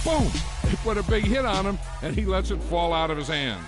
boom! They put a big hit on him, and he lets it fall out of his hand.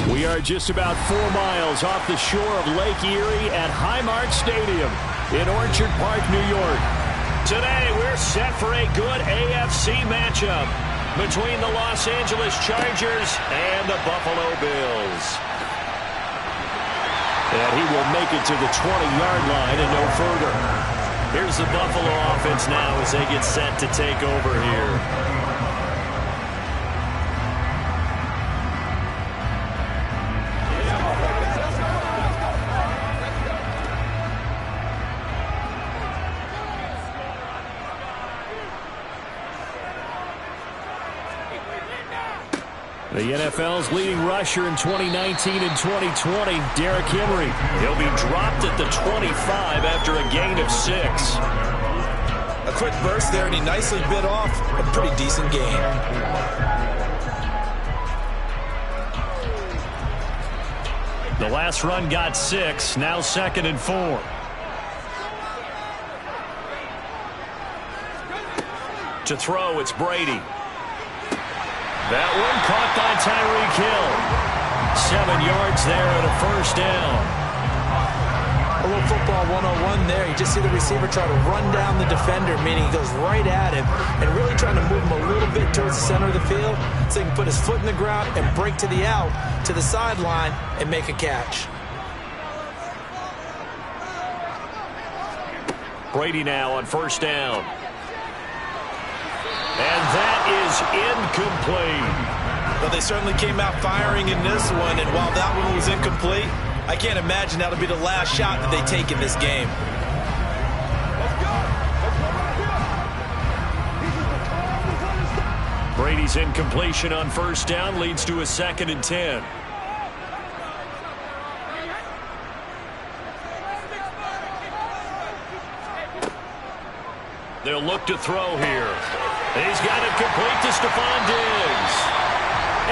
We are just about 4 miles off the shore of Lake Erie at Highmark Stadium in Orchard Park, New York. Today, we're set for a good AFC matchup between the Los Angeles Chargers and the Buffalo Bills. And he will make it to the 20-yard line and no further. Here's the Buffalo offense now as they get set to take over here. The NFL's leading rusher in 2019 and 2020, Derrick Henry. He'll be dropped at the 25 after a gain of 6. A quick burst there, and he nicely bit off a pretty decent gain. The last run got 6, now 2nd and 4. To throw, it's Brady. That one caught by Tyreek Hill. 7 yards there and a first down. A little football 101 there. You just see the receiver try to run down the defender, meaning he goes right at him and really trying to move him a little bit towards the center of the field so he can put his foot in the ground and break to the out, to the sideline, and make a catch. Brady now on first down. And that is incomplete. Well, they certainly came out firing in this one, and while that one was incomplete, I can't imagine that'll be the last shot that they take in this game. Brady's incompletion on first down leads to a 2nd and 10. They'll look to throw here. He's got it complete to Stephon Diggs.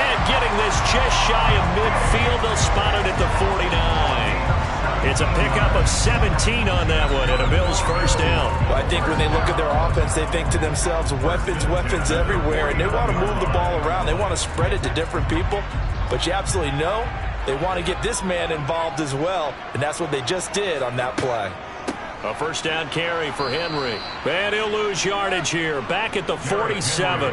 And getting this just shy of midfield, they'll spot it at the 49. It's a pickup of 17 on that one and a Bills first down. Well, I think when they look at their offense, they think to themselves, weapons, weapons everywhere, and they want to move the ball around. They want to spread it to different people, but you absolutely know they want to get this man involved as well, and that's what they just did on that play. A first down carry for Henry. And he'll lose yardage here. Back at the 47.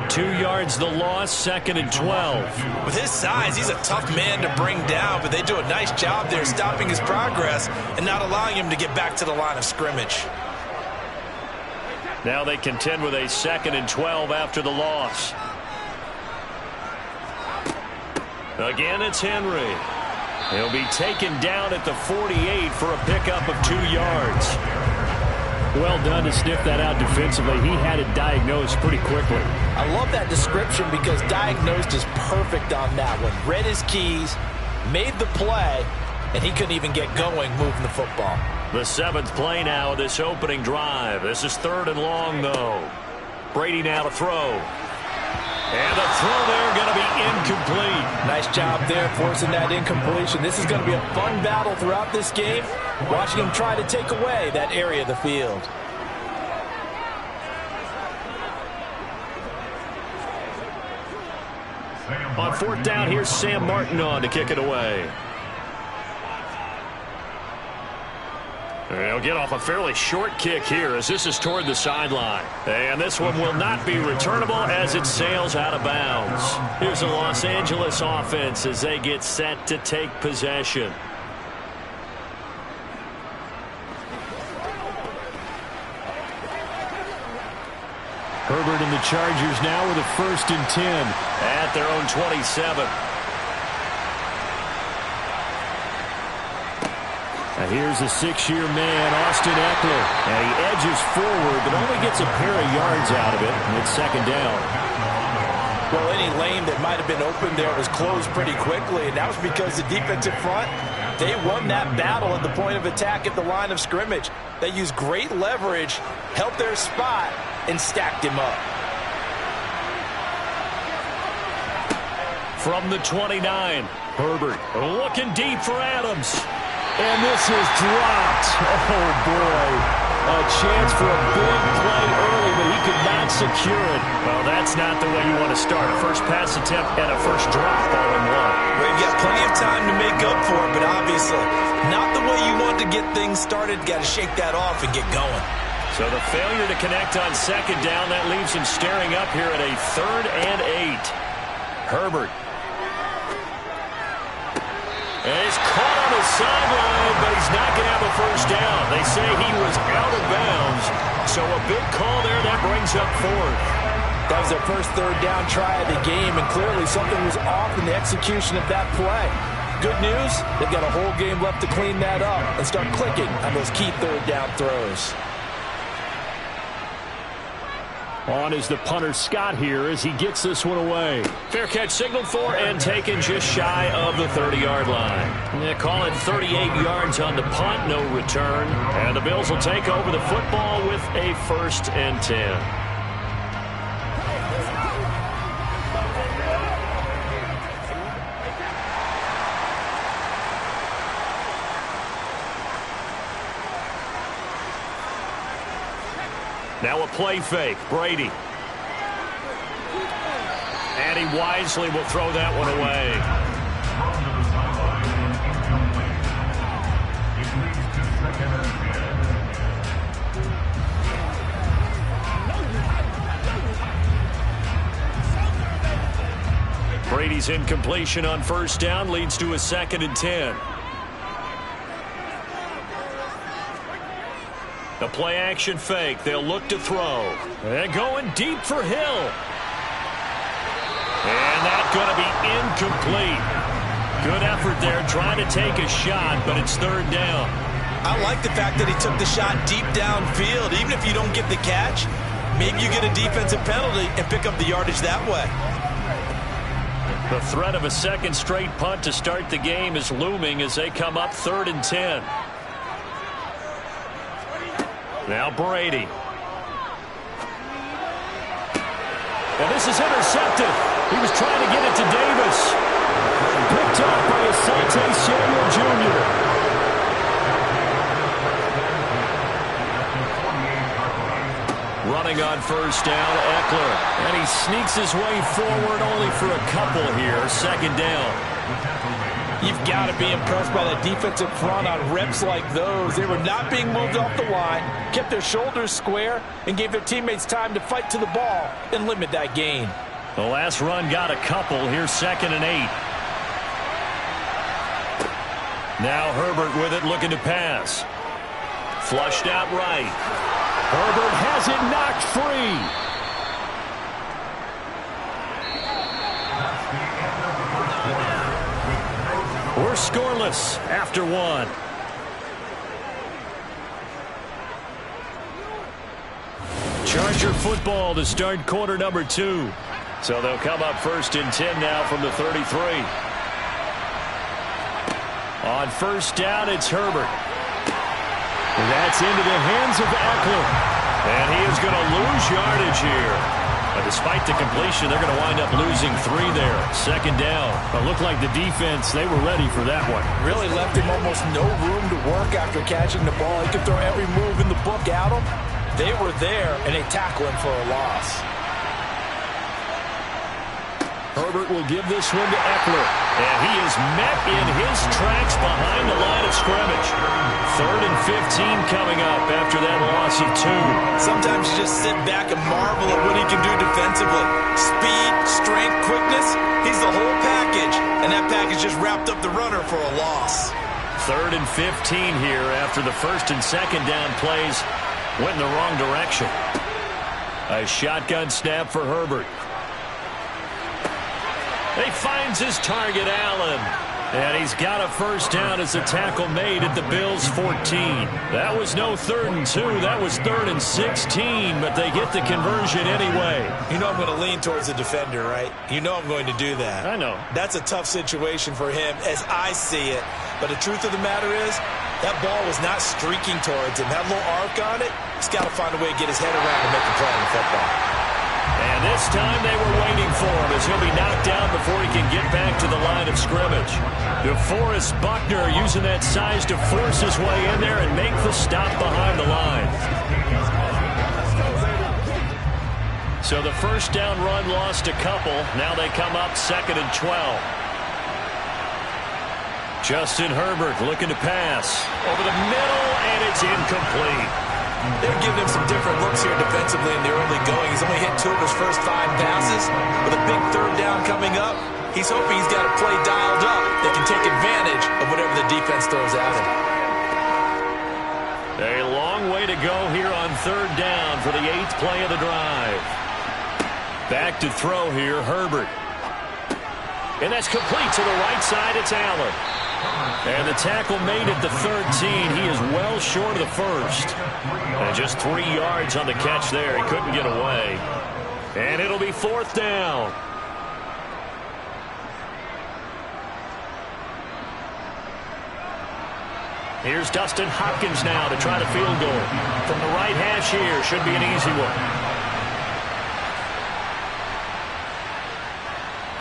2 yards the loss, 2nd and 12. With his size, he's a tough man to bring down, but they do a nice job there stopping his progress and not allowing him to get back to the line of scrimmage. Now they contend with a 2nd and 12 after the loss. Again, it's Henry. He'll be taken down at the 48 for a pickup of 2 yards. Well done to sniff that out defensively. He had it diagnosed pretty quickly. I love that description because diagnosed is perfect on that one. Read his keys, made the play, and he couldn't even get going moving the football. The 7th play now of this opening drive. This is 3rd and long, though. Brady now to throw. And the throw there going to be incomplete. Nice job there forcing that incompletion. This is going to be a fun battle throughout this game, watching him try to take away that area of the field. On 4th down, here's Sam Martin on to kick it away. They'll get off a fairly short kick here as this is toward the sideline. And this one will not be returnable as it sails out of bounds. Here's the Los Angeles offense as they get set to take possession. Herbert and the Chargers now with a 1st and 10 at their own 27. Here's a 6-year man, Austin Eckler, and he edges forward but only gets a pair of yards out of it, and it's 2nd down. Well, any lane that might have been open there was closed pretty quickly, and that was because the defensive front, they won that battle at the point of attack at the line of scrimmage. They used great leverage, held their spot, and stacked him up. From the 29, Herbert looking deep for Adams. And this is dropped. Oh, boy. A chance for a big play early, but he could not secure it. Well, that's not the way you want to start. A first pass attempt and a first drop all in one. Well, you've got plenty time to make up for it, but obviously not the way you want to get things started. Got to shake that off and get going. So the failure to connect on second down, that leaves him staring up here at a 3rd and 8. Herbert. And he's caught on the sideline, but he's not going to have a first down. They say he was out of bounds. So a big call there. That brings up 4th. That was their first 3rd down try of the game, and clearly something was off in the execution of that play. Good news, they've got a whole game left to clean that up and start clicking on those key 3rd down throws. On is the punter Scott here as he gets this one away. Fair catch signaled for and taken just shy of the 30-yard line. They call it 38 yards on the punt, no return. And the Bills will take over the football with a 1st and 10. Now a play fake, Brady. And he wisely will throw that one away. Brady's incompletion on 1st down leads to a 2nd and 10. The play action fake. They'll look to throw. And going deep for Hill. And that's going to be incomplete. Good effort there trying to take a shot, but it's 3rd down. I like the fact that he took the shot deep downfield. Even if you don't get the catch, maybe you get a defensive penalty and pick up the yardage that way. The threat of a 2nd straight punt to start the game is looming as they come up 3rd and 10. Now Brady. And this is intercepted. He was trying to get it to Davis. Picked off by Asante Samuel Jr. Running on 1st down, Eckler. And he sneaks his way forward only for a couple here. 2nd down. You've got to be impressed by that defensive front on reps like those. They were not being moved off the line, kept their shoulders square, and gave their teammates time to fight to the ball and limit that gain. The last run got a couple. Here's 2nd and 8. Now Herbert with it, looking to pass. Flushed out right. Herbert has it knocked free. We're scoreless after 1. Charger football to start quarter number 2. So they'll come up 1st and 10 now from the 33. On 1st down, it's Herbert. That's into the hands of Eckler. And he is going to lose yardage here. But despite the completion, they're going to wind up losing 3 there. 2nd down. It looked like the defense, they were ready for that one. Really left him almost no room to work after catching the ball. He could throw every move in the book at him. They were there, and they tackle him for a loss. Herbert will give this one to Eckler. And he is met in his tracks behind the line of scrimmage. 3rd and 15 coming up after that loss of 2. Sometimes you just sit back and marvel at what he can do defensively. Speed, strength, quickness, he's the whole package. And that package just wrapped up the runner for a loss. 3rd and 15 here after the 1st and 2nd down plays went in the wrong direction. A shotgun snap for Herbert. He finds his target, Allen. And he's got a 1st down as the tackle made at the Bills' 14. That was no 3rd and 2. That was 3rd and 16, but they get the conversion anyway. You know I'm going to lean towards the defender, right? You know I'm going to do that. I know. That's a tough situation for him as I see it. But the truth of the matter is, that ball was not streaking towards him. That little arc on it, he's got to find a way to get his head around and make a play on the football. And this time they were waiting for him as he'll be knocked down before he can get back to the line of scrimmage. DeForest Buckner using that size to force his way in there and make the stop behind the line. So the 1st down run lost a couple. Now they come up 2nd and 12. Justin Herbert looking to pass. Over the middle, and it's incomplete. They're giving him some different looks here defensively in the early going. He's only hit 2 of his first 5 passes. With a big 3rd down coming up, he's hoping he's got a play dialed up that can take advantage of whatever the defense throws at him. A long way to go here on 3rd down for the 8th play of the drive. Back to throw here, Herbert. And that's complete to the right side. It's Allen. And the tackle made at the 13. He is well short of the first. And just 3 yards on the catch there. He couldn't get away. And it'll be 4th down. Here's Dustin Hopkins now to try the field goal. From the right hash here. Should be an easy one.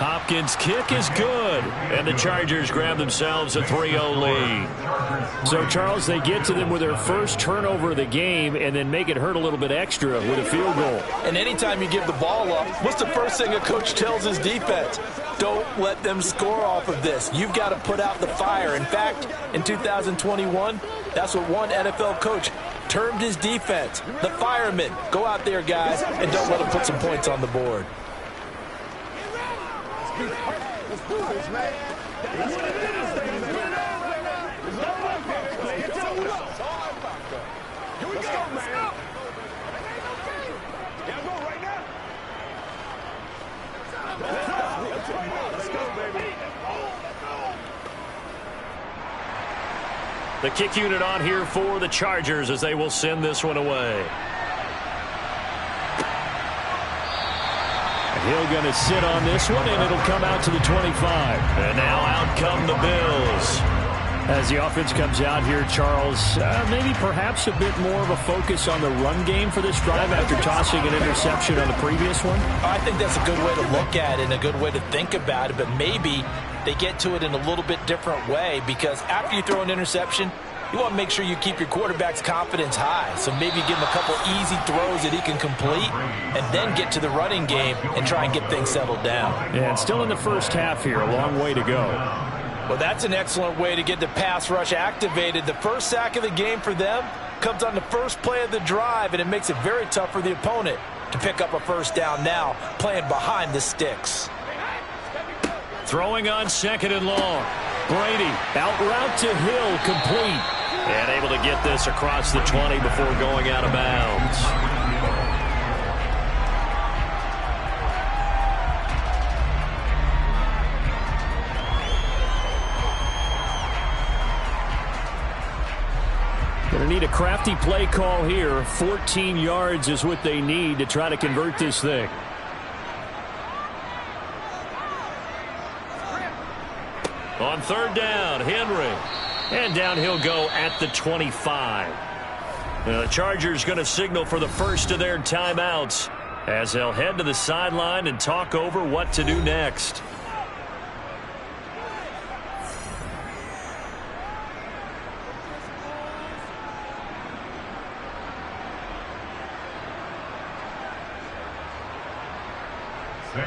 Hopkins' kick is good, and the Chargers grab themselves a 3-0 lead. So, Charles, they get to them with their first turnover of the game and then make it hurt a little bit extra with a field goal. And anytime you give the ball up, what's the first thing a coach tells his defense? Don't let them score off of this. You've got to put out the fire. In fact, in 2021, that's what one NFL coach termed his defense, the firemen. Go out there, guys, and don't let them put some points on the board. Let's do this, man. That's what it is. Here we go, man. Gotta go right now. Let's go, baby. The kick unit on here for the Chargers as they will send this one away. Hill going to sit on this one, and it'll come out to the 25. And now out come the Bills. As the offense comes out here, Charles, maybe perhaps a bit more of a focus on the run game for this drive after tossing an interception on the previous one? I think that's a good way to look at it and a good way to think about it, but maybe they get to it in a little bit different way, because after you throw an interception, you want to make sure you keep your quarterback's confidence high. So maybe give him a couple easy throws that he can complete and then get to the running game and try and get things settled down. And still in the first half here, a long way to go. Well, that's an excellent way to get the pass rush activated. The first sack of the game for them comes on the first play of the drive, and it makes it very tough for the opponent to pick up a first down now, playing behind the sticks. Throwing on 2nd and long. Brady, out route to Hill, complete. And able to get this across the 20 before going out of bounds. Going to need a crafty play call here. 14 yards is what they need to try to convert this thing. On 3rd down, Henry. And down he'll go at the 25. The Chargers going to signal for the first of their timeouts as they'll head to the sideline and talk over what to do next.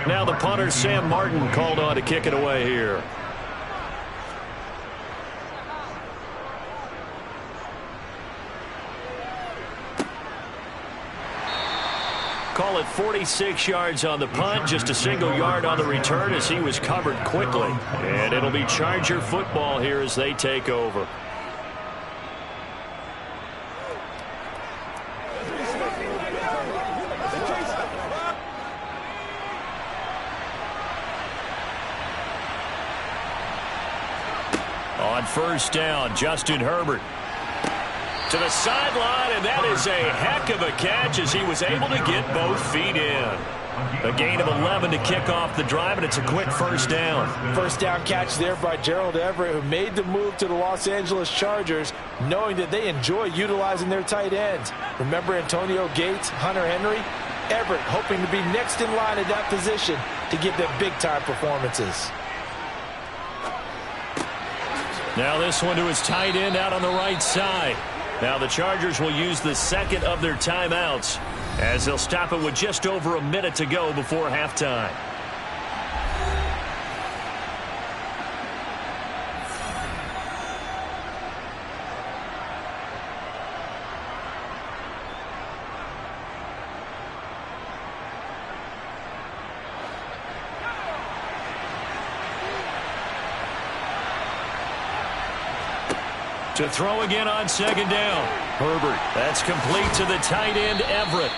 Now the punter, Sam Martin, called on to kick it away here. Call it 46 yards on the punt, just a single yard on the return as he was covered quickly. And it'll be Charger football here as they take over. On 1st down, Justin Herbert to the sideline, and that is a heck of a catch as he was able to get both feet in. A gain of 11 to kick off the drive, and it's a quick first down. First down catch there by Gerald Everett, who made the move to the Los Angeles Chargers, knowing that they enjoy utilizing their tight ends. Remember Antonio Gates, Hunter Henry? Everett hoping to be next in line at that position to give them big-time performances. Now this one to his tight end out on the right side. Now the Chargers will use the second of their timeouts as they'll stop it with just over a minute to go before halftime. To throw again on second down. Herbert. That's complete to the tight end, Everett.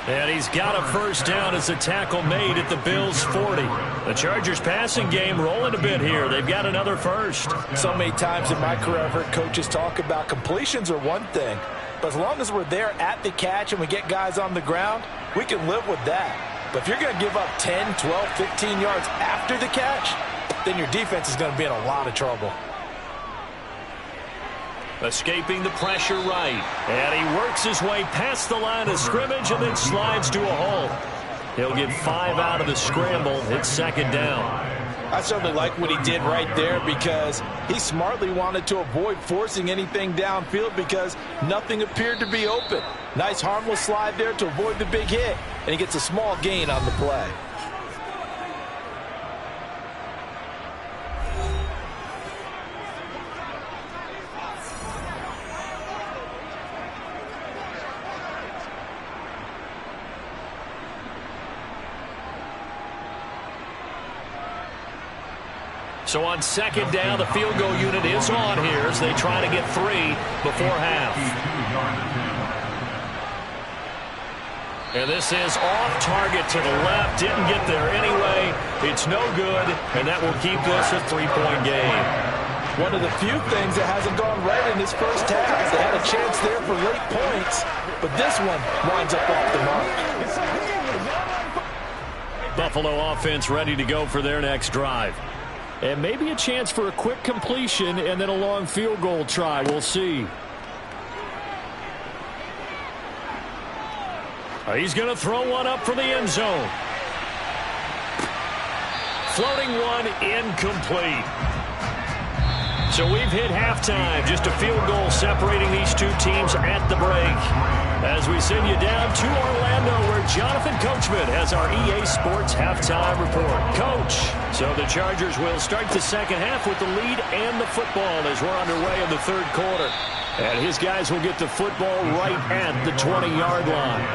And he's got a first down as the tackle made at the Bills' 40. The Chargers passing game rolling a bit here. They've got another first. So many times in my career I've heard coaches talk about completions are one thing. But as long as we're there at the catch and we get guys on the ground, we can live with that. But if you're going to give up 10, 12, 15 yards after the catch, then your defense is going to be in a lot of trouble. Escaping the pressure right. And he works his way past the line of scrimmage and then slides to a halt. He'll get 5 out of the scramble. It's second down. I certainly like what he did right there because he smartly wanted to avoid forcing anything downfield because nothing appeared to be open. Nice harmless slide there to avoid the big hit, and he gets a small gain on the play. So on second down, the field goal unit is on here as they try to get 3 before half. And this is off target to the left. Didn't get there anyway. It's no good, and that will keep this a 3-point game. One of the few things that hasn't gone right in this first half. They had a chance there for late points, but this one winds up off the mark. Buffalo offense ready to go for their next drive. And maybe a chance for a quick completion and then a long field goal try. We'll see. He's going to throw one up for the end zone. Floating one incomplete. So we've hit halftime. Just a field goal separating these two teams at the break. As we send you down to Orlando, where Jonathan Coachman has our EA Sports halftime report. Coach, so the Chargers will start the second half with the lead and the football as we're underway in the third quarter. And his guys will get the football right at the 20-yard line.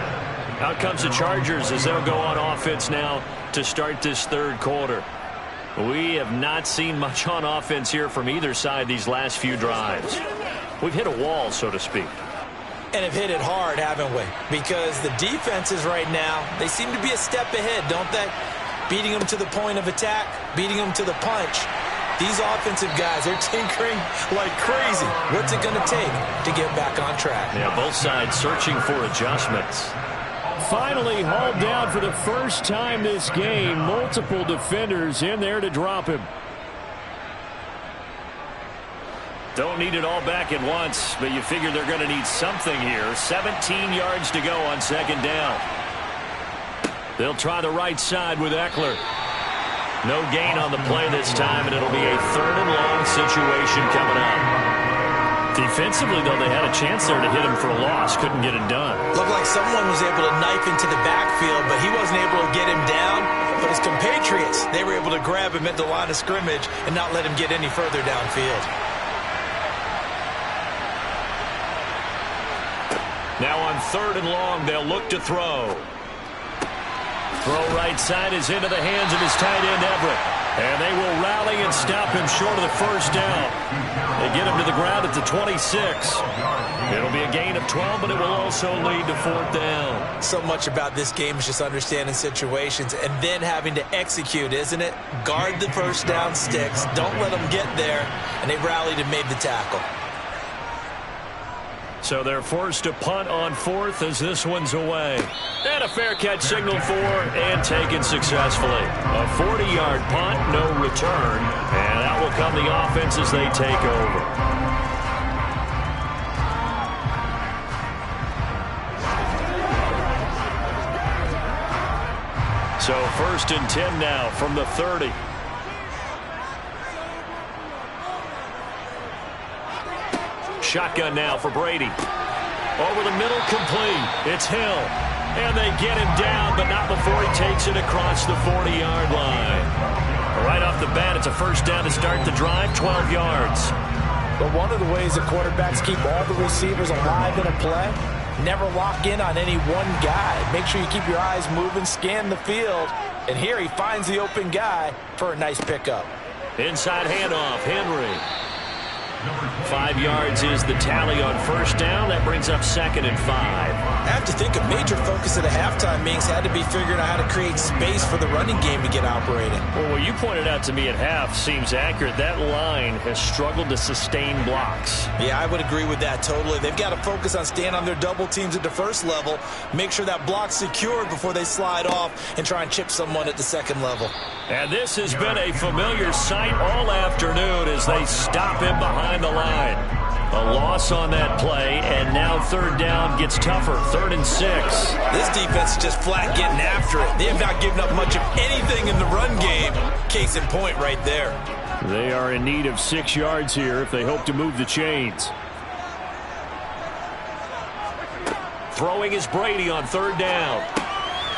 Out comes the Chargers as they'll go on offense now to start this third quarter. We have not seen much on offense here from either side these last few drives. We've hit a wall, so to speak. And have hit it hard, haven't we? Because the defenses right now, they seem to be a step ahead, don't they? Beating them to the point of attack, beating them to the punch. These offensive guys, they're tinkering like crazy. What's it going to take to get back on track? Yeah, both sides searching for adjustments. Finally hauled down for the first time this game. Multiple defenders in there to drop him. Don't need it all back at once, but you figure they're going to need something here. 17 yards to go on second down. They'll try the right side with Eckler. No gain on the play this time, and it'll be a 3rd and long situation coming up. Defensively, though, they had a chance there to hit him for a loss. Couldn't get it done. Looked like someone was able to knife into the backfield, but he wasn't able to get him down. But his compatriots, they were able to grab him at the line of scrimmage and not let him get any further downfield. Now on 3rd and long, they'll look to throw. Throw right side is into the hands of his tight end, Everett. And they will rally and stop him short of the first down. They get him to the ground at the 26. It'll be a gain of 12, but it will also lead to 4th down. So much about this game is just understanding situations and then having to execute, isn't it? Guard the first down sticks. Don't let them get there. And they rallied and made the tackle. So they're forced to punt on 4th as this one's away. And a fair catch signaled for and taken successfully. A 40-yard punt, no return. And out will come the offense as they take over. So 1st and 10 now from the 30. Shotgun now for Brady. Over the middle, complete. It's Hill. And they get him down, but not before he takes it across the 40-yard line. Right off the bat, it's a first down to start the drive, 12 yards. But one of the ways that quarterbacks keep all the receivers alive in a play, never lock in on any one guy. Make sure you keep your eyes moving, scan the field. And here he finds the open guy for a nice pickup. Inside handoff, Henry. 5 yards is the tally on first down. That brings up 2nd and 5. I have to think a major focus at a halftime means had to be figuring out how to create space for the running game to get operating. Well, what you pointed out to me at half seems accurate. That line has struggled to sustain blocks. Yeah, I would agree with that totally. They've got to focus on staying on their double teams at the first level, make sure that block's secured before they slide off and try and chip someone at the second level. And this has been a familiar sight all afternoon as they stop him behind the line. A loss on that play, and now 3rd down gets tougher. 3rd and 6. This defense is just flat getting after it. They have not given up much of anything in the run game. Case in point right there. They are in need of 6 yards here if they hope to move the chains. Throwing is Brady on 3rd down.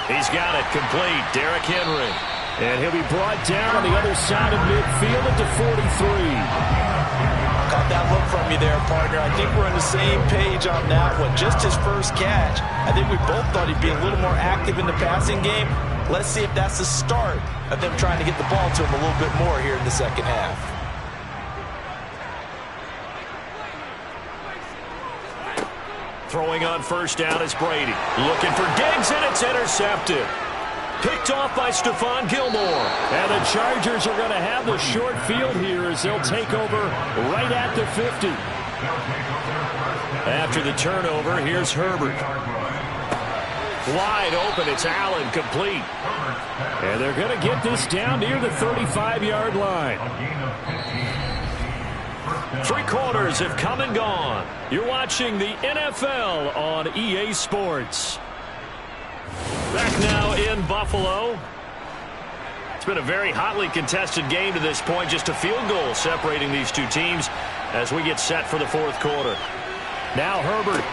He's got it complete. Derrick Henry. And he'll be brought down on the other side of midfield at the 43. Got that look from you there, partner. I think we're on the same page on that one. Just his first catch. I think we both thought he'd be a little more active in the passing game. Let's see if that's the start of them trying to get the ball to him a little bit more here in the second half. Throwing on first down is Brady. Looking for Diggs, and it's intercepted. Picked off by Stephon Gilmore. And the Chargers are going to have the short field here as they'll take over right at the 50. After the turnover, here's Herbert. Wide open, it's Allen, complete. And they're going to get this down near the 35-yard line. 3 quarters have come and gone. You're watching the NFL on EA Sports. Back now in Buffalo. It's been a very hotly contested game to this point. Just a field goal separating these two teams as we get set for the 4th quarter. Now Herbert.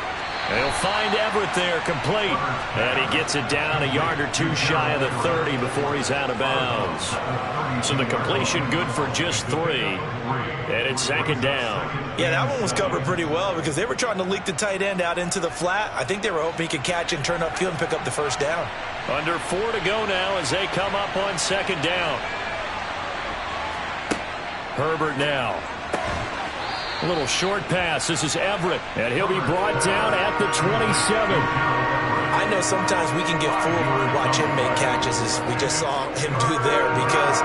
They'll find Everett there, complete. And he gets it down a yard or 2 shy of the 30 before he's out of bounds. So the completion good for just 3. And it's 2nd down. Yeah, that one was covered pretty well because they were trying to leak the tight end out into the flat. I think they were hoping he could catch and turn upfield and pick up the first down. Under 4 to go now as they come up on 2nd down. Herbert now. A little short pass. This is Everett, and he'll be brought down at the 27. I know sometimes we can get fooled when we watch him make catches, as we just saw him do there, because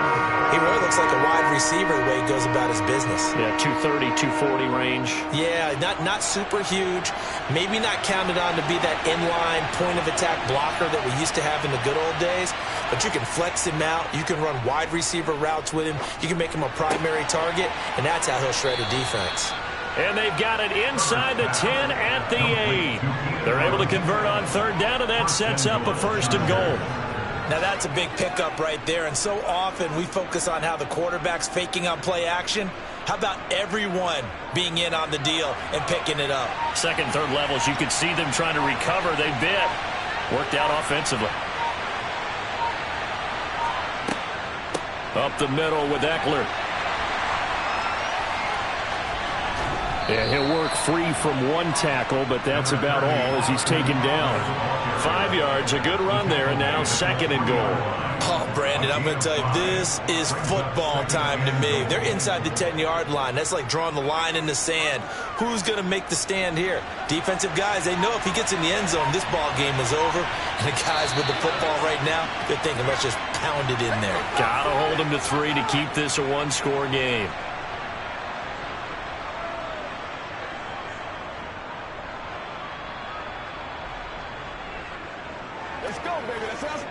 he really looks like a wide receiver the way he goes about his business. Yeah, 230, 240 range. Yeah, not super huge. Maybe not counted on to be that inline point-of-attack blocker that we used to have in the good old days, but you can flex him out. You can run wide receiver routes with him. You can make him a primary target, and that's how he'll shred a defense. And they've got it inside the 10 at the 8. They're able to convert on 3rd down, and that sets up a 1st and goal. Now that's a big pickup right there, and so often we focus on how the quarterback's faking on play action. How about everyone being in on the deal and picking it up? 2nd, 3rd levels, you could see them trying to recover. They bit. Worked out offensively. Up the middle with Eckler. And he'll work free from 1 tackle, but that's about all as he's taken down. 5 yards, a good run there, and now 2nd and goal. Oh, Brandon, I'm going to tell you, this is football time to me. They're inside the 10-yard line. That's like drawing the line in the sand. Who's going to make the stand here? Defensive guys, they know if he gets in the end zone, this ball game is over. And the guys with the football right now, they're thinking, let's just pound it in there. Got to hold him to 3 to keep this a 1-score game. Let's go, baby. That's us.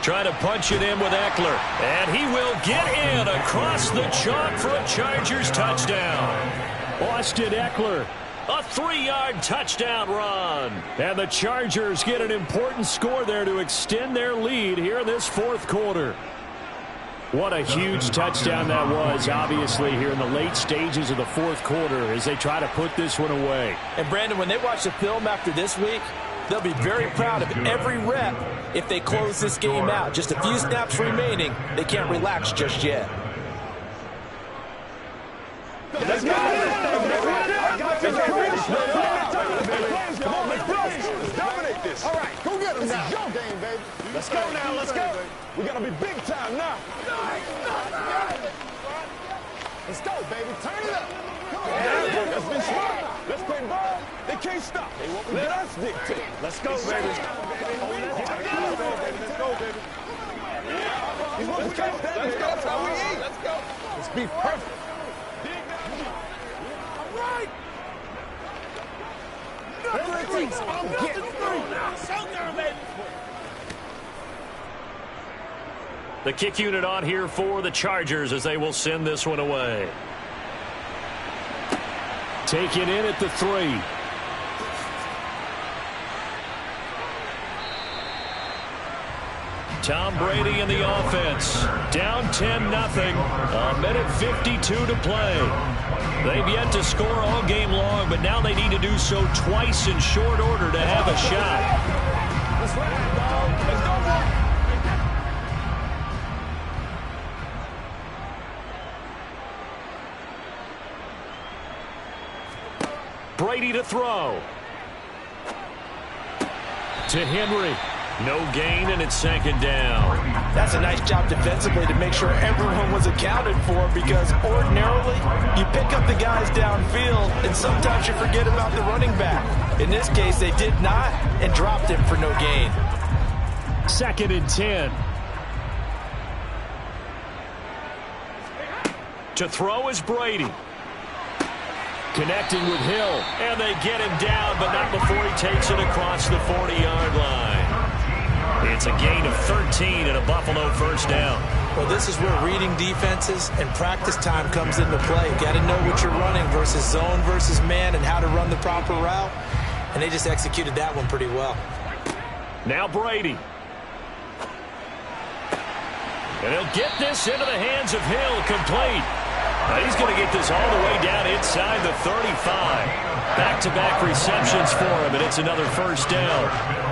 Trying to punch it in with Eckler. And he will get in across the chalk for a Chargers touchdown. Austin Eckler, a 3-yard touchdown run. And the Chargers get an important score there to extend their lead here in this 4th quarter. What a huge touchdown that was, obviously, here in the late stages of the 4th quarter as they try to put this one away. And, Brandon, when they watch the film after this week, they'll be very proud of every rep if they close this game out. Just a few snaps remaining. They can't relax just yet. Let's go. Let's dominate this. this. All right, go get him now. It's your game, baby. Let's go now. Let's go. We got to be big time now. Let's go, baby. Turn it up. Come on. Let's be smart. Let's play ball. They can't stop. Let us dictate. Let's go, baby. Let's go, baby. Let's go. That's how we eat. Let's go. Let's be perfect. All right. Whatever it takes, I'll get it. Showdown, baby. The kick unit on here for the Chargers as they will send this one away. Taken in at the 3. Tom Brady in the offense. Down 10-0. A minute 52 to play. They've yet to score all game long, but now they need to do so twice in short order to have a shot. Let's ride, dog. Let's go, boy. Brady to throw. To Henry. No gain, and it's second down. That's a nice job defensively to make sure everyone was accounted for, because ordinarily you pick up the guys downfield and sometimes you forget about the running back. In this case, they did not and dropped him for no gain. Second and 10. To throw is Brady. Connecting with Hill, and they get him down, but not before he takes it across the 40-yard line. It's a gain of 13 and a Buffalo first down. Well, this is where reading defenses and practice time comes into play. You got to know what you're running versus zone versus man and how to run the proper route, and they just executed that one pretty well. Now Brady. And he'll get this into the hands of Hill, complete. Now he's going to get this all the way down inside the 35. Back-to-back receptions for him, and it's another first down.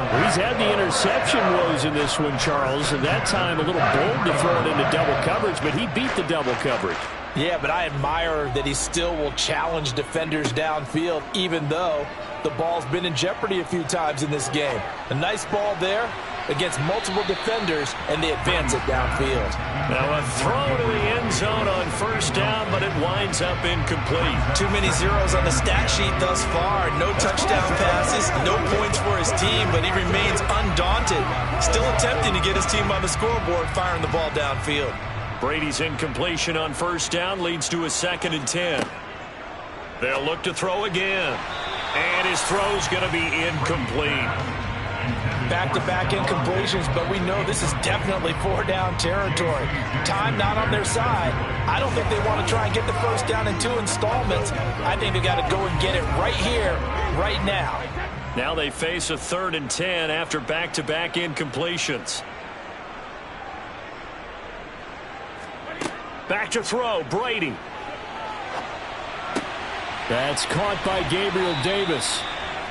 Well, he's had the interception woes in this one, Charles, and that time a little bold to throw it into double coverage, but he beat the double coverage. Yeah, but I admire that he still will challenge defenders downfield, even though the ball's been in jeopardy a few times in this game. A nice ball there against multiple defenders, and they advance it downfield. Now a throw to the end zone on first down, but it winds up incomplete. Too many zeros on the stat sheet thus far. No touchdown passes, no points for his team, but he remains undaunted. Still attempting to get his team on the scoreboard, firing the ball downfield. Brady's incompletion on first down leads to a 2nd and 10. They'll look to throw again. And his throw's going to be incomplete. Back-to-back incompletions, but we know this is definitely 4-down territory. Time not on their side. I don't think they want to try and get the first down in 2 installments. I think they got to go and get it right here, right now. Now they face a 3rd and 10 after back-to-back incompletions. Back to throw, Brady. That's caught by Gabriel Davis.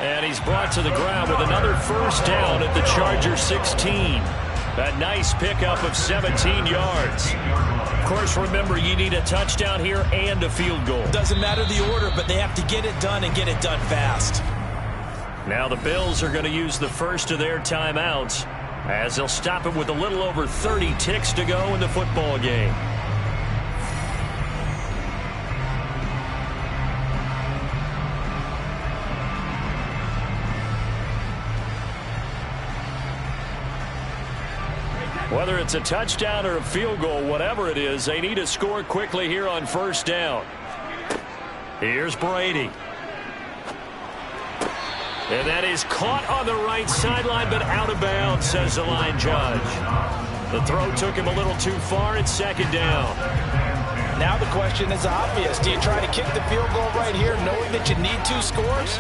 And he's brought to the ground with another first down at the Chargers 16. A nice pickup of 17 yards. Of course, remember, you need a touchdown here and a field goal. Doesn't matter the order, but they have to get it done and get it done fast. Now the Bills are going to use the first of their timeouts as they'll stop it with a little over 30 ticks to go in the football game. Whether it's a touchdown or a field goal, whatever it is, they need to score quickly here on first down. Here's Brady. And that is caught on the right sideline, but out of bounds, says the line judge. The throw took him a little too far. It's 2nd down. Now the question is obvious. Do you try to kick the field goal right here knowing that you need 2 scores?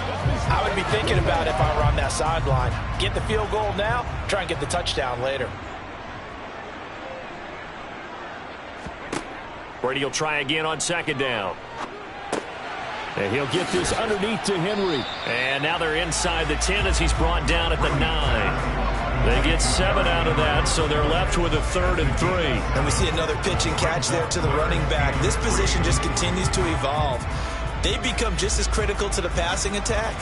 I would be thinking about it if I were on that sideline. Get the field goal now, try and get the touchdown later. Brady will try again on 2nd down. And he'll get this underneath to Henry. And now they're inside the 10 as he's brought down at the 9. They get 7 out of that, so they're left with a 3rd and 3. And we see another pitch and catch there to the running back. This position just continues to evolve. They become just as critical to the passing attack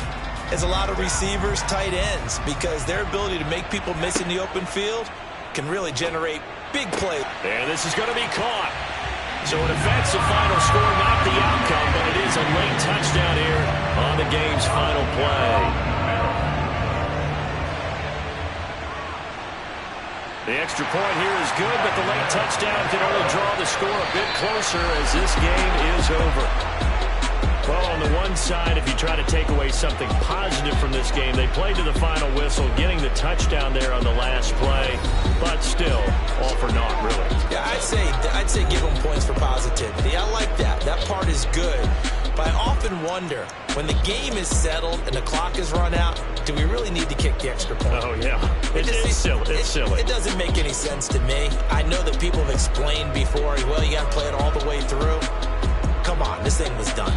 is a lot of receivers, tight ends, because their ability to make people miss in the open field can really generate big plays. And this is going to be caught. So an offensive final score, not the outcome, but it is a late touchdown here on the game's final play. The extra point here is good, but the late touchdown can only draw the score a bit closer as this game is over. Well, on the one side, if you try to take away something positive from this game, they played to the final whistle, getting the touchdown there on the last play, but still, all for naught, really. Yeah, I'd say give them points for positivity. I like that. That part is good. But I often wonder, when the game is settled and the clock is run out, do we really need to kick the extra point? Oh, yeah. It's silly. It's silly. It doesn't make any sense to me. I know that people have explained before, well, you got to play it all the way through. Come on, this thing was done.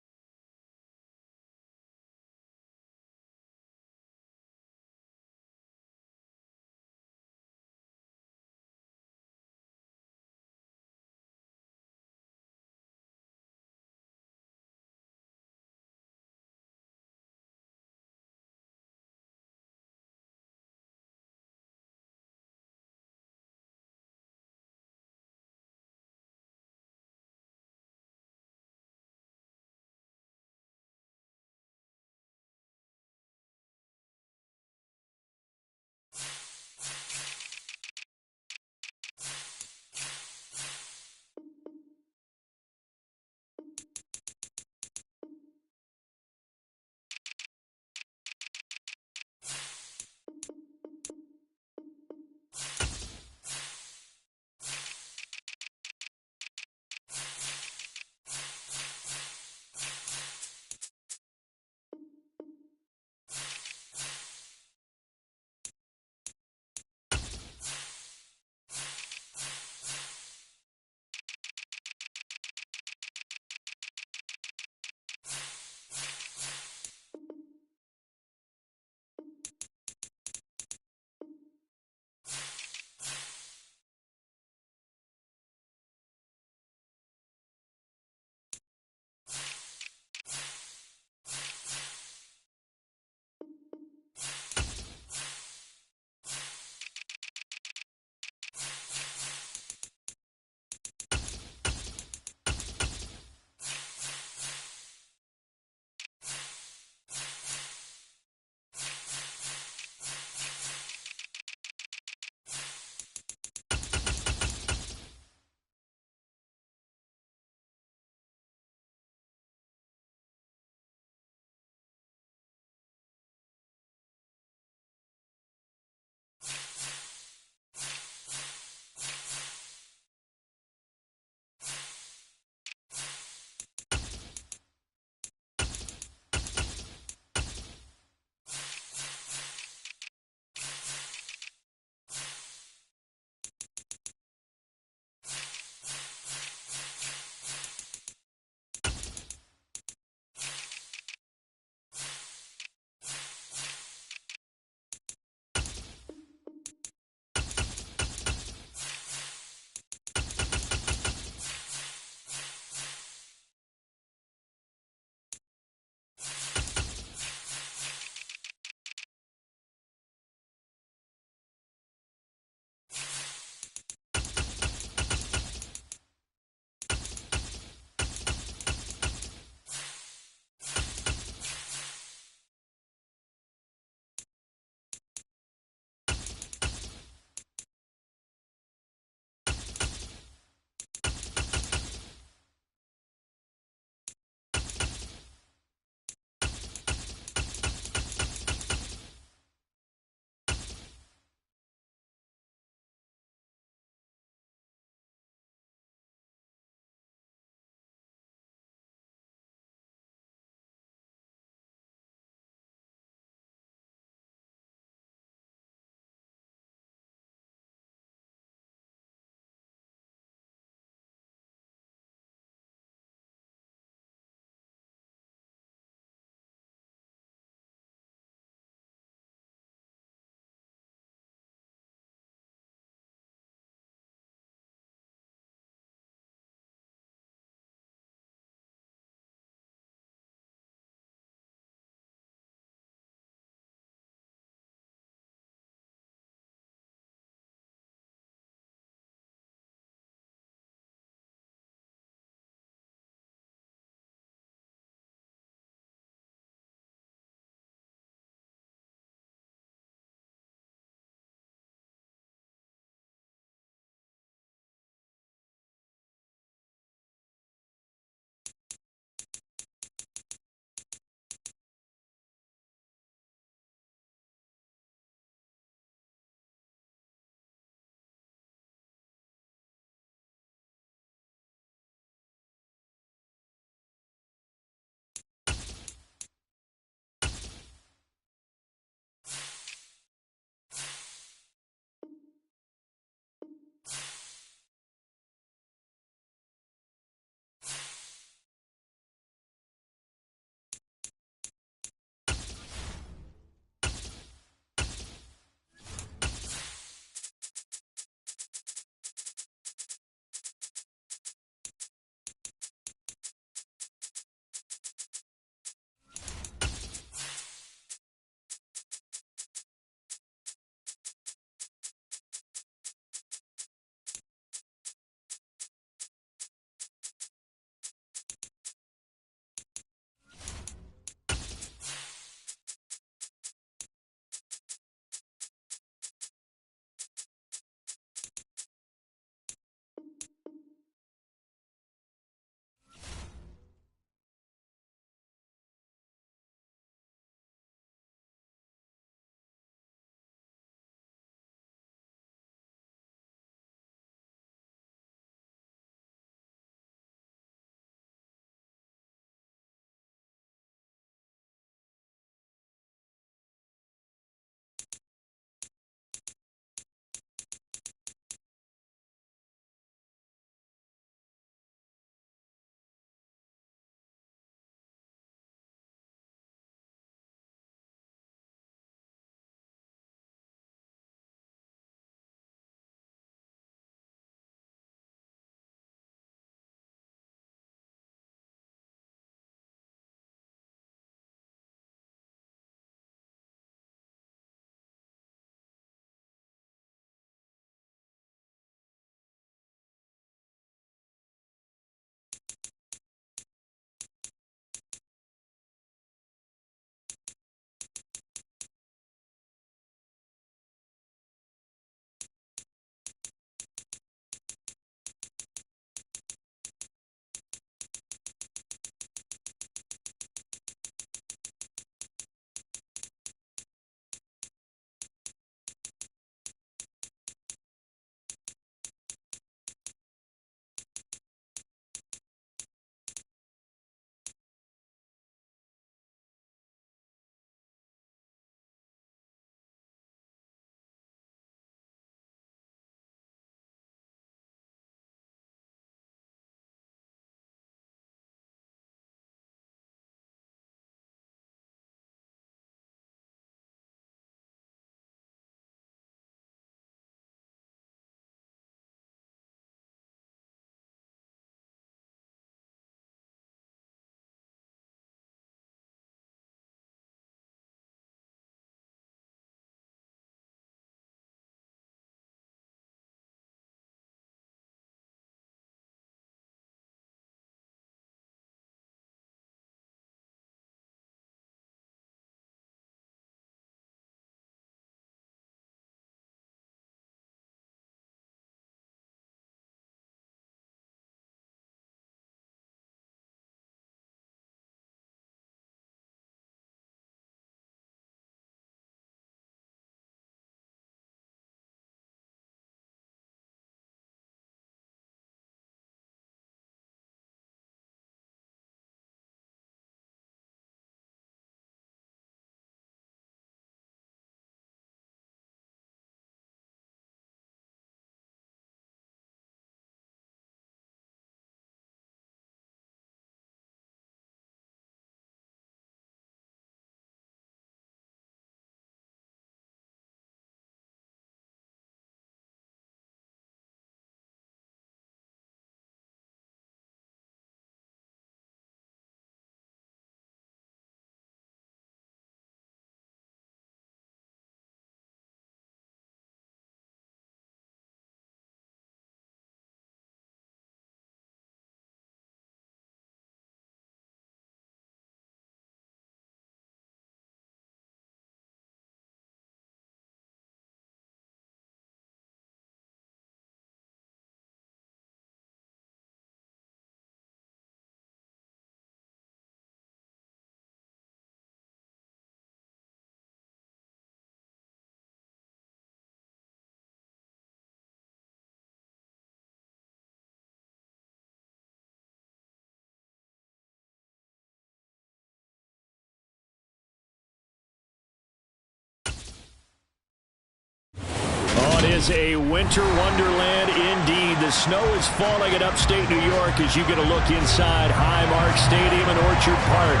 is a winter wonderland indeed. The snow is falling in upstate New York as you get a look inside Highmark Stadium in Orchard Park.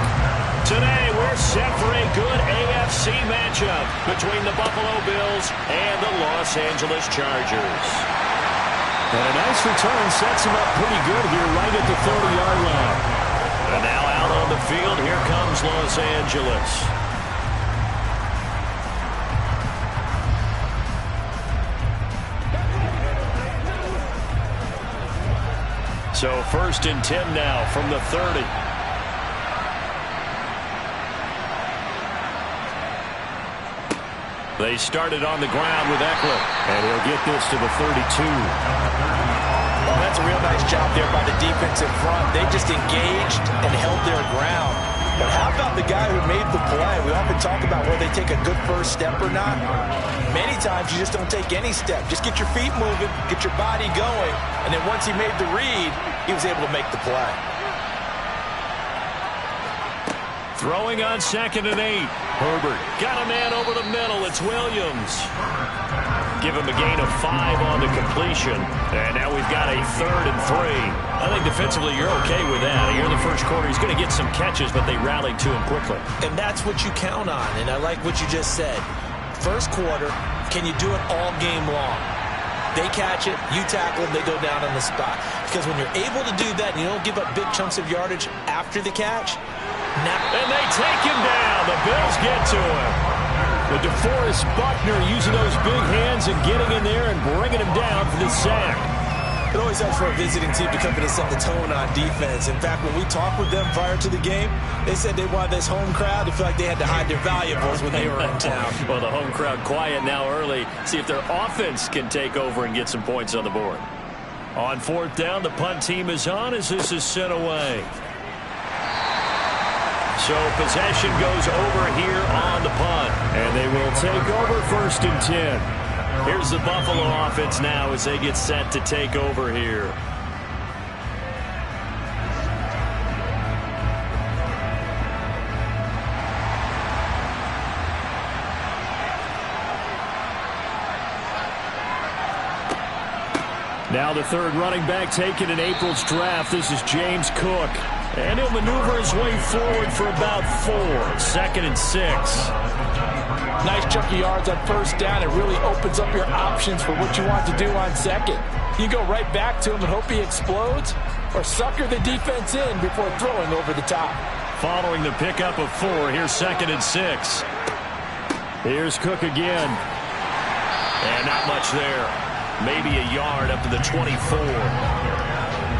Today, we're set for a good AFC matchup between the Buffalo Bills and the Los Angeles Chargers. And a nice return sets him up pretty good here right at the 30-yard line. And now out on the field, here comes Los Angeles. So 1st and 10 now from the 30. They started on the ground with Eckler. And he'll get this to the 32. Well, that's a real nice job there by the defense in front. They just engaged and held their ground. But how about the guy who made the play? We often talk about whether they take a good first step or not. Many times you just don't take any step. Just get your feet moving, get your body going, and then once he made the read, he was able to make the play. Throwing on 2nd and 8. Herbert got a man over the middle. It's Williams. Give him a gain of 5 on the completion. And now we've got a 3rd and 3. I think defensively you're okay with that. Here in the first quarter, he's going to get some catches, but they rallied to him quickly. And that's what you count on, and I like what you just said. First quarter, can you do it all game long? They catch it, you tackle them, they go down on the spot. Because when you're able to do that and you don't give up big chunks of yardage after the catch, and they take him down. The Bills get to him. But DeForest Buckner using those big hands and getting in there and bringing him down for the sack. It always helps for a visiting team to come in and set the tone on defense. In fact, when we talked with them prior to the game, they said they wanted this home crowd to feel like they had to hide their valuables when they were in town. Well, the home crowd quiet now early. See if their offense can take over and get some points on the board. On 4th down, the punt team is on as this is sent away. So possession goes over here on the punt. And they will take over 1st and 10. Here's the Buffalo offense now as they get set to take over here. Now the 3rd running back taken in April's draft. This is James Cook. And he'll maneuver his way forward for about 4. 2nd and 6. Nice chunk of yards on 1st down. It really opens up your options for what you want to do on 2nd. You go right back to him and hope he explodes, or sucker the defense in before throwing over the top. Following the pickup of 4, here's 2nd and 6. Here's Cook again. And not much there. Maybe a yard up to the 24.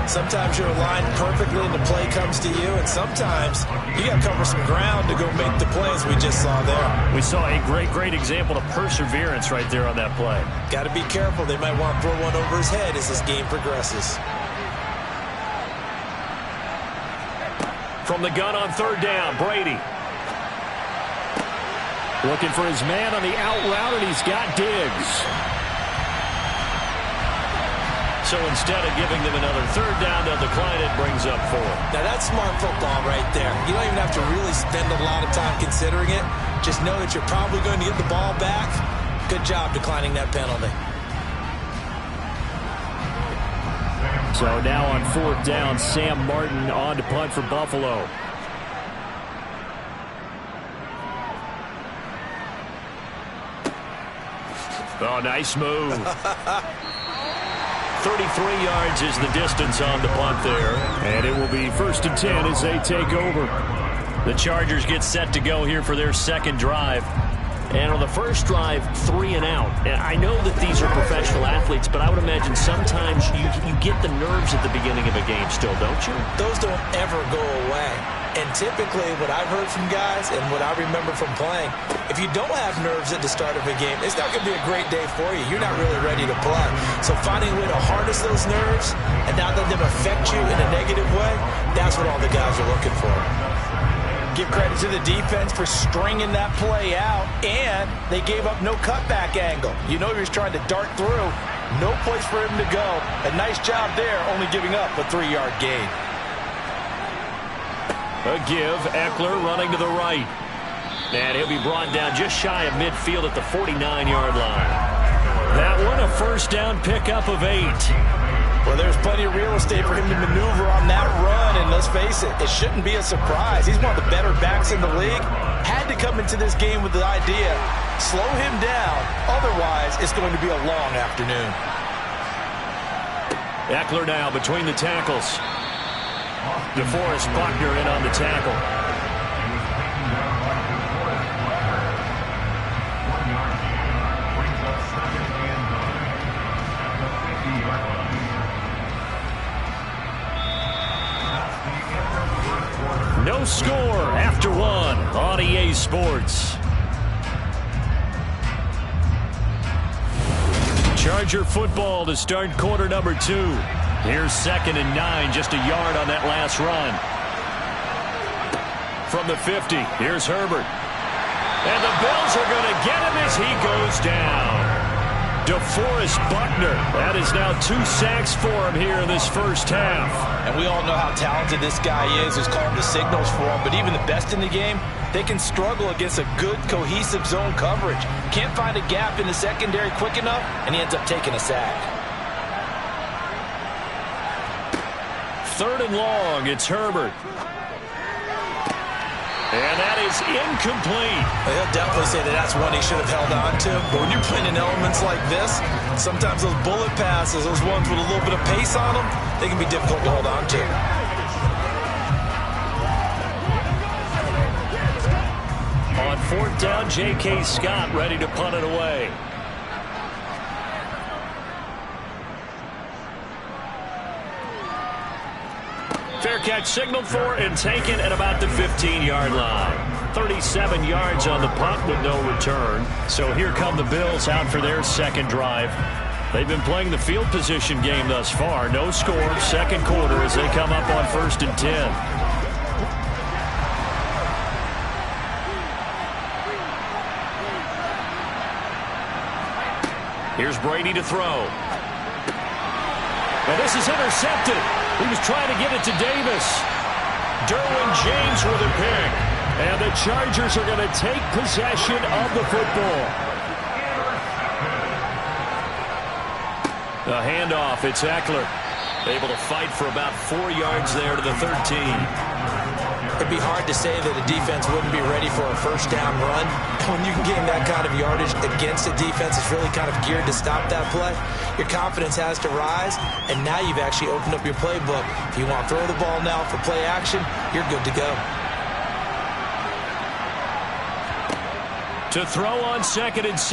Sometimes you're aligned perfectly and the play comes to you, and sometimes you got to cover some ground to go make the plays we just saw there. We saw a great example of perseverance right there on that play. Got to be careful. They might want to throw one over his head as this game progresses. From the gun on 3rd down, Brady. Looking for his man on the out route, and he's got Diggs. So instead of giving them another 3rd down, they'll decline it, brings up 4. Now that's smart football right there. You don't even have to really spend a lot of time considering it. Just know that you're probably going to get the ball back. Good job declining that penalty. So now on 4th down, Sam Martin on to punt for Buffalo. Oh, nice move. 33 yards is the distance on the punt there. And it will be 1st and 10 as they take over. The Chargers get set to go here for their 2nd drive. And on the first drive, 3 and out. And I know that these are professional athletes, but I would imagine sometimes you get the nerves at the beginning of a game still, don't you? Those don't ever go away. And typically what I've heard from guys and what I remember from playing, if you don't have nerves at the start of a game, it's not going to be a great day for you. You're not really ready to play. So finding a way to harness those nerves and not let them affect you in a negative way, that's what all the guys are looking for. Give credit to the defense for stringing that play out, and they gave up no cutback angle. You know he was trying to dart through. No place for him to go. A nice job there, only giving up a 3-yard gain. A give, Eckler running to the right. And he'll be brought down just shy of midfield at the 49-yard line. That one, a first down pickup of 8. Well, there's plenty of real estate for him to maneuver on that run, and let's face it, it shouldn't be a surprise. He's one of the better backs in the league. Had to come into this game with the idea, slow him down, otherwise it's going to be a long afternoon. Eckler now between the tackles. DeForest Buckner in on the tackle. No score after 1 on EA Sports. Charger football to start quarter number 2. Here's 2nd and 9, just a yard on that last run. From the 50, here's Herbert. And the Bills are going to get him as he goes down. DeForest Buckner, that is now 2 sacks for him here in this first half. And we all know how talented this guy is, who's calling the signals for him. But even the best in the game, they can struggle against a good, cohesive zone coverage. Can't find a gap in the secondary quick enough, and he ends up taking a sack. 3rd and long, it's Herbert. And that is incomplete. He'll definitely say that that's one he should have held on to. But when you're playing in elements like this, sometimes those bullet passes, those ones with a little bit of pace on them, they can be difficult to hold on to. On 4th down, J.K. Scott ready to punt it away. Fair catch signaled for and taken at about the 15-yard line. 37 yards on the punt with no return. So here come the Bills out for their second drive. They've been playing the field position game thus far. No score, second quarter as they come up on 1st and 10. Here's Brady to throw. And this is intercepted. He was trying to get it to Davis. Derwin James with a pick. And the Chargers are going to take possession of the football. A handoff. It's Eckler. Able to fight for about 4 yards there to the 13. It'd be hard to say that a defense wouldn't be ready for a first down run. When you can gain that kind of yardage against a defense that's really kind of geared to stop that play, your confidence has to rise, and now you've actually opened up your playbook. If you want to throw the ball now for play action, you're good to go. To throw on 2nd and 6.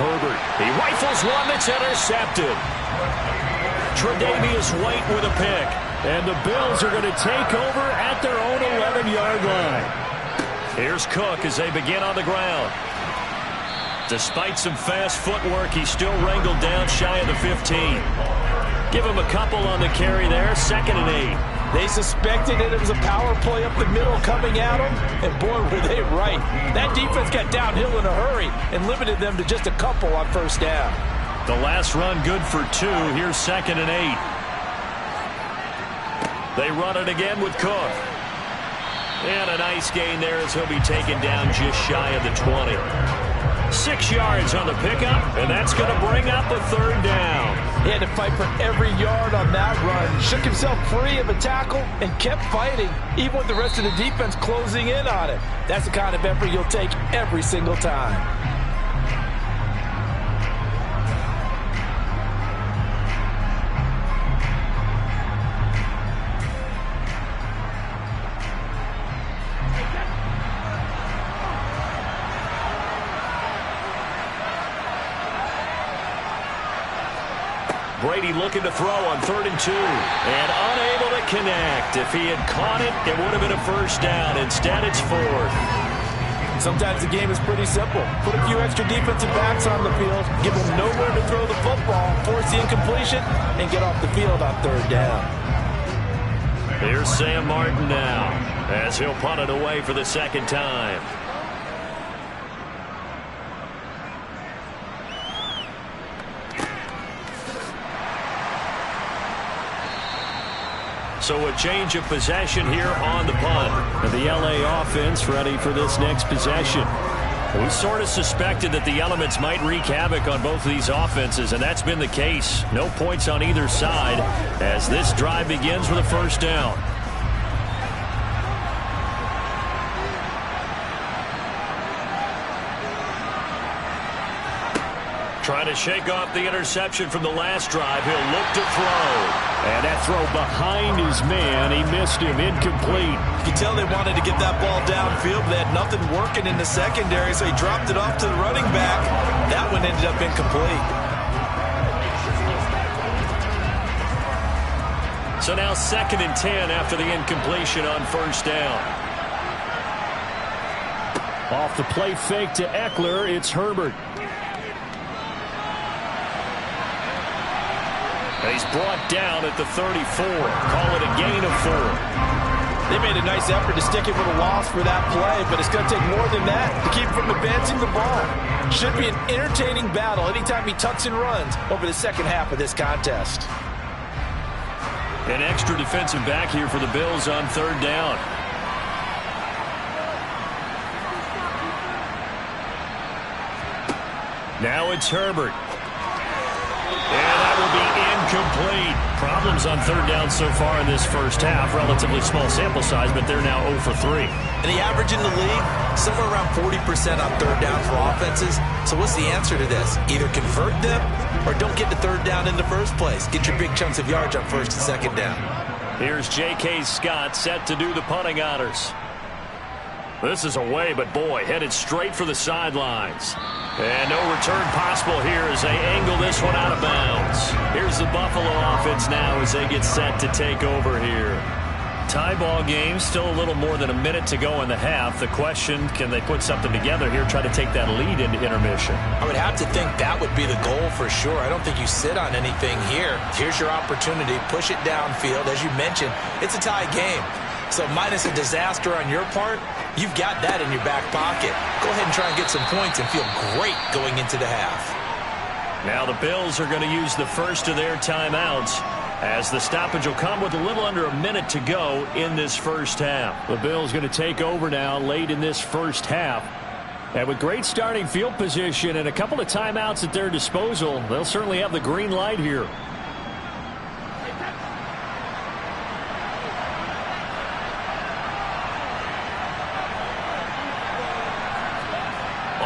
Herbert. He rifles one that's intercepted. Tre'Davious White with a pick. And the Bills are going to take over at their own 11-yard line. Here's Cook as they begin on the ground. Despite some fast footwork, he's still wrangled down shy of the 15. Give him a couple on the carry there. 2nd and 8. They suspected that it was a power play up the middle coming at them, and boy, were they right. That defense got downhill in a hurry and limited them to just a couple on first down. The last run good for 2. Here's 2nd and 8. They run it again with Cook. And a nice gain there as he'll be taken down just shy of the 20. 6 yards on the pickup, and that's going to bring up a 3rd down. He had to fight for every yard on that run. Shook himself free of a tackle and kept fighting, even with the rest of the defense closing in on it. That's the kind of effort you'll take every single time. Brady looking to throw on 3rd and 2. And unable to connect. If he had caught it, it would have been a first down. Instead, it's 4th. Sometimes the game is pretty simple. Put a few extra defensive backs on the field, give them nowhere to throw the football, force the incompletion, and get off the field on 3rd down. Here's Sam Martin now as he'll punt it away for the 2nd time. So a change of possession here on the punt. And the LA offense ready for this next possession. We sort of suspected that the elements might wreak havoc on both of these offenses, and that's been the case. No points on either side as this drive begins with a first down. Trying to shake off the interception from the last drive. He'll look to throw. And that throw behind his man. He missed him. Incomplete. You could tell they wanted to get that ball downfield, but they had nothing working in the secondary, so he dropped it off to the running back. That one ended up incomplete. So now 2nd and 10 after the incompletion on first down. Off the play fake to Eckler, it's Herbert. He's brought down at the 34. Call it a gain of 4. They made a nice effort to stick it with a loss for that play, but it's going to take more than that to keep from advancing the ball. Should be an entertaining battle anytime he tucks and runs over the second half of this contest. An extra defensive back here for the Bills on 3rd down. Now it's Herbert. And that will be incomplete. Problems on 3rd down so far in this first half. Relatively small sample size, but they're now 0 for 3. And the average in the league, somewhere around 40% on 3rd down for offenses. So what's the answer to this? Either convert them or don't get to 3rd down in the first place. Get your big chunks of yards on 1st and 2nd down. Here's J.K. Scott set to do the punting honors. This is away, but boy, headed straight for the sidelines. And no return possible here as they angle this one out of bounds. Here's the Buffalo offense now as they get set to take over here. Tie ball game, still a little more than a minute to go in the half. The question, can they put something together here, try to take that lead into intermission? I would have to think that would be the goal for sure. I don't think you sit on anything here. Here's your opportunity. Push it downfield. As you mentioned, it's a tie game. So minus a disaster on your part, you've got that in your back pocket. Go ahead and try and get some points and feel great going into the half. Now the Bills are going to use the first of their timeouts as the stoppage will come with a little under a minute to go in this first half. The Bills going to take over now late in this first half. And with great starting field position and a couple of timeouts at their disposal, they'll certainly have the green light here.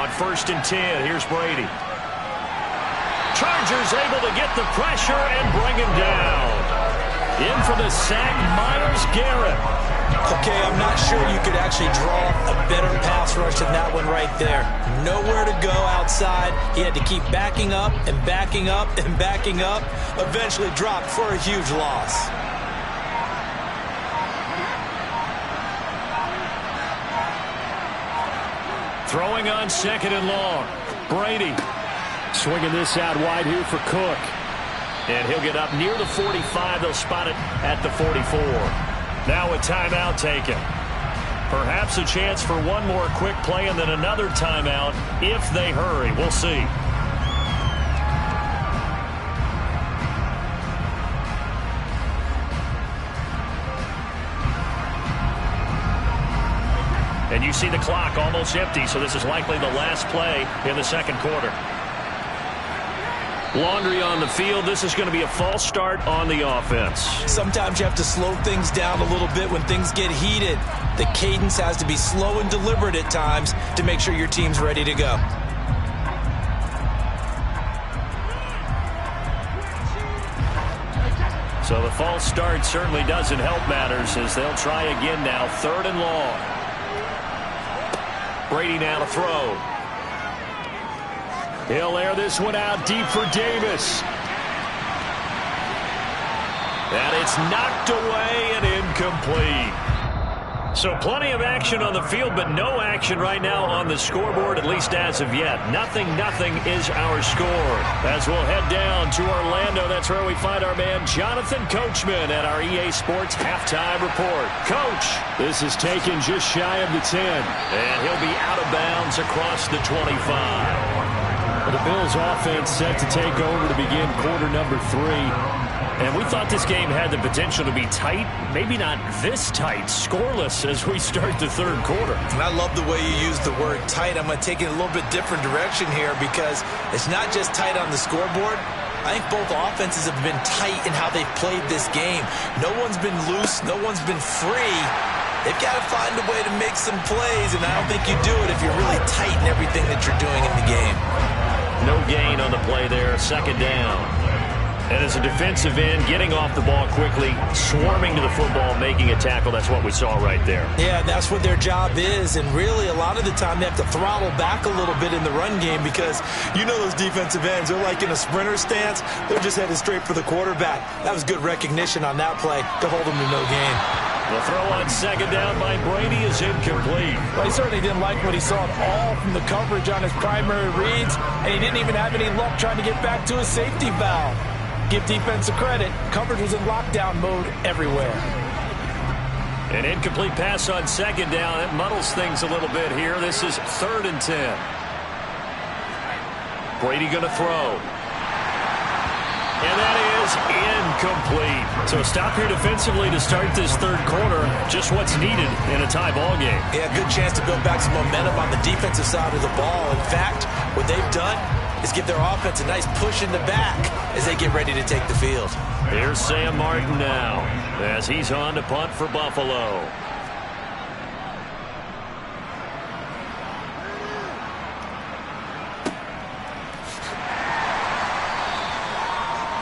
On 1st and 10, here's Brady. Chargers able to get the pressure and bring him down. In for the sack, Myles Garrett. Okay, I'm not sure you could actually draw a better pass rush than that one right there. Nowhere to go outside. He had to keep backing up and backing up and backing up. Eventually dropped for a huge loss. Throwing on 2nd and long. Brady. Swinging this out wide here for Cook. And he'll get up near the 45. They'll spot it at the 44. Now a timeout taken. Perhaps a chance for one more quick play and then another timeout if they hurry. We'll see. And you see the clock almost empty, so this is likely the last play in the 2nd quarter. Laundry on the field. This is going to be a false start on the offense. Sometimes you have to slow things down a little bit when things get heated. The cadence has to be slow and deliberate at times to make sure your team's ready to go. So the false start certainly doesn't help matters as they'll try again now. 3rd and long. Brady now to throw. He'll air this one out deep for Davis. And it's knocked away and incomplete. So plenty of action on the field, but no action right now on the scoreboard, at least as of yet. 0-0 is our score. As we'll head down to Orlando, that's where we find our man Jonathan Coachman at our EA Sports Halftime Report. Coach. This is taken just shy of the 10. And he'll be out of bounds across the 25. The Bills offense set to take over to begin quarter number 3. And we thought this game had the potential to be tight, maybe not this tight, scoreless as we start the third quarter. And I love the way you use the word tight. I'm going to take it a little bit different direction here because it's not just tight on the scoreboard. I think both offenses have been tight in how they've played this game. No one's been loose. No one's been free. They've got to find a way to make some plays, and I don't think you do it if you're really tight in everything that you're doing in the game. No gain on the play there, second down. And as a defensive end, getting off the ball quickly, swarming to the football, making a tackle, that's what we saw right there. Yeah, that's what their job is, and really a lot of the time they have to throttle back a little bit in the run game because you know those defensive ends, they're like in a sprinter stance. They're just headed straight for the quarterback. That was good recognition on that play to hold them to no gain. The throw on second down by Brady is incomplete. Well, he certainly didn't like what he saw at all from the coverage on his primary reads, and he didn't even have any luck trying to get back to his safety valve. Give defense a credit. Coverage was in lockdown mode everywhere. An incomplete pass on second down. It muddles things a little bit here. This is 3rd and 10. Brady going to throw. And that is incomplete. So stop here defensively to start this third quarter. Just what's needed in a tie ball game. Yeah, good chance to build back some momentum on the defensive side of the ball. In fact, what they've done is give their offense a nice push in the back as they get ready to take the field. Here's Sam Martin now as he's on to punt for Buffalo.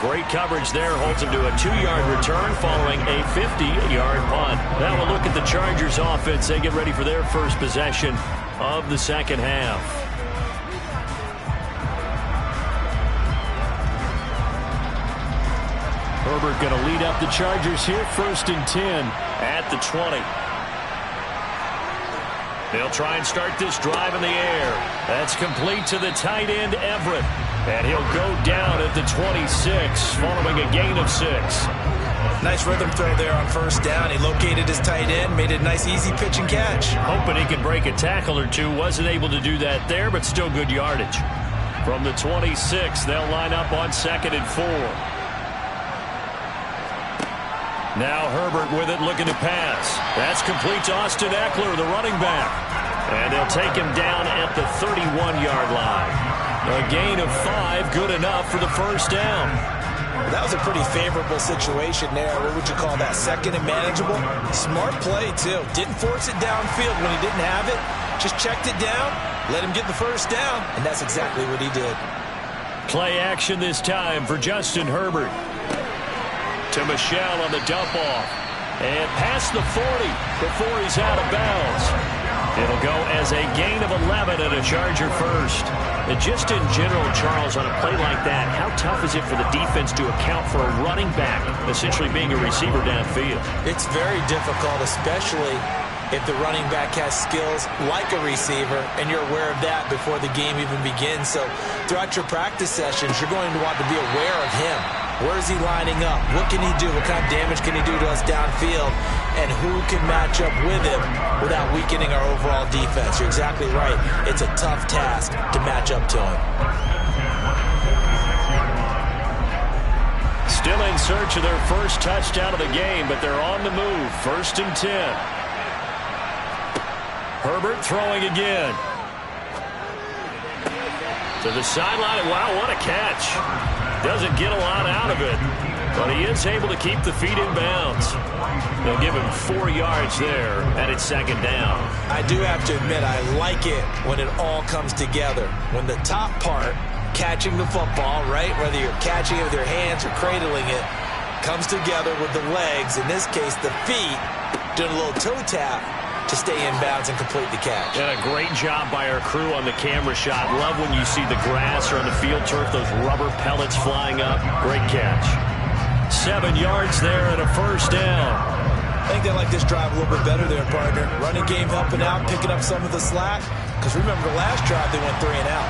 Great coverage there, holds him to a 2-yard return following a 50-yard punt. Now we'll look at the Chargers offense. They get ready for their first possession of the second half. Herbert going to lead up the Chargers here, 1st and 10 at the 20. They'll try and start this drive in the air. That's complete to the tight end, Everett. And he'll go down at the 26, following a gain of 6. Nice rhythm throw there on 1st down. He located his tight end, made it a nice easy pitch and catch. Hoping he could break a tackle or two. Wasn't able to do that there, but still good yardage. From the 26, they'll line up on 2nd and 4. Now Herbert with it, looking to pass. That's complete to Austin Eckler, the running back. And they'll take him down at the 31-yard line. A gain of 5, good enough for the 1st down. That was a pretty favorable situation there. What would you call that? 2nd and manageable? Smart play, too. Didn't force it downfield when he didn't have it. Just checked it down, let him get the 1st down, and that's exactly what he did. Play action this time for Justin Herbert. To Michel on the dump off. And past the 40 before he's out of bounds. It'll go as a gain of 11 and a Charger first. And just in general, Charles, on a play like that, how tough is it for the defense to account for a running back essentially being a receiver downfield? It's very difficult, especially if the running back has skills like a receiver, and you're aware of that before the game even begins. So throughout your practice sessions, you're going to want to be aware of him. Where is he lining up? What can he do? What kind of damage can he do to us downfield? And who can match up with him without weakening our overall defense? You're exactly right. It's a tough task to match up to him. Still in search of their first touchdown of the game, but they're on the move. 1st and 10. Herbert throwing again. To the sideline. Wow, what a catch. Doesn't get a lot out of it, but he is able to keep the feet in bounds. They'll give him 4 yards there, and it's 2nd down. I do have to admit, I like it when it all comes together. When the top part, catching the football, right, whether you're catching it with your hands or cradling it, comes together with the legs, in this case the feet, doing a little toe tap to stay in bounds and complete the catch. And a great job by our crew on the camera shot. Love when you see the grass or on the field turf, those rubber pellets flying up. Great catch. 7 yards there and a 1st down. I think they like this drive a little bit better there, partner. Running game helping out, picking up some of the slack. Because remember, the last drive they went 3 and out.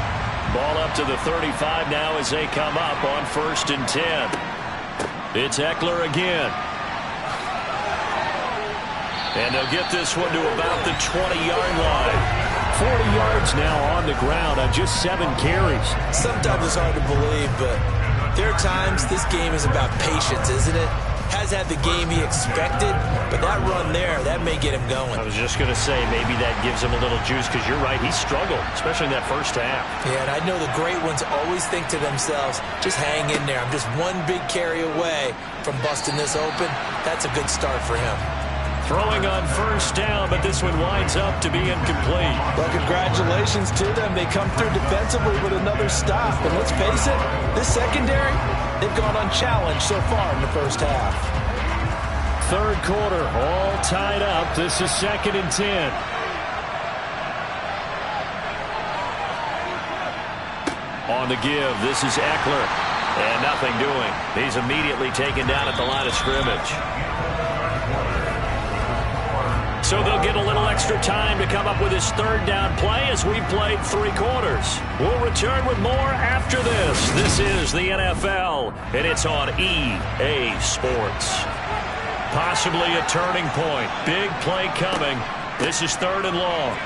Ball up to the 35 now as they come up on 1st and 10. It's Eckler again. And they'll get this one to about the 20-yard line. 40 yards now on the ground on just 7 carries. Sometimes it's hard to believe, but There are times this game is about patience, isn't it? Has had the game he expected, but that run there, that may get him going. I was just going to say, maybe that gives him a little juice, because you're right, he struggled, especially in that first half. Yeah, and I know the great ones always think to themselves, just hang in there. I'm just one big carry away from busting this open. That's a good start for him. Throwing on first down, but this one winds up to be incomplete. Well, congratulations to them. They come through defensively with another stop. And let's face it, this secondary, they've gone unchallenged so far in the first half. Third quarter, all tied up. This is 2nd and 10. On the give, this is Eckler. And nothing doing. He's immediately taken down at the line of scrimmage. So they'll get a little extra time to come up with his third down play as we've played 3 quarters. We'll return with more after this. This is the NFL, and it's on EA Sports. Possibly a turning point. Big play coming. This is 3rd and long.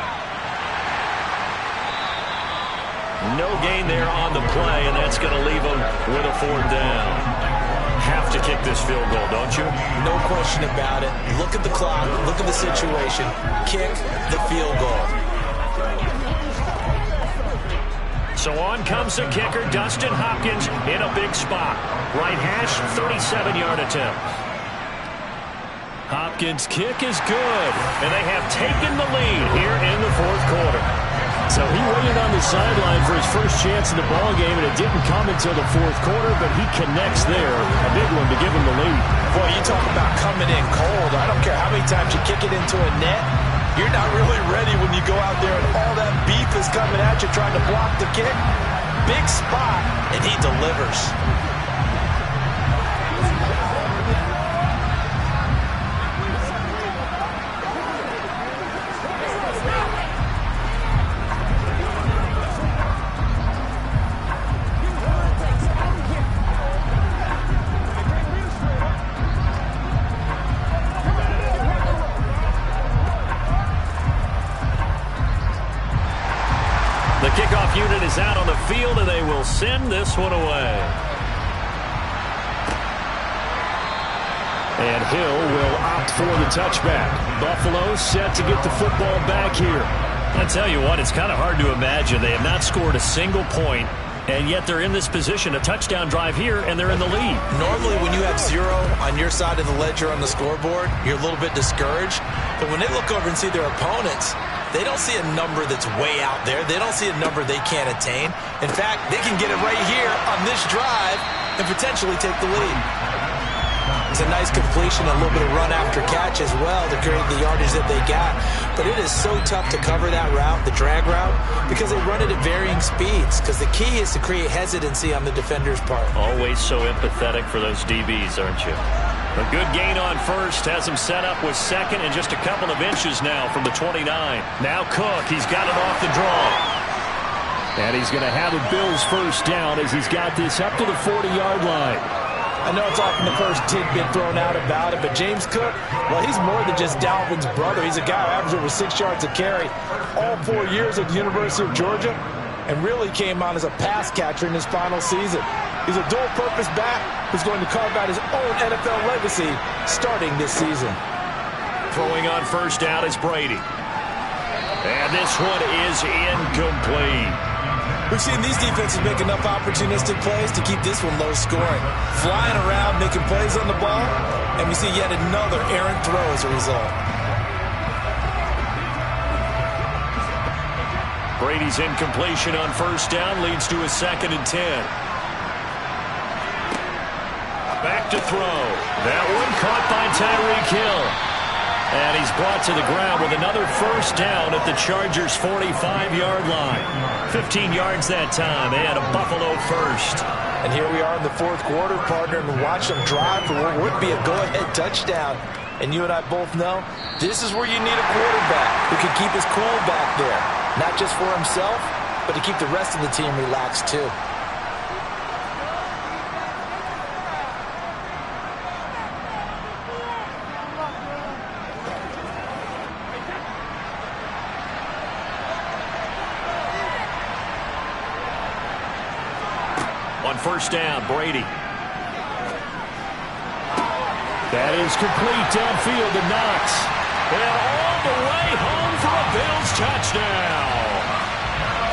No gain there on the play, and that's going to leave them with a 4th down. Have to kick this field goal, don't you? No question about it. Look at the clock. Look at the situation. Kick the field goal. So on comes the kicker, Dustin Hopkins, in a big spot. Right hash, 37-yard attempt. Hopkins' kick is good, and they have taken the lead here in the 4th quarter. So he waited on the sideline for his first chance in the ballgame, and it didn't come until the 4th quarter, but he connects there. A big one to give him the lead. Boy, you talk about coming in cold. I don't care how many times you kick it into a net. You're not really ready when you go out there and all that beef is coming at you trying to block the kick. Big spot, and he delivers. The kickoff unit is out on the field, and they will send this one away. And Hill will opt for the touchback. Buffalo set to get the football back here. I tell you what, it's kind of hard to imagine. They have not scored a single point, and yet they're in this position. A touchdown drive here, and they're in the lead. Normally, when you have 0 on your side of the ledger on the scoreboard, you're a little bit discouraged. But when they look over and see their opponents, they don't see a number that's way out there. They don't see a number they can't attain. In fact, they can get it right here on this drive and potentially take the lead. It's a nice completion, a little bit of run after catch as well to create the yardage that they got. But it is so tough to cover that route, the drag route, because they run it at varying speeds. Because the key is to create hesitancy on the defender's part. Always so empathetic for those DBs, aren't you? A good gain on first has him set up with 2nd and just a couple of inches now from the 29. Now Cook, he's got it off the draw. And he's going to have a Bills first down as he's got this up to the 40-yard line. I know it's often the first tidbit thrown out about it, but James Cook, well, he's more than just Dalvin's brother. He's a guy who averaged over 6 yards a carry all 4 years at the University of Georgia and really came on as a pass catcher in his final season. He's a dual-purpose back who's going to carve out his own NFL legacy starting this season. Throwing on first down is Brady. And this one is incomplete. We've seen these defenses make enough opportunistic plays to keep this one low scoring. Flying around, making plays on the ball, and we see yet another errant throw as a result. Brady's incompletion on first down leads to a 2nd and 10. Back to throw. That one caught by Tyreek Hill. And he's brought to the ground with another first down at the Chargers' 45-yard line. 15 yards that time, and a Buffalo first. And here we are in the 4th quarter, partner, and watch them drive for what would be a go-ahead touchdown. And you and I both know this is where you need a quarterback who can keep his cool back there. Not just for himself, but to keep the rest of the team relaxed, too. on first down, Brady. That is complete downfield to Knox. And all the way home for a Bills touchdown.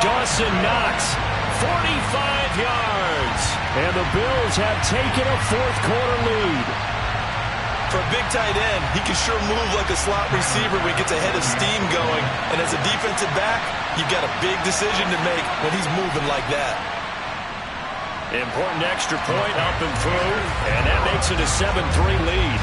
Dawson Knox, 45 yards. And the Bills have taken a fourth-quarter lead. For a big tight end, he can sure move like a slot receiver when he gets a head of steam going. And as a defensive back, you've got a big decision to make when he's moving like that. Important extra point up and through, and that makes it a 7-3 lead.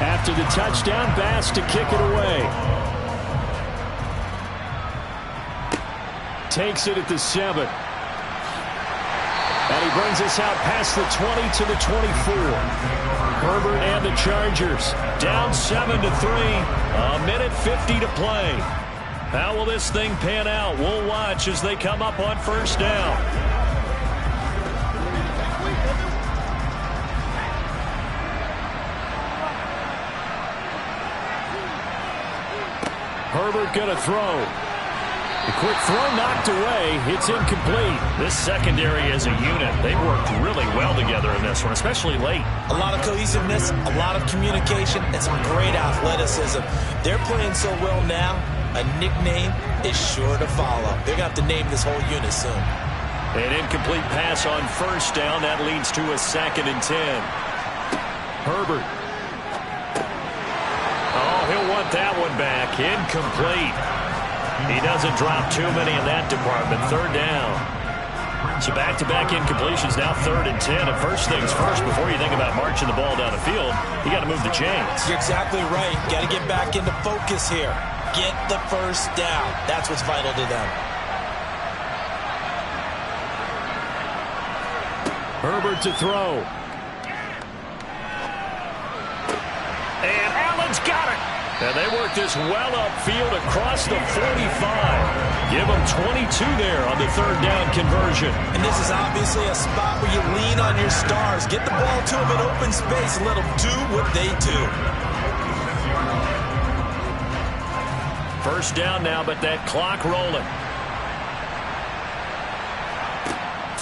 After the touchdown, Bass to kick it away. Takes it at the 7. And he brings us out past the 20 to the 24. Herbert and the Chargers down 7-3. A minute 50 to play. How will this thing pan out? We'll watch as they come up on first down. Herbert going to throw. The quick throw knocked away. It's incomplete. This secondary as a unit, they've worked really well together in this one, especially late. A lot of cohesiveness, a lot of communication, and some great athleticism. They're playing so well now, a nickname is sure to follow. They're going to have to name this whole unit soon. An incomplete pass on first down. That leads to a 2nd and 10. Herbert. Oh, he'll want that one back. Incomplete. He doesn't drop too many in that department. 3rd down. So back-to-back incompletions, now 3rd and 10. And first things first, before you think about marching the ball down the field, you got to move the chains. You're exactly right. Got to get back into focus here. Get the first down. That's what's vital to them. Herbert to throw. And Allen's got it. And they work this well upfield across the 45. Give them 22 there on the 3rd down conversion. And this is obviously a spot where you lean on your stars. Get the ball to them in open space and let them do what they do. First down now, but that clock rolling.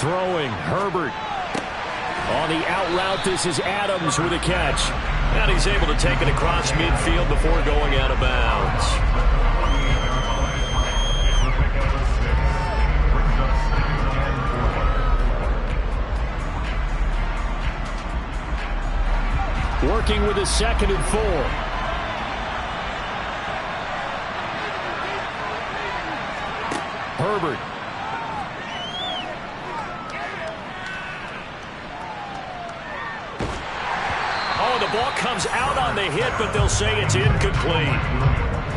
Throwing, Herbert. On the out route, this is Adams with a catch. And he's able to take it across midfield before going out of bounds. Working with a 2nd and 4. Herbert. Oh, the ball comes out on the hit, but they'll say it's incomplete.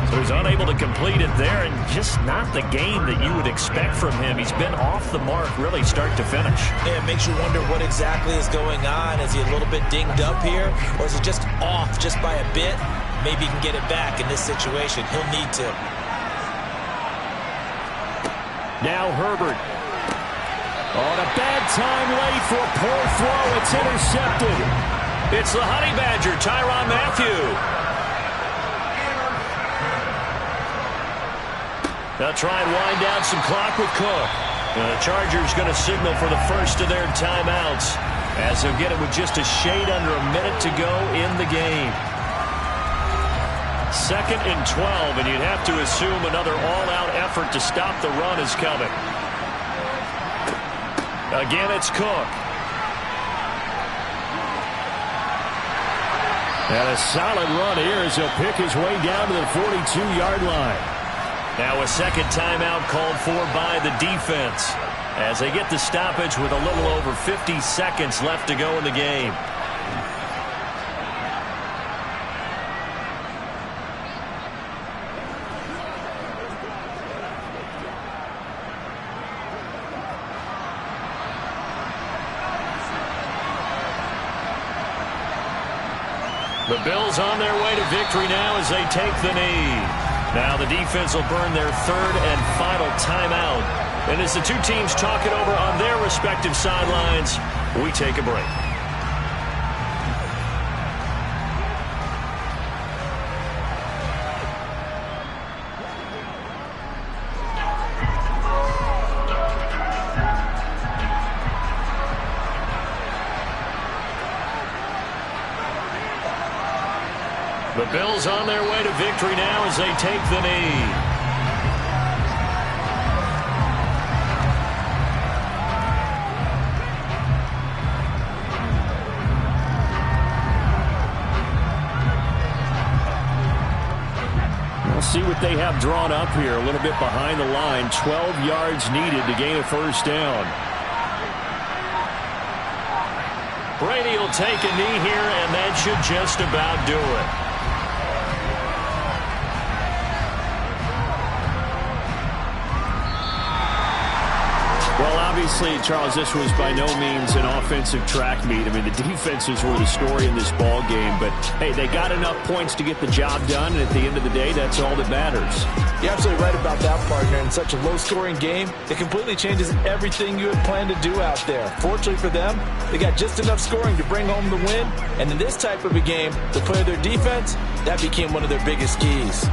So he's unable to complete it there, and just not the game that you would expect from him. He's been off the mark really start to finish. Yeah, it makes you wonder what exactly is going on. Is he a little bit dinged up here, or is he just off just by a bit? Maybe he can get it back in this situation. He'll need to. Now Herbert. On a bad time late for a poor throw. It's intercepted. It's the Honey Badger, Tyrann Mathieu. They'll try and wind down some clock with Cook. The Chargers going to signal for the first of their timeouts as they'll get it with just a shade under a minute to go in the game. 2nd and 12, and you'd have to assume another all-out effort to stop the run is coming. Again, it's Cook. And a solid run here as he'll pick his way down to the 42-yard line. Now a second timeout called for by the defense as they get the stoppage with a little over 50 seconds left to go in the game. The Bills on their way to victory now as they take the knee. Now the defense will burn their third and final timeout. And as the two teams talk it over on their respective sidelines, we take a break. The Bills on their way to victory now as they take the knee. We'll see what they have drawn up here. A little bit behind the line. 12 yards needed to gain a first down. Brady will take a knee here, and that should just about do it. Well, obviously, Charles, this was by no means an offensive track meet. I mean, the defenses were the story in this ball game. But, hey, they got enough points to get the job done. And at the end of the day, that's all that matters. You're absolutely right about that, partner. In such a low-scoring game, it completely changes everything you had planned to do out there. Fortunately for them, they got just enough scoring to bring home the win. And in this type of a game, to play their defense, that became one of their biggest keys.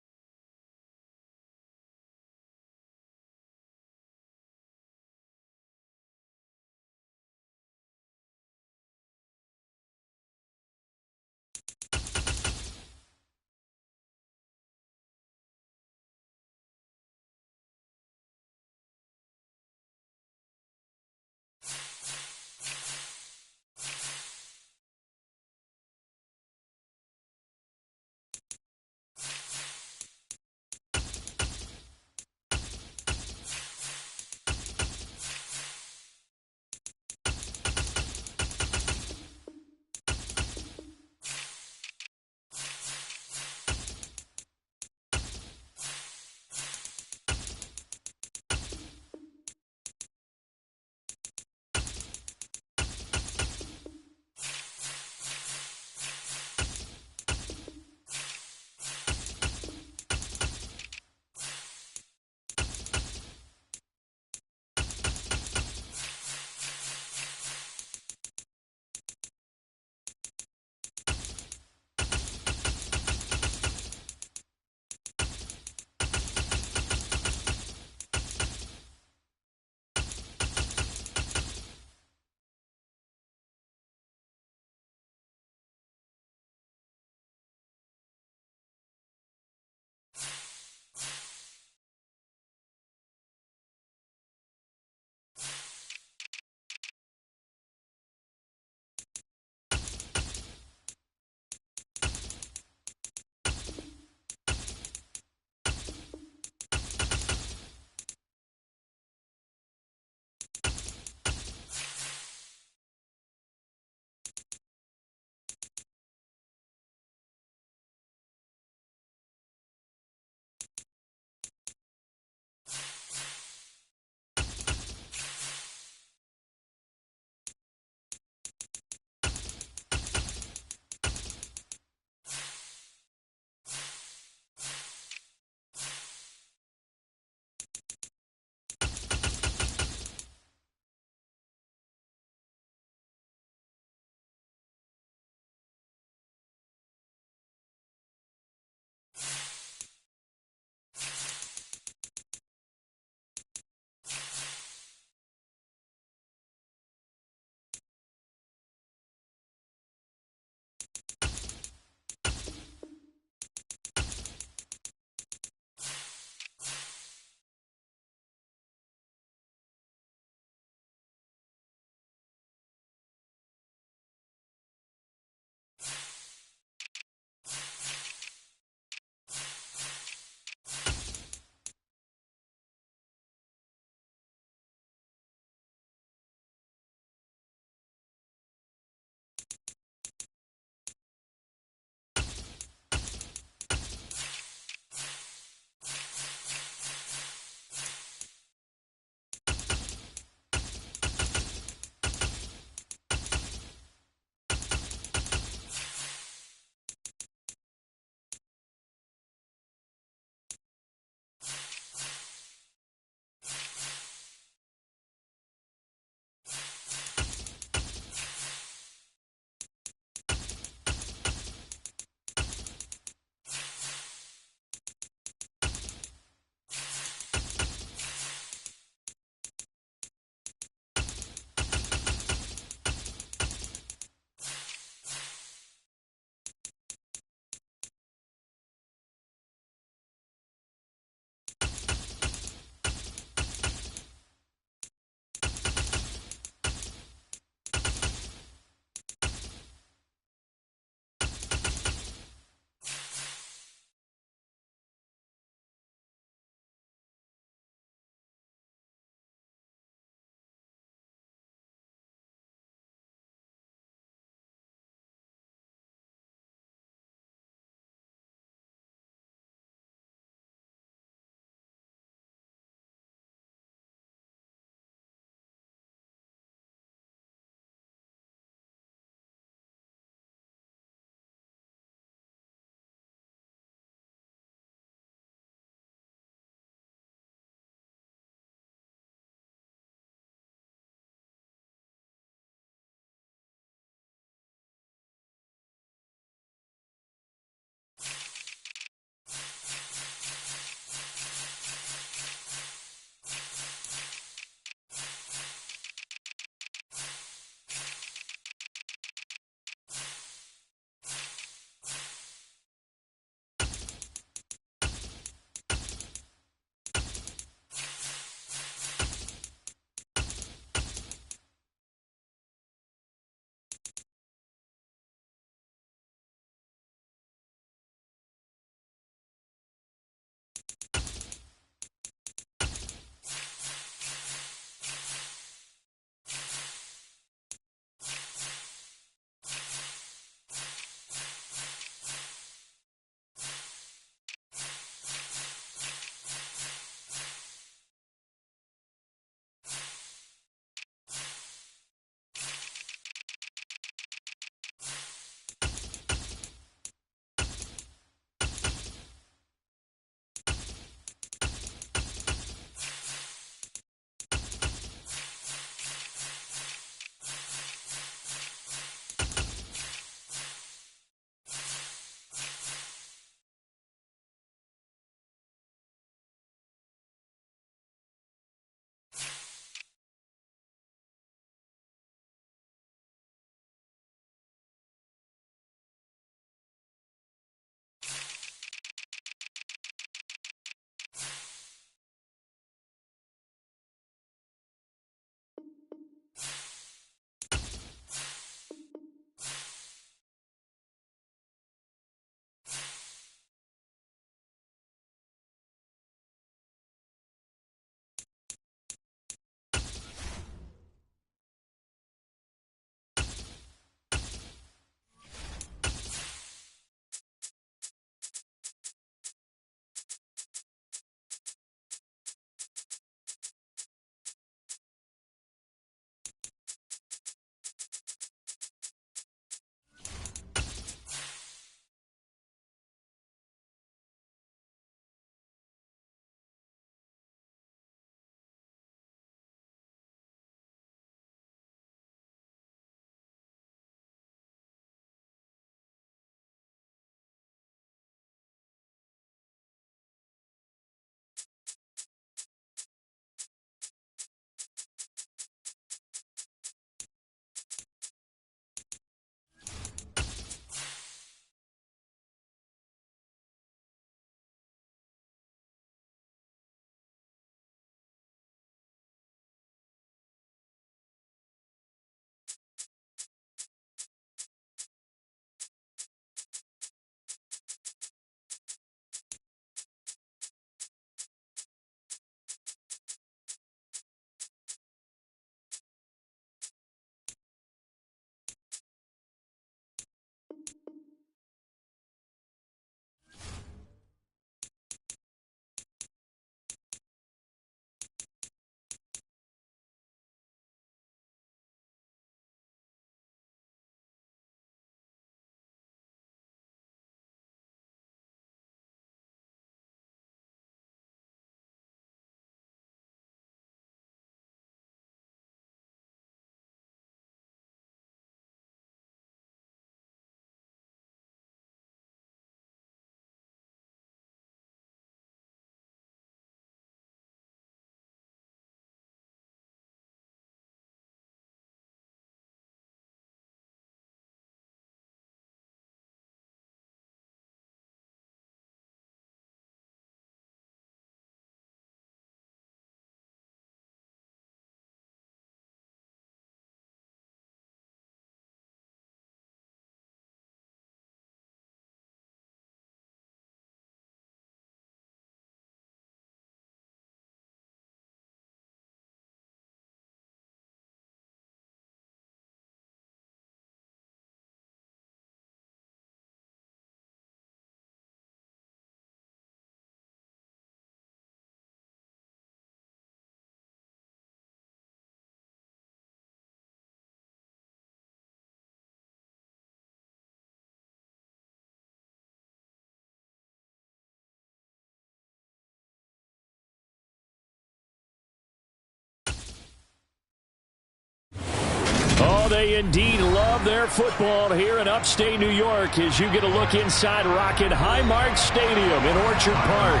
Oh, they indeed love their football here in upstate New York as you get a look inside Rocket Highmark Stadium in Orchard Park.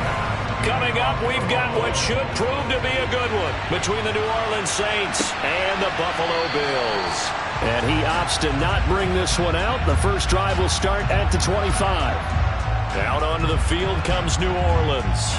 Coming up, we've got what should prove to be a good one between the New Orleans Saints and the Buffalo Bills. And he opts to not bring this one out. The first drive will start at the 25. Out onto the field comes New Orleans.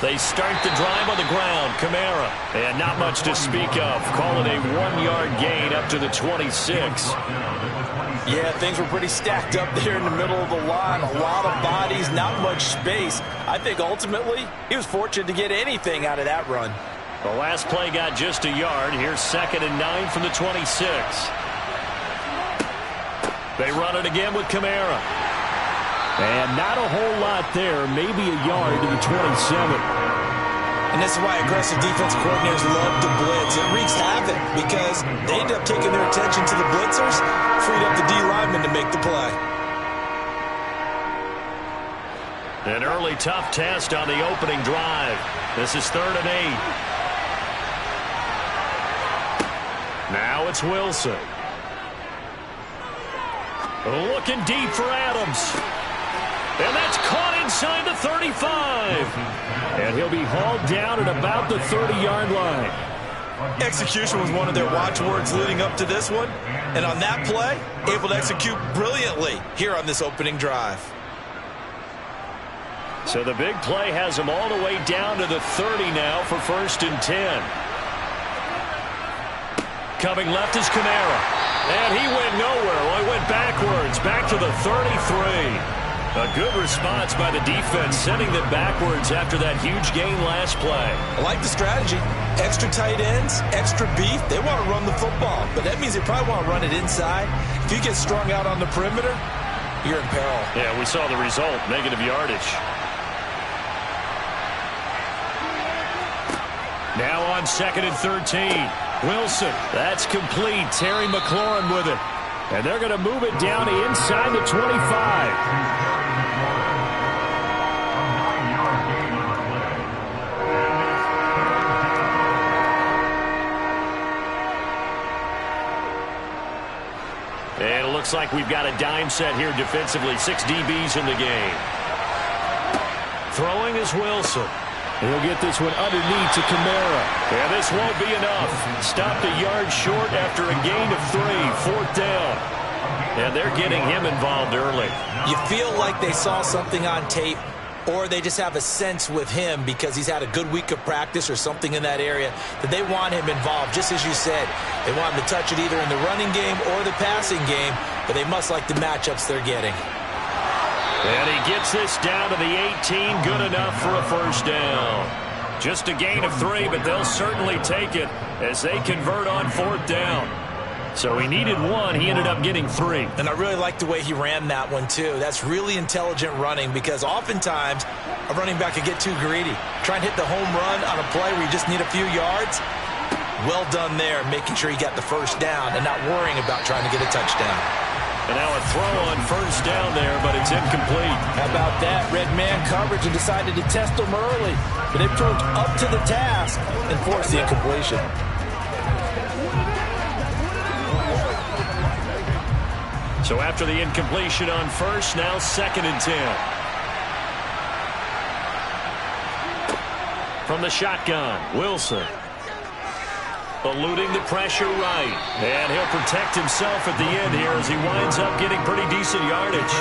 They start the drive on the ground. Kamara. And not much to speak of. Call it a 1-yard gain up to the 26. Yeah, things were pretty stacked up there in the middle of the line. A lot of bodies, not much space. I think ultimately he was fortunate to get anything out of that run. The last play got just a yard. Here's 2nd and 9 from the 26. They run it again with Kamara. And not a whole lot there, maybe a yard to the 27. And this is why aggressive defensive coordinators love to blitz. It wreaks havoc because they end up taking their attention to the blitzers, freed up the D lineman to make the play. An early tough test on the opening drive. This is 3rd and 8. Now it's Wilson. Looking deep for Adams. And that's caught inside the 35. And he'll be hauled down at about the 30-yard line. Execution was one of their watchwords leading up to this one. And on that play, able to execute brilliantly here on this opening drive. So the big play has him all the way down to the 30 now for 1st and 10. Coming left is Kamara. And he went nowhere. Well, he went backwards, back to the 33. A good response by the defense, sending them backwards after that huge gain last play. I like the strategy. Extra tight ends, extra beef. They want to run the football, but that means they probably want to run it inside. If you get strung out on the perimeter, you're in peril. Yeah, we saw the result, negative yardage. Now on 2nd and 13. Wilson, that's complete. Terry McLaurin with it. And they're going to move it down to inside the 25. And it looks like we've got a dime set here defensively. 6 DBs in the game. Throwing is Wilson. He'll get this one underneath to Kamara. And this won't be enough. Stopped a yard short after a gain of 3. 4th down. And they're getting him involved early. You feel like they saw something on tape, or they just have a sense with him because he's had a good week of practice or something in that area that they want him involved. Just as you said, they want him to touch it either in the running game or the passing game, but they must like the matchups they're getting. And he gets this down to the 18, good enough for a 1st down. Just a gain of 3, but they'll certainly take it as they convert on 4th down. So he needed 1, he ended up getting 3. And I really like the way he ran that one, too. That's really intelligent running because oftentimes a running back could get too greedy. Try and hit the home run on a play where you just need a few yards. Well done there, making sure he got the 1st down and not worrying about trying to get a touchdown. And now a throw on 1st down there, but it's incomplete. How about that? Red man coverage and decided to test them early. But they proved up to the task and forced the incompletion. So after the incompletion on 1st, now 2nd and 10. From the shotgun, Wilson. Eluding the pressure right. And he'll protect himself at the end here as he winds up getting pretty decent yardage.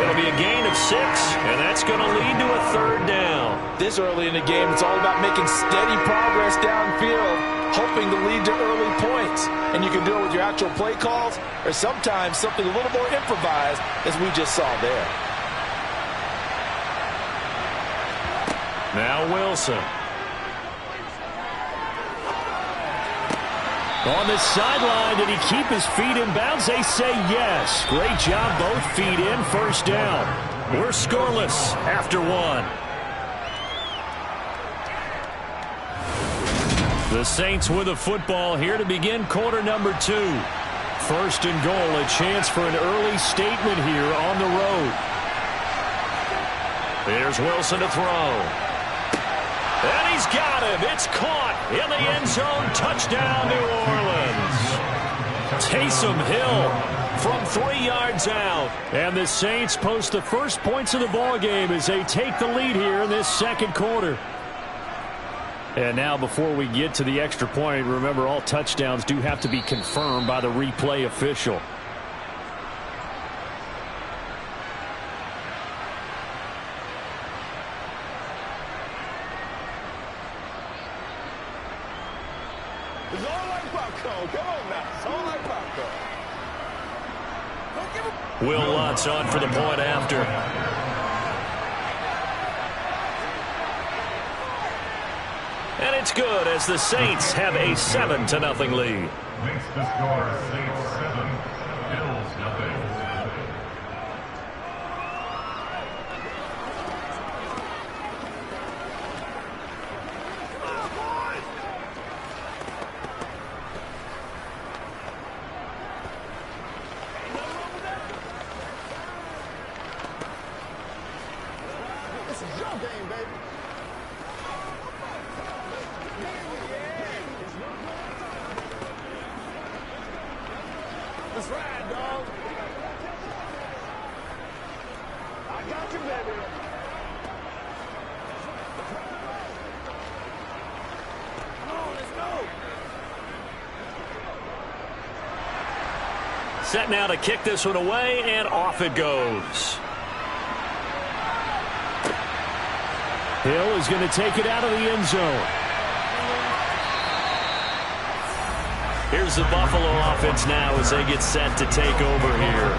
It'll be a gain of 6, and that's going to lead to a 3rd down. This early in the game, it's all about making steady progress downfield, hoping to lead to early points. And you can do it with your actual play calls or sometimes something a little more improvised as we just saw there. Now Wilson. On the sideline, did he keep his feet in bounds? They say yes. Great job, both feet in, 1st down. We're scoreless after 1. The Saints with a football here to begin quarter number 2. First and goal, a chance for an early statement here on the road. Here's Wilson to throw. And he's got him. It's caught in the end zone. Touchdown, New Orleans. Taysom Hill from 3 yards out. And the Saints post the first points of the ball game as they take the lead here in this second quarter. And now before we get to the extra point, remember all touchdowns do have to be confirmed by the replay official. It's all like popcorn. Come on now. It's all like popcorn. Will Lutz on for the point after. And it's good as the Saints have a 7-0 lead. Makes the score Saints 7, Bills nothing. This is your game, baby. Let's ride, dog. I got you, baby. Come on, let's go. Set now to kick this one away, and off it goes. Hill is going to take it out of the end zone. Here's the Buffalo offense now as they get set to take over here.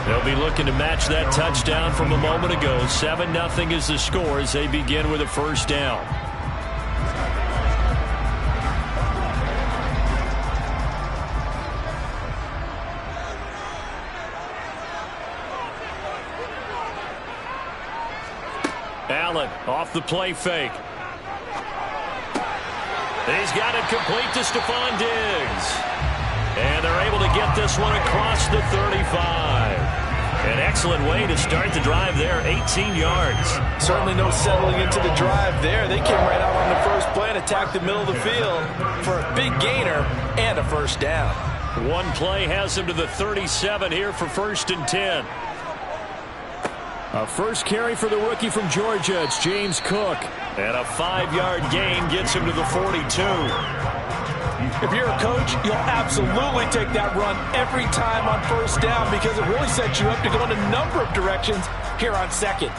They'll be looking to match that touchdown from a moment ago. 7-0 is the score as they begin with a first down. Allen off the play fake. He's got it complete to Stephon Diggs. And they're able to get this one across the 35. An excellent way to start the drive there, 18 yards. Certainly no settling into the drive there. They came right out on the first play and attacked the middle of the field for a big gainer and a first down. One play has him to the 37 here for 1st and 10. A first carry for the rookie from Georgia. It's James Cook. And a 5-yard gain gets him to the 42. If you're a coach, you'll absolutely take that run every time on first down because it really sets you up to go in a number of directions here on second.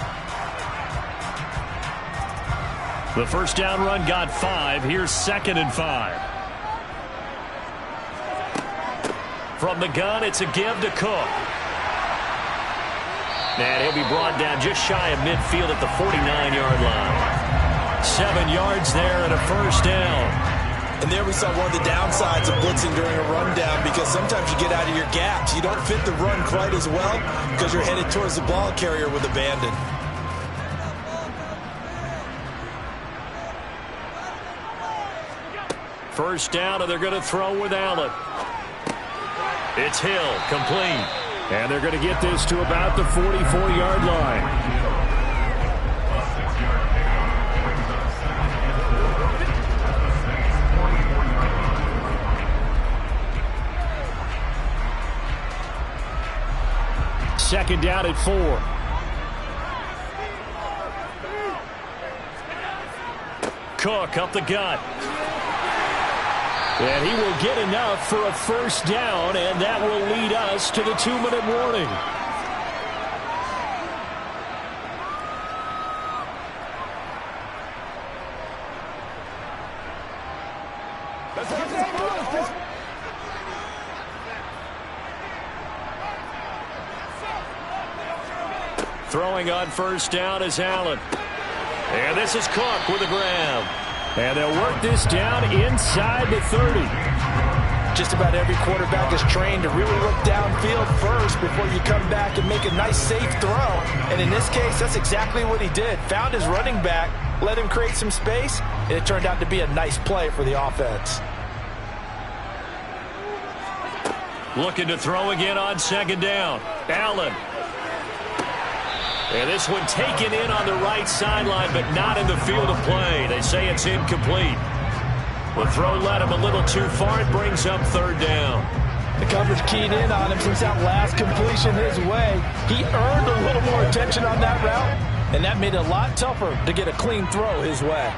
The first down run got 5. Here's 2nd and 5. From the gun, it's a give to Cook. And he'll be brought down just shy of midfield at the 49-yard line. 7 yards there and a first down. And there we saw one of the downsides of blitzing during a rundown because sometimes you get out of your gaps. You don't fit the run quite as well because you're headed towards the ball carrier with abandon. First down, and they're going to throw with Allen. It's Hill, complete. And they're going to get this to about the 44-yard line. A 6-yard pickup brings up 2nd down at 4. Cook up the gut. And he will get enough for a first down, and that will lead us to the 2-minute warning. Throwing on first down is Allen. And this is Cook with a grab. And they'll work this down inside the 30. Just about every quarterback is trained to really look downfield first before you come back and make a nice, safe throw. And in this case, that's exactly what he did. Found his running back, let him create some space, and it turned out to be a nice play for the offense. Looking to throw again on second down. Allen. And this one taken in on the right sideline, but not in the field of play. They say it's incomplete. The throw led him a little too far. It brings up third down. The coverage keyed in on him since that last completion his way. He earned a little more attention on that route, and that made it a lot tougher to get a clean throw his way.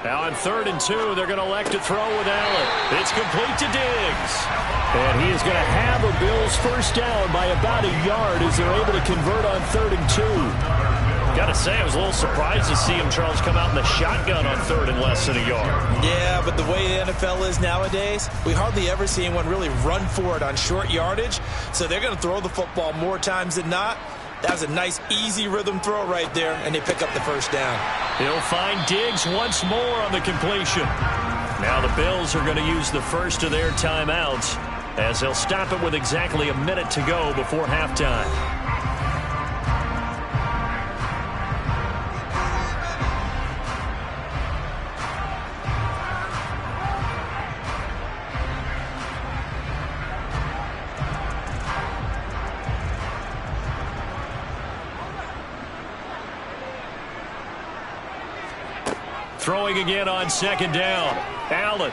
Now on 3rd and 2, they're going to elect to throw with Allen. It's complete to Diggs. And he is going to have a Bills first down by about a yard as they're able to convert on 3rd and 2. Got to say, I was a little surprised to see him, Charles, come out in the shotgun on 3rd and less than a yard. Yeah, but the way the NFL is nowadays, we hardly ever see anyone really run for it on short yardage. So they're going to throw the football more times than not. That was a nice, easy rhythm throw right there, and they pick up the first down. He'll find Diggs once more on the completion. Now the Bills are going to use the first of their timeouts as they'll stop it with exactly a minute to go before halftime. Throwing again on second down. Allen.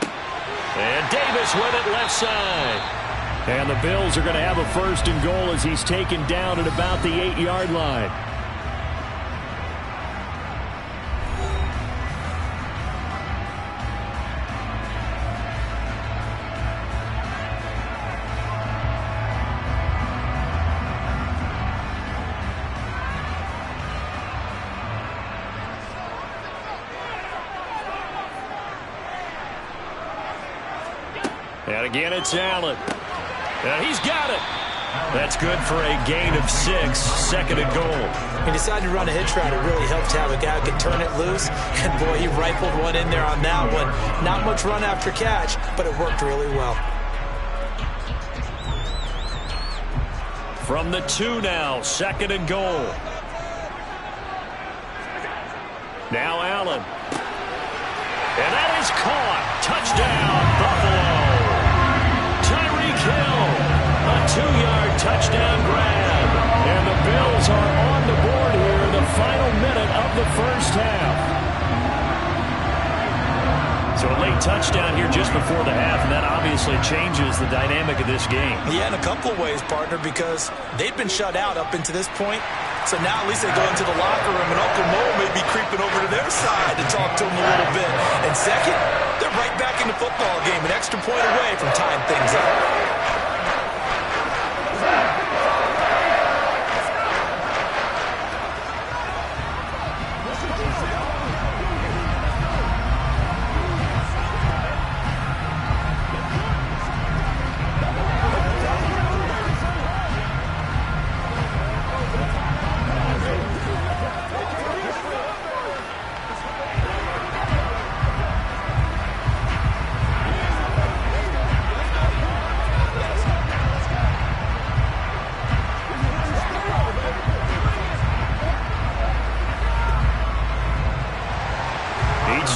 And Davis with it left side. And the Bills are going to have a 1st and goal as he's taken down at about the 8-yard line. And again, it's Allen. And he's got it. That's good for a gain of 6, 2nd and goal. He decided to run a hitch route. It really helped to have a guy who could turn it loose. And, boy, he rifled one in there on that one. Not much run after catch, but it worked really well. From the 2 now, 2nd and goal. Now Allen. And that is caught. Touchdown, Buffalo. Tyreek Hill, a 2-yard touchdown grab. And the Bills are on the board here in the final minute of the first half. So a late touchdown here just before the half, and that obviously changes the dynamic of this game. Yeah, in a couple of ways, partner, because they've been shut out up until this point. So now at least they go into the locker room, and Uncle Mo may be creeping over to their side to talk to them a little bit. And second, they're right back in the football game, an extra point away from tying things up.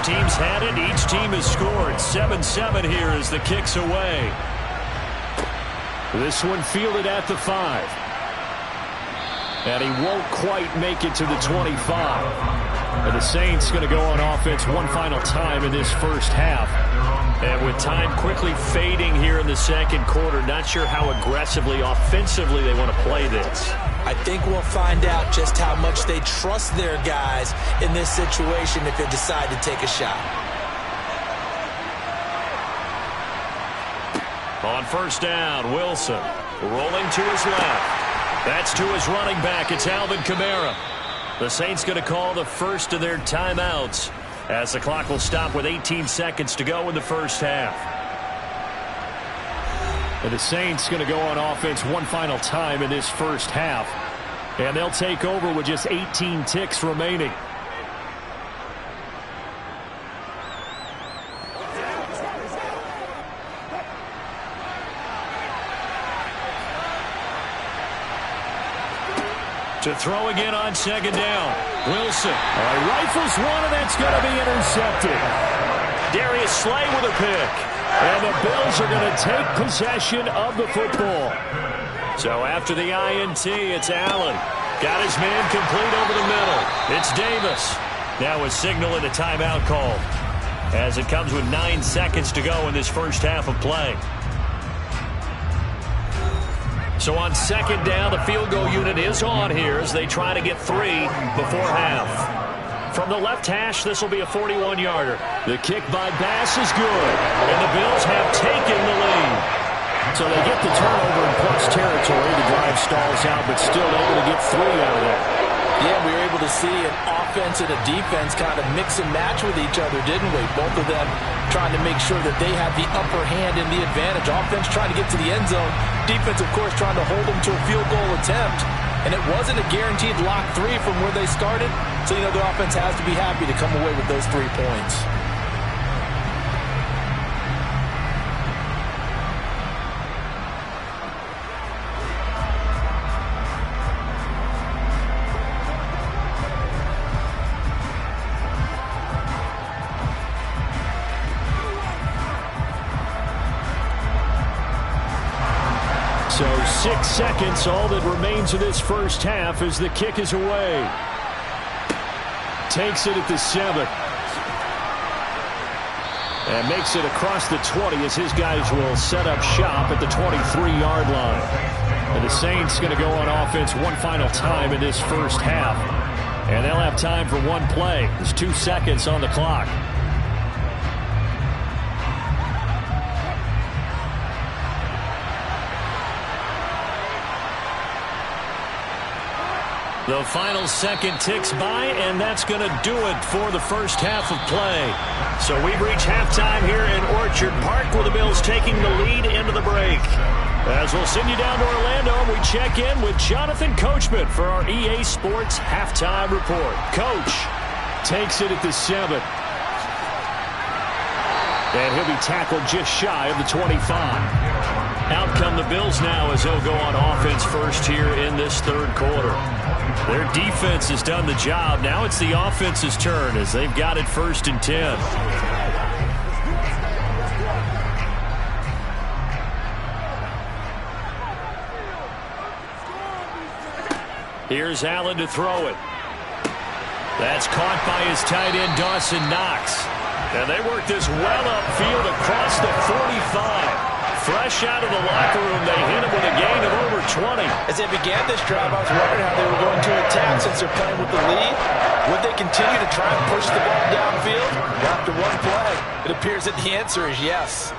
Team's had it. Each team has scored. 7-7 here as the kick's away. This one fielded at the 5. And he won't quite make it to the 25. And the Saints going to go on offense one final time in this first half. And with time quickly fading here in the second quarter, not sure how aggressively, offensively they want to play this. I think we'll find out just how much they trust their guys in this situation if they decide to take a shot. On first down, Wilson rolling to his left. That's to his running back. It's Alvin Kamara. The Saints going to call the first of their timeouts as the clock will stop with 18 seconds to go in the first half. And the Saints going to go on offense one final time in this first half. And they'll take over with just 18 ticks remaining. To throw again on second down. Wilson rifles one, and that's going to be intercepted. Darius Slay with a pick. And the Bills are going to take possession of the football. So after the INT, it's Allen. Got his man complete over the middle. It's Davis. Now a signal and a timeout call, as it comes with 9 seconds to go in this first half of play. So on second down, the field goal unit is on here as they try to get 3 before half. From the left hash, this will be a 41-yarder. The kick by Bass is good, and the Bills have taken the lead. So they get the turnover in plus territory. The drive stalls out, but still able to get 3 out of that. Yeah, we were able to see an offense and a defense kind of mix and match with each other, didn't we? Both of them trying to make sure that they had the upper hand and the advantage. Offense trying to get to the end zone. Defense, of course, trying to hold them to a field goal attempt. And it wasn't a guaranteed lock 3 from where they started. So, the offense has to be happy to come away with those 3 points. So 6 seconds, all that remains of this first half as the kick is away. Takes it at the 7. And makes it across the 20 as his guys will set up shop at the 23-yard line. And the Saints going to go on offense one final time in this first half. And they'll have time for one play. There's 2 seconds on the clock. The final second ticks by, and that's going to do it for the first half of play. So we've reached halftime here in Orchard Park with the Bills taking the lead into the break. As we'll send you down to Orlando, we check in with Jonathan Coachman for our EA Sports Halftime Report. Coach takes it at the 7. And he'll be tackled just shy of the 25. Out come the Bills now as they'll go on offense first here in this third quarter. Their defense has done the job. Now it's the offense's turn as they've got it 1st and 10. Here's Allen to throw it. That's caught by his tight end, Dawson Knox. And they work this well upfield across the 45. Fresh out of the locker room, they hit him with a gain of over 20. As they began this drive, I was wondering how they were going to attack since they're playing with the lead. Would they continue to try and push the ball downfield after one play? It appears that the answer is yes.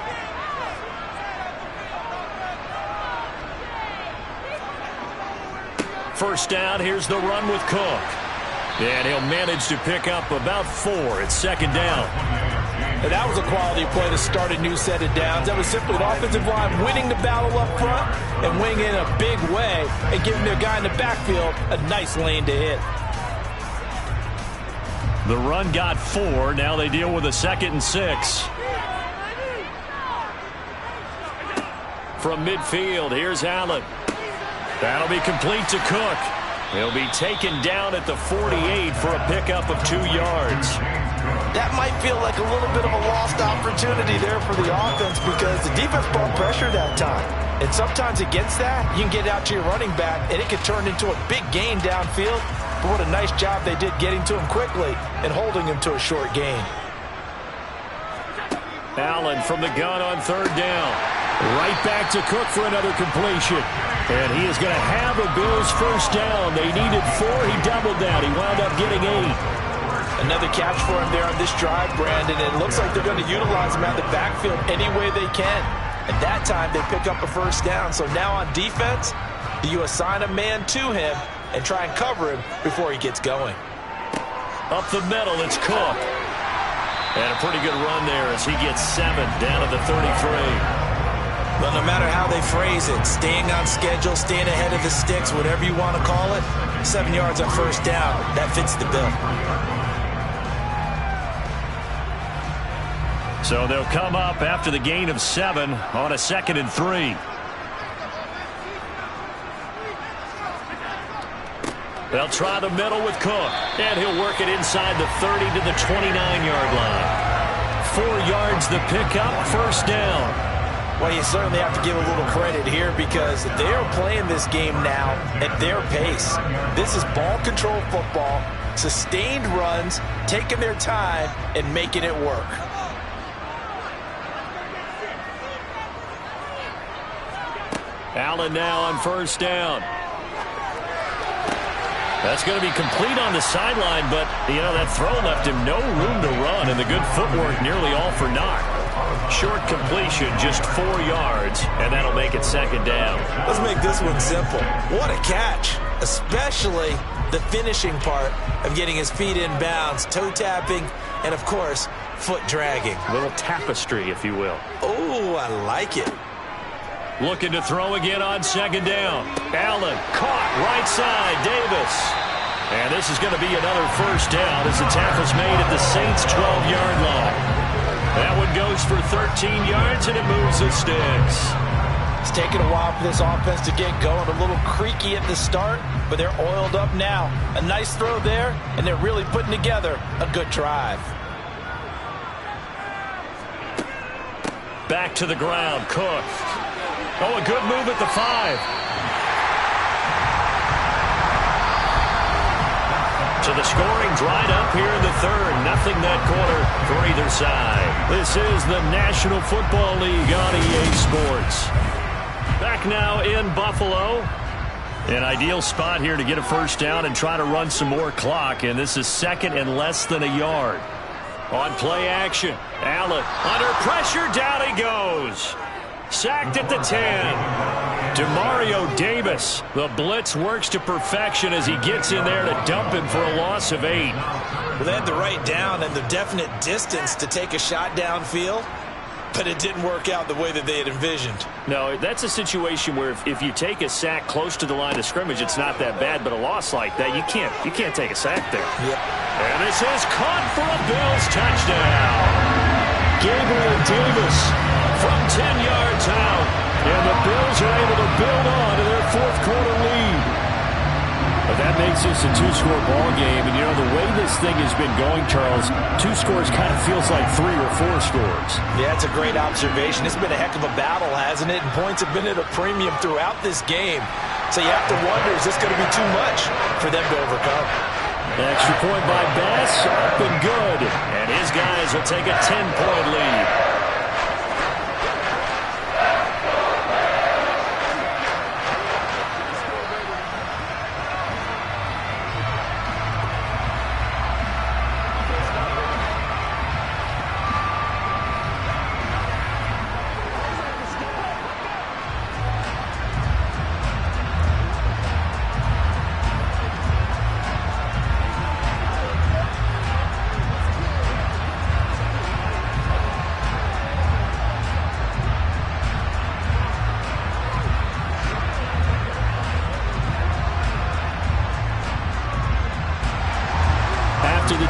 First down, here's the run with Cook. And he'll manage to pick up about 4 at second down. And that was a quality play to start a new set of downs. That was simply an offensive line winning the battle up front and winning in a big way and giving their guy in the backfield a nice lane to hit. The run got 4. Now they deal with a 2nd and 6. From midfield, here's Allen. That'll be complete to Cook. He'll be taken down at the 48 for a pickup of 2 yards. That might feel like a little bit of a lost opportunity there for the offense because the defense brought pressure that time. And sometimes against that, you can get out to your running back, and it can turn into a big gain downfield. But what a nice job they did getting to him quickly and holding him to a short gain. Allen from the gun on 3rd down. Right back to Cook for another completion. And he is going to have a Bills first down. They needed 4. He doubled that. He wound up getting 8. Another catch for him there on this drive, Brandon. It looks like they're going to utilize him out the backfield any way they can. And that time they pick up a first down. So now on defense, you assign a man to him and try and cover him before he gets going. Up the middle, it's Cook. And a pretty good run there as he gets 7 down to the 33. Well, no matter how they phrase it, staying on schedule, staying ahead of the sticks, whatever you want to call it, 7 yards on first down, that fits the bill. So they'll come up after the gain of 7 on a 2nd and 3. They'll try the middle with Cook, and he'll work it inside the 30 to the 29-yard line. 4 yards the pickup, first down. Well, you certainly have to give a little credit here because they're playing this game now at their pace. This is ball control football, sustained runs, taking their time, and making it work. Allen now on first down. That's going to be complete on the sideline, but, that throw left him no room to run, and the good footwork nearly all for naught. Short completion, just 4 yards, and that'll make it second down. Let's make this one simple. What a catch, especially the finishing part of getting his feet in bounds, toe tapping, and, of course, foot dragging. A little tapestry, if you will. Oh, I like it. Looking to throw again on second down. Allen caught right side. Davis. And this is going to be another first down as the tackle's made at the Saints' 12-yard line. That one goes for 13 yards, and it moves the sticks. It's taken a while for this offense to get going. A little creaky at the start, but they're oiled up now. A nice throw there, and they're really putting together a good drive. Back to the ground. Cook. Oh, a good move at the 5. So the scoring dried up here in the third. Nothing that quarter for either side. This is the National Football League on EA Sports. Back now in Buffalo. An ideal spot here to get a first down and try to run some more clock. And this is second and less than a yard. On play action. Allen under pressure. Down he goes. Sacked at the 10. Demario Davis. The blitz works to perfection as he gets in there to dump him for a loss of 8. Well, they had the right down and the definite distance to take a shot downfield, but it didn't work out the way that they had envisioned. No, that's a situation where if you take a sack close to the line of scrimmage, it's not that bad, but a loss like that, you can't take a sack there. Yep. And this is caught for a Bills touchdown. Gabriel Davis from 10 yards out, and the Bills are able to build on to their fourth quarter lead. But that makes this a 2-score ball game, and the way this thing has been going, Charles, 2 scores kind of feels like 3 or 4 scores. Yeah, it's a great observation. It's been a heck of a battle, hasn't it? And points have been at a premium throughout this game. So you have to wonder, is this going to be too much for them to overcome? Extra point by Bass, up and good. And his guys will take a 10-point lead.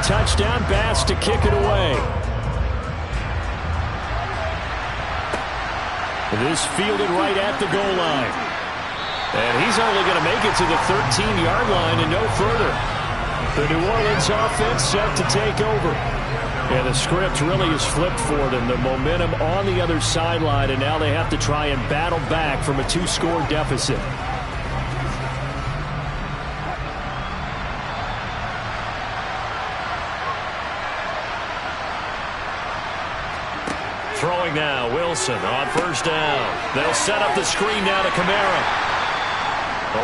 Touchdown, Bass to kick it away. This fielded right at the goal line. And he's only going to make it to the 13-yard line and no further. The New Orleans offense set to take over. And the script really is flipped for them. The momentum on the other sideline, and now they have to try and battle back from a 2-score deficit. Throwing now, Wilson on first down. They'll set up the screen now to Kamara.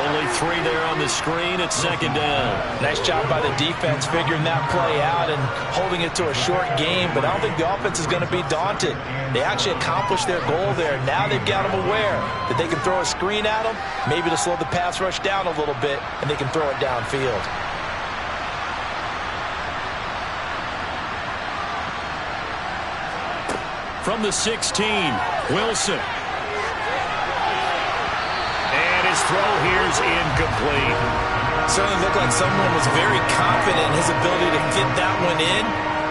Only 3 there on the screen at second down. Nice job by the defense figuring that play out and holding it to a short game, but I don't think the offense is going to be daunted. They actually accomplished their goal there. Now they've got them aware that they can throw a screen at them, maybe to slow the pass rush down a little bit, and they can throw it downfield. From the 16, Wilson. And his throw here is incomplete. Certainly looked like someone was very confident in his ability to fit that one in.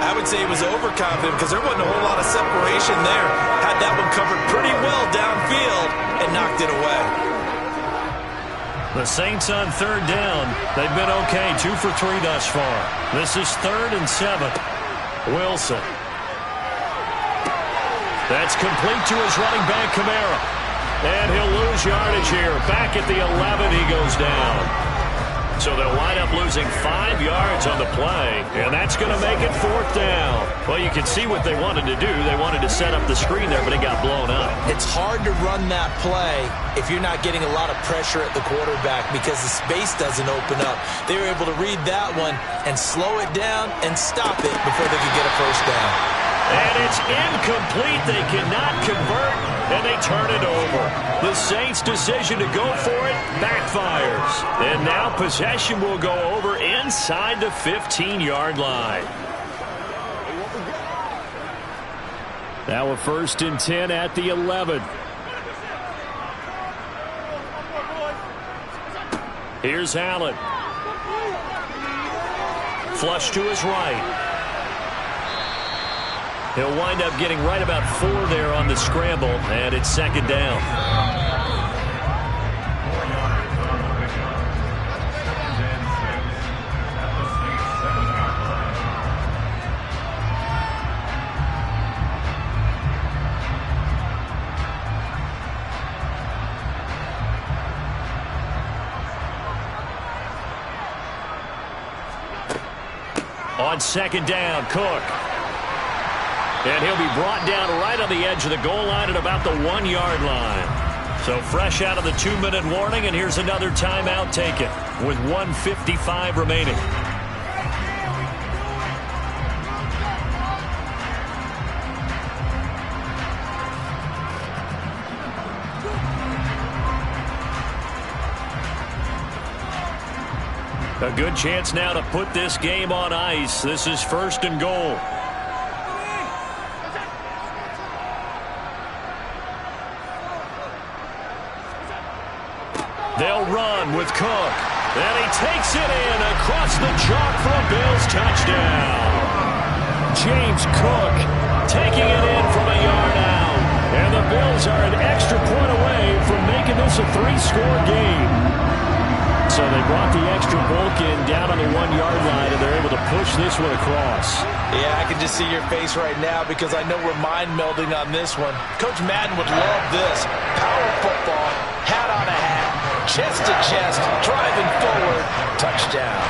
I would say he was overconfident because there wasn't a whole lot of separation there. Had that one covered pretty well downfield and knocked it away. The Saints on third down. They've been okay, 2 for 3 thus far. This is 3rd and 7. Wilson. That's complete to his running back, Kamara. And he'll lose yardage here. Back at the 11, he goes down. So they'll wind up losing 5 yards on the play, and that's going to make it 4th down. Well, you can see what they wanted to do. They wanted to set up the screen there, but it got blown up. It's hard to run that play if you're not getting a lot of pressure at the quarterback because the space doesn't open up. They were able to read that one and slow it down and stop it before they could get a first down. And it's incomplete. They cannot convert, and they turn it over. The Saints' decision to go for it backfires. And now possession will go over inside the 15-yard line. Now a 1st and 10 at the 11. Here's Allen. Flush to his right. He'll wind up getting right about 4 there on the scramble, and it's 2nd down. 4 yards on the pickup. 2nd and 6 at the Saints 7-yard line. On 2nd down, Cook. And he'll be brought down right on the edge of the goal line at about the 1-yard line. So fresh out of the 2-minute warning, and here's another timeout taken with 1:55 remaining. A good chance now to put this game on ice. This is 1st and goal. They'll run with Cook. And he takes it in across the chalk for a Bills touchdown. James Cook taking it in from a yard out. And the Bills are an extra point away from making this a 3-score game. So they brought the extra bulk in down on the 1-yard line, and they're able to push this one across. Yeah, I can just see your face right now because I know we're mind melding on this one. Coach Madden would love this. Power football, hat on a hat, chest to chest, driving forward, touchdown.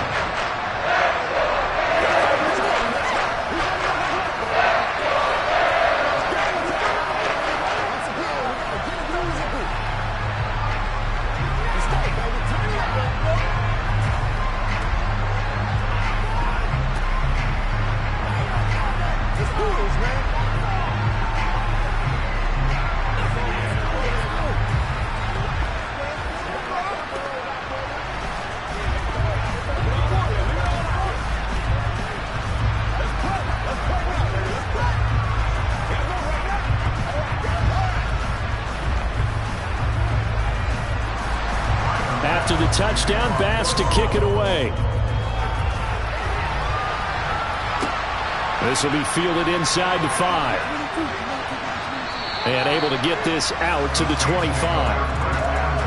After the touchdown, Bass to kick it away. This will be fielded inside the 5. And able to get this out to the 25.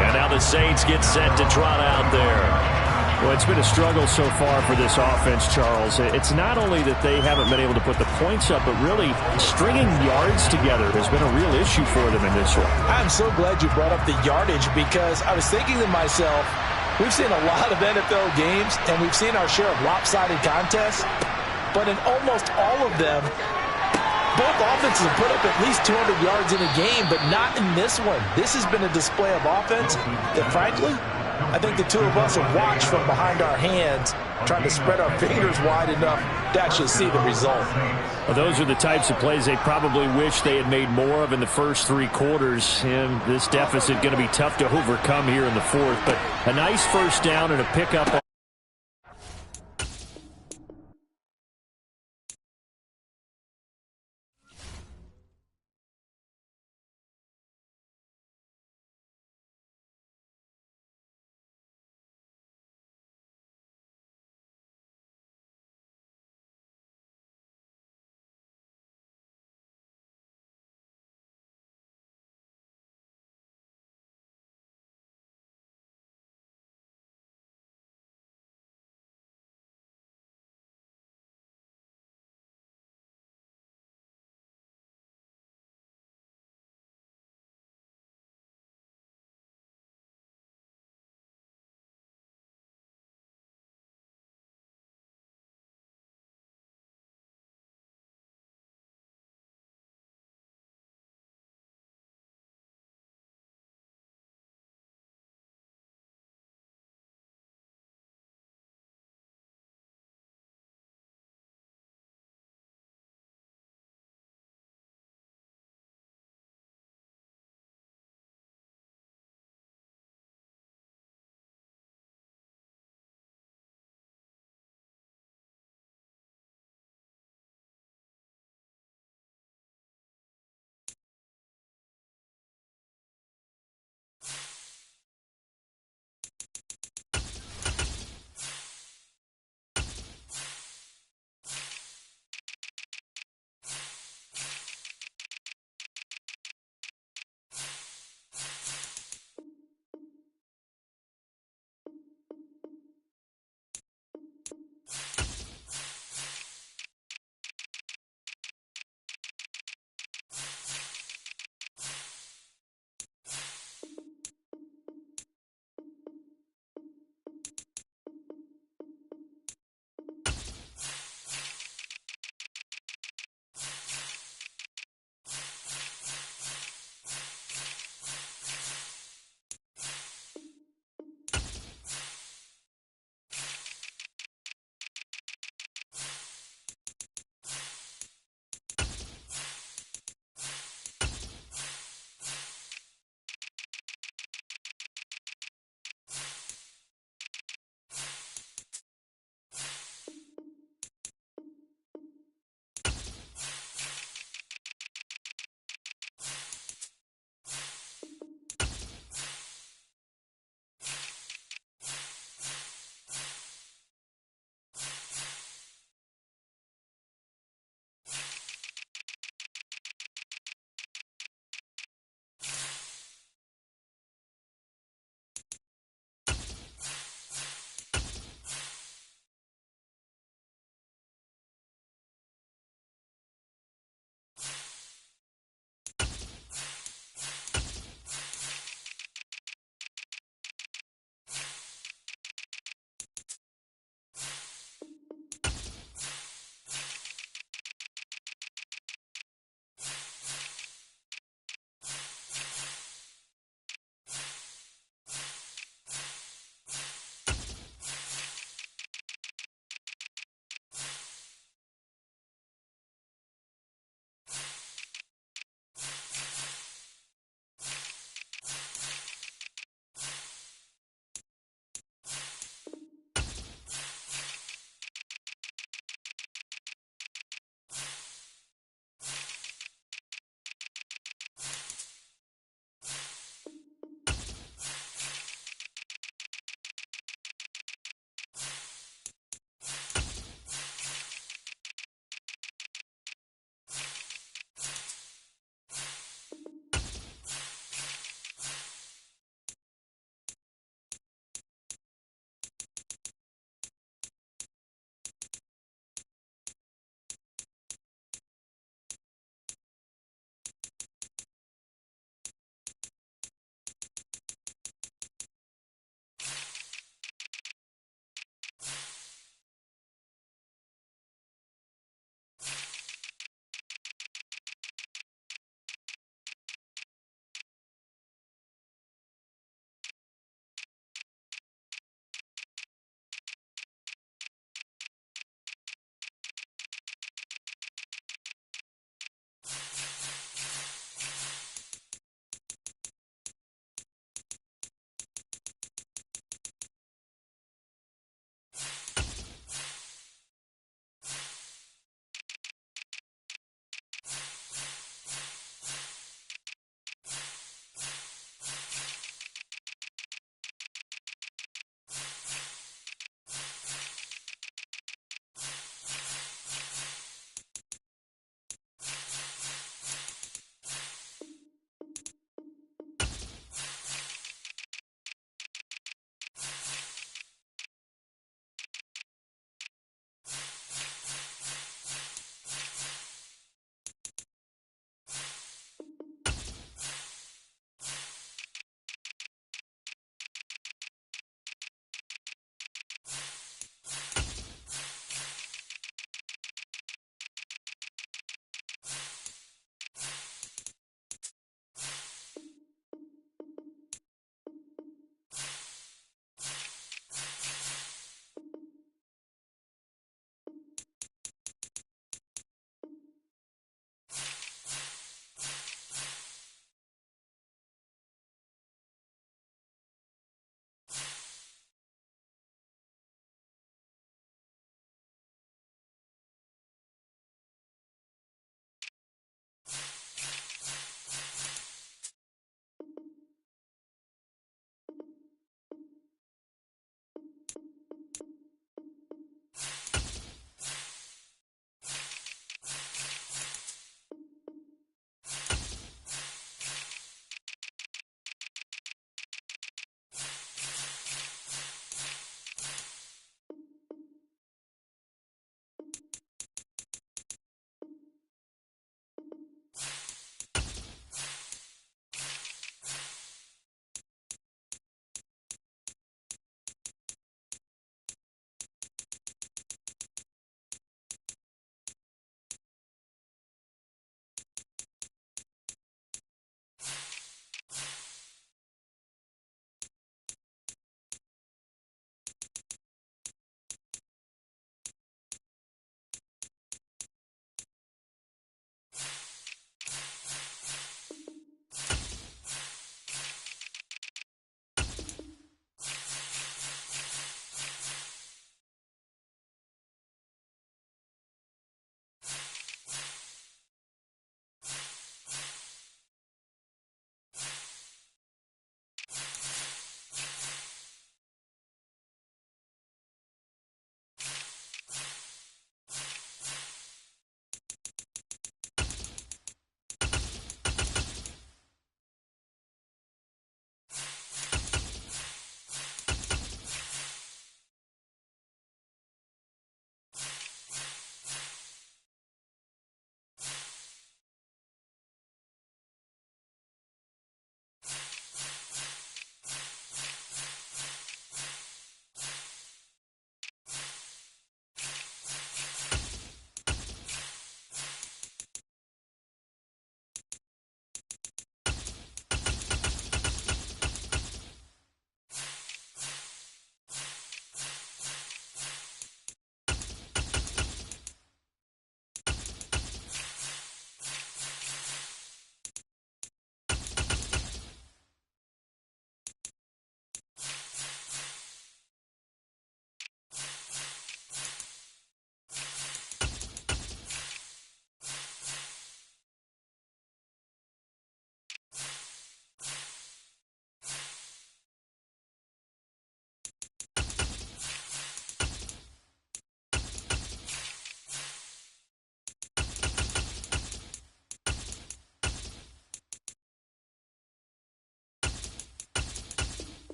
And now the Saints get set to trot out there. Well, it's been a struggle so far for this offense, Charles. It's not only that they haven't been able to put the points up, but really stringing yards together has been a real issue for them in this one. I'm so glad you brought up the yardage because I was thinking to myself, we've seen a lot of NFL games, and we've seen our share of lopsided contests, but in almost all of them, both offenses have put up at least 200 yards in a game, but not in this one. This has been a display of offense that, frankly, I think the two of us have watched from behind our hands, trying to spread our fingers wide enough to actually see the result. Well, those are the types of plays they probably wish they had made more of in the first 3 quarters. And this deficit going to be tough to overcome here in the 4th. But a nice first down and a pickup.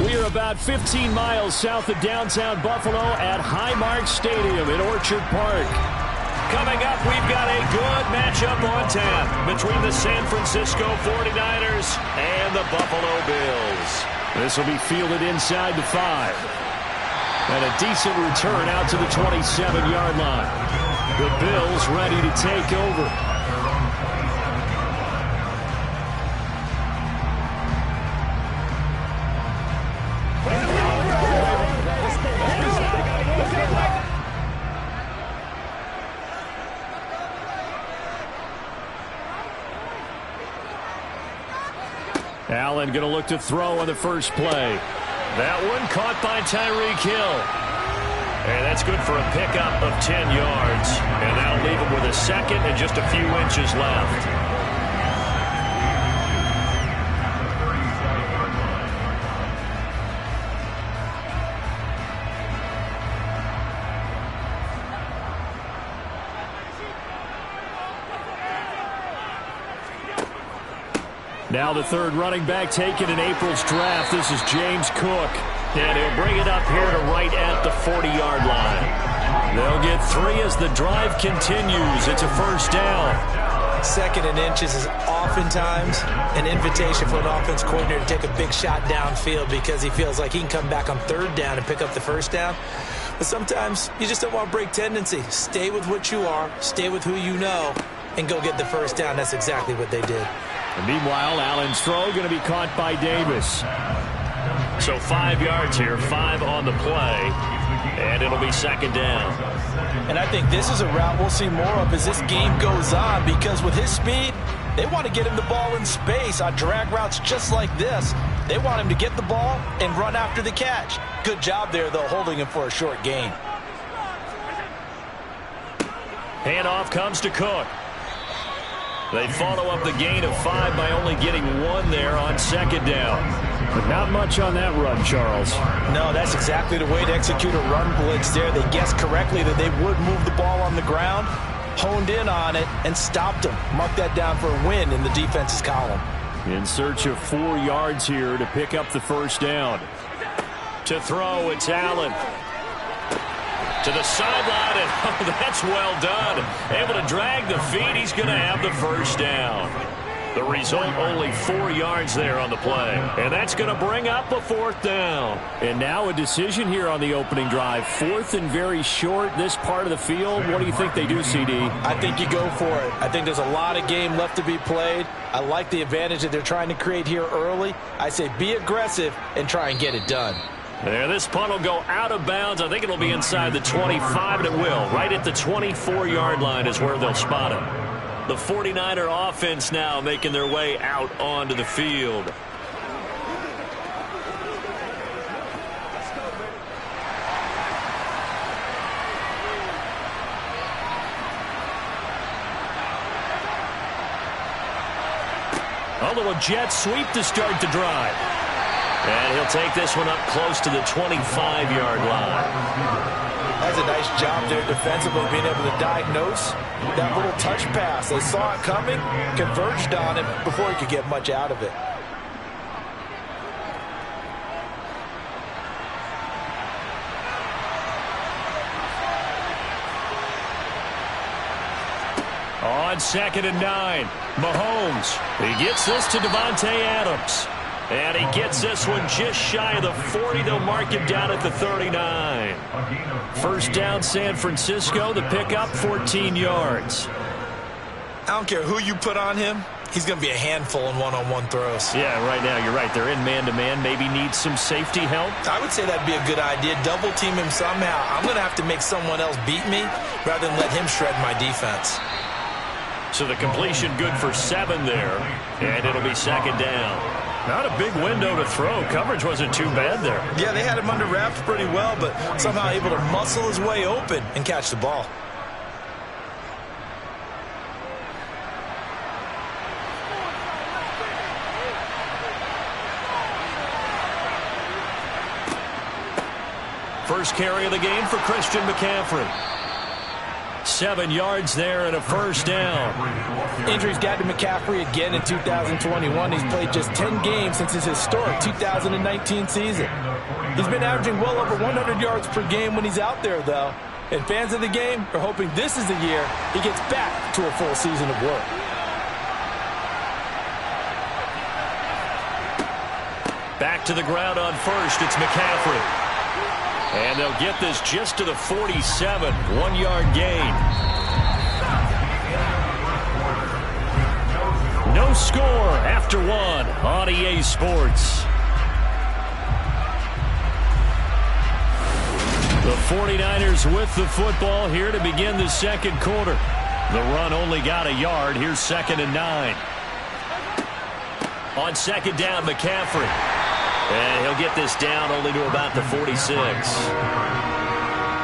We are about 15 miles south of downtown Buffalo at Highmark Stadium in Orchard Park. Coming up, we've got a good matchup on tap between the San Francisco 49ers and the Buffalo Bills. This will be fielded inside the 5. And a decent return out to the 27-yard line. The Bills ready to take over. Allen going to look to throw on the first play. That one caught by Tyreek Hill. And that's good for a pickup of 10 yards. And that'll leave him with a second and just a few inches left. Now the third running back taken in April's draft. This is James Cook. And he'll bring it up here to right at the 40-yard line. They'll get 3 as the drive continues. It's a first down. 2nd and inches is oftentimes an invitation for an offense coordinator to take a big shot downfield because he feels like he can come back on 3rd down and pick up the first down. But sometimes you just don't want to break tendency. Stay with what you are, stay with who you know, and go get the first down. That's exactly what they did. And meanwhile, Allen's throw going to be caught by Davis. So 5 yards here, 5 on the play, and it'll be 2nd down. And I think this is a route we'll see more of as this game goes on because with his speed, they want to get him the ball in space on drag routes just like this. They want him to get the ball and run after the catch. Good job there, though, holding him for a short gain. Handoff comes to Cook. They follow up the gain of 5 by only getting 1 there on 2nd down. But not much on that run, Charles. No, that's exactly the way to execute a run blitz there. They guessed correctly that they would move the ball on the ground, honed in on it, and stopped them. Mark that down for a win in the defense's column. In search of 4 yards here to pick up the first down. To throw, it's Allen. To the sideline, and oh, that's well done. Able to drag the feet. He's going to have the first down. The result, only 4 yards there on the play. And that's going to bring up a 4th down. And now a decision here on the opening drive. 4th and very short, this part of the field. What do you think they do, CD? I think you go for it. I think there's a lot of game left to be played. I like the advantage that they're trying to create here early. I say be aggressive and try and get it done. There, this punt will go out of bounds. I think it'll be inside the 25, and it will. Right at the 24-yard line is where they'll spot it. The 49er offense now making their way out onto the field. A little jet sweep to start the drive. And he'll take this one up close to the 25-yard line. That's a nice job there defensively, being able to diagnose that little touch pass. They saw it coming, converged on it before he could get much out of it. On 2nd and 9, Mahomes. He gets this to Davante Adams. And he gets this one just shy of the 40. They'll mark him down at the 39. First down, San Francisco. The pickup, 14 yards. I don't care who you put on him. He's going to be a handful in one-on-one throws. Yeah, right now, you're right. They're in man-to-man. Maybe needs some safety help. I would say that'd be a good idea. Double team him somehow. I'm going to have to make someone else beat me rather than let him shred my defense. So the completion good for 7 there. And it'll be 2nd down. Not a big window to throw. Coverage wasn't too bad there. Yeah, they had him under wraps pretty well, but somehow able to muscle his way open and catch the ball. First carry of the game for Christian McCaffrey. 7 yards there and a first down. Injuries got to McCaffrey again in 2021. He's played just 10 games since his historic 2019 season. He's been averaging well over 100 yards per game when he's out there, though. And fans of the game are hoping this is the year he gets back to a full season of work. Back to the ground on first. It's McCaffrey. And they'll get this just to the 47. 1 yard gain. No score after one on EA Sports. The 49ers with the football here to begin the second quarter. The run only got a yard. Here's 2nd and 9. On second down, McCaffrey. And he'll get this down only to about the 46.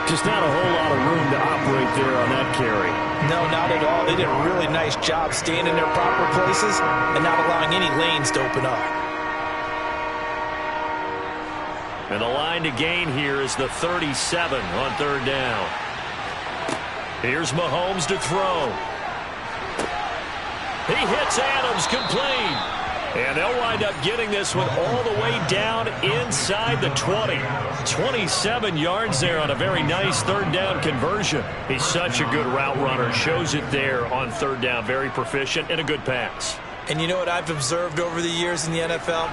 Just not a whole lot of room to operate there on that carry. No, not at all. They did a really nice job staying in their proper places and not allowing any lanes to open up. And the line to gain here is the 37 on third down. Here's Mahomes to throw. He hits Adams complete. And they'll wind up getting this one all the way down inside the 20. 27 yards there on a very nice third down conversion. He's such a good route runner. Shows it there on third down. Very proficient and a good pass. And you know what I've observed over the years in the NFL?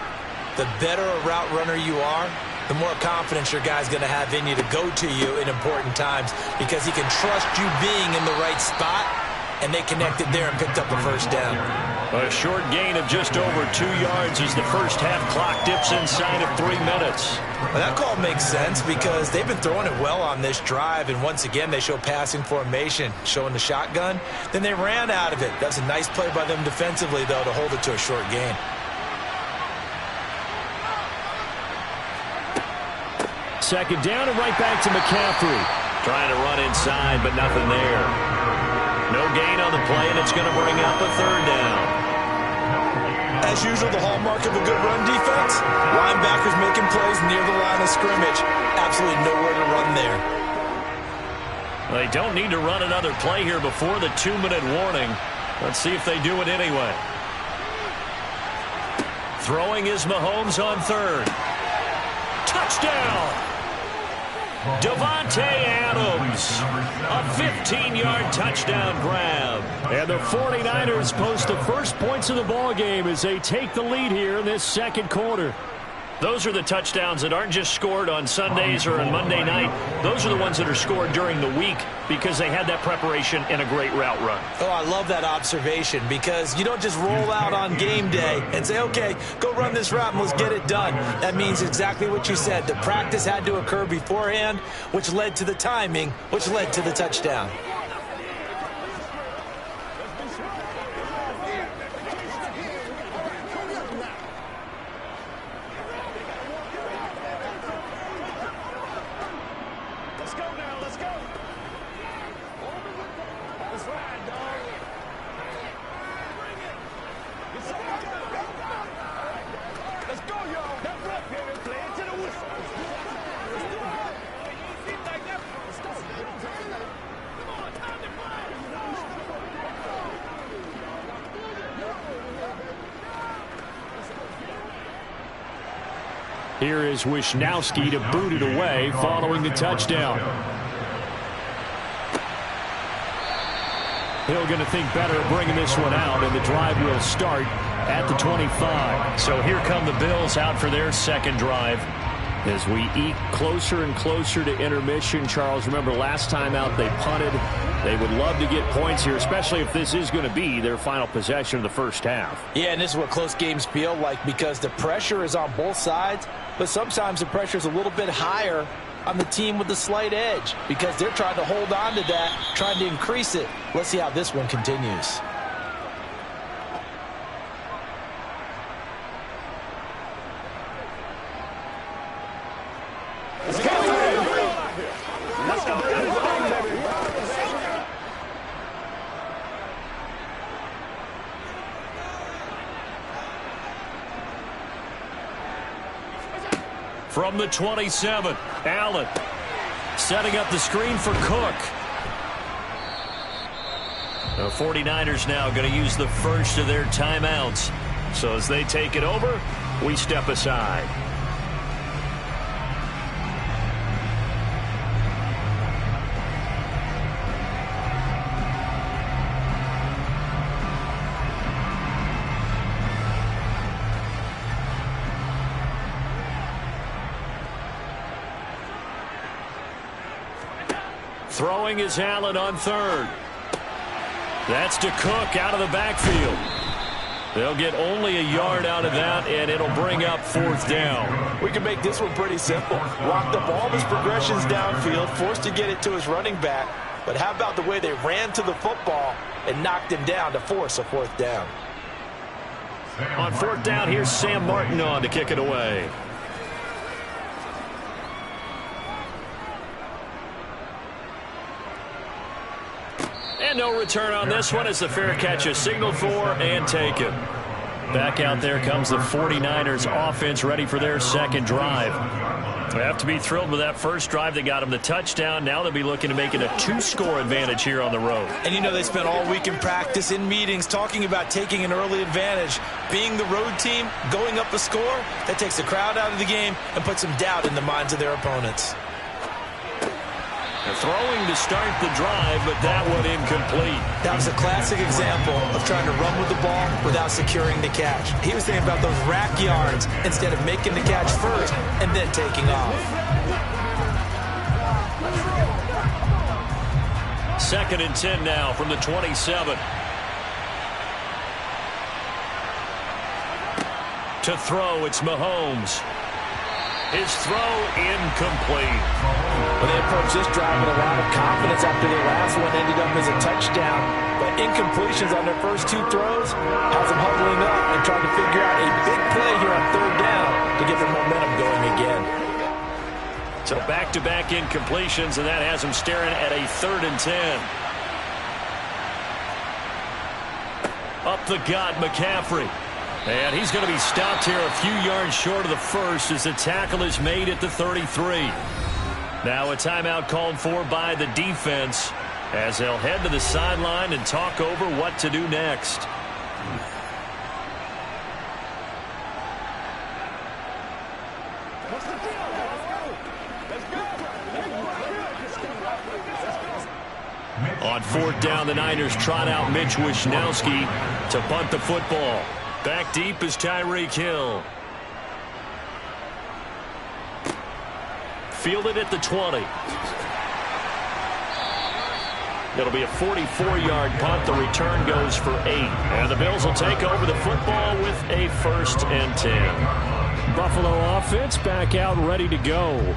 The better a route runner you are, the more confidence your guy's going to have in you to go to you in important times because he can trust you being in the right spot, and they connected there and picked up the first down. A short gain of just over 2 yards as the first half clock dips inside of 3 minutes. Well, that call makes sense because they've been throwing it well on this drive, and once again they show passing formation, showing the shotgun. Then they ran out of it. That's a nice play by them defensively, though, to hold it to a short gain. Second down and right back to McCaffrey. Trying to run inside, but nothing there. No gain on the play, and it's going to bring up a third down. As usual, the hallmark of a good run defense, linebackers making plays near the line of scrimmage. Absolutely nowhere to run there. They don't need to run another play here before the 2-minute warning. Let's see if they do it anyway. Throwing is Mahomes on third. Touchdown! Davante Adams, a 15-yard touchdown grab. And the 49ers post the first points of the ball game as they take the lead here in this second quarter. Those are the touchdowns that aren't just scored on Sundays or on Monday night. Those are the ones that are scored during the week because they had that preparation and a great route run. Oh, I love that observation because you don't just roll out on game day and say, okay, go run this route and let's get it done. That means exactly what you said. The practice had to occur beforehand, which led to the timing, which led to the touchdown. Here is Wisnowski to boot it away following the touchdown. Hill going to think better of bringing this one out, and the drive will start at the 25. So here come the Bills out for their second drive. As we eke closer and closer to intermission, Charles, remember last time out they punted. They would love to get points here, especially if this is going to be their final possession of the first half. Yeah, and this is what close games feel like because the pressure is on both sides, but sometimes the pressure is a little bit higher on the team with the slight edge because they're trying to hold on to that, trying to increase it. Let's see how this one continues. From the 27, Allen setting up the screen for Cook. The 49ers now going to use the first of their timeouts. So as they take it over, we step aside. Throwing is Allen on third. That's to Cook out of the backfield. They'll get only a yard out of that, and it'll bring up fourth down. We can make this one pretty simple. Locked up all of his progressions downfield, forced to get it to his running back. But how about the way they ran to the football and knocked him down to force a fourth down? On fourth down, here's Sam Martin on to kick it away. And no return on this one as the fair catch is signaled for and taken. Back out there comes the 49ers offense ready for their second drive. They have to be thrilled with that first drive. They got them the touchdown. Now they'll be looking to make it a 2-score advantage here on the road. And you know they spent all week in practice, in meetings, talking about taking an early advantage. Being the road team, going up a score, that takes the crowd out of the game and puts some doubt in the minds of their opponents. Throwing to start the drive, but that one incomplete. That was a classic example of trying to run with the ball without securing the catch. He was thinking about those rack yards instead of making the catch first and then taking off. Second and 10 now from the 27. To throw, it's Mahomes. His throw incomplete. Well, they approached this drive with a lot of confidence after their last one ended up as a touchdown. But incompletions on their first two throws has them huddling up and trying to figure out a big play here on third down to get their momentum going again. So back-to-back incompletions, and that has them staring at a 3rd and 10. Up the gut, McCaffrey. And he's going to be stopped here a few yards short of the first as the tackle is made at the 33. Now a timeout called for by the defense as they'll head to the sideline and talk over what to do next. On fourth down, the Niners trot out Mitch Wishnowsky to punt the football. Back deep is Tyreek Hill. Fielded at the 20. It'll be a 44-yard punt. The return goes for 8. And the Bills will take over the football with a 1st and 10. Buffalo offense back out ready to go.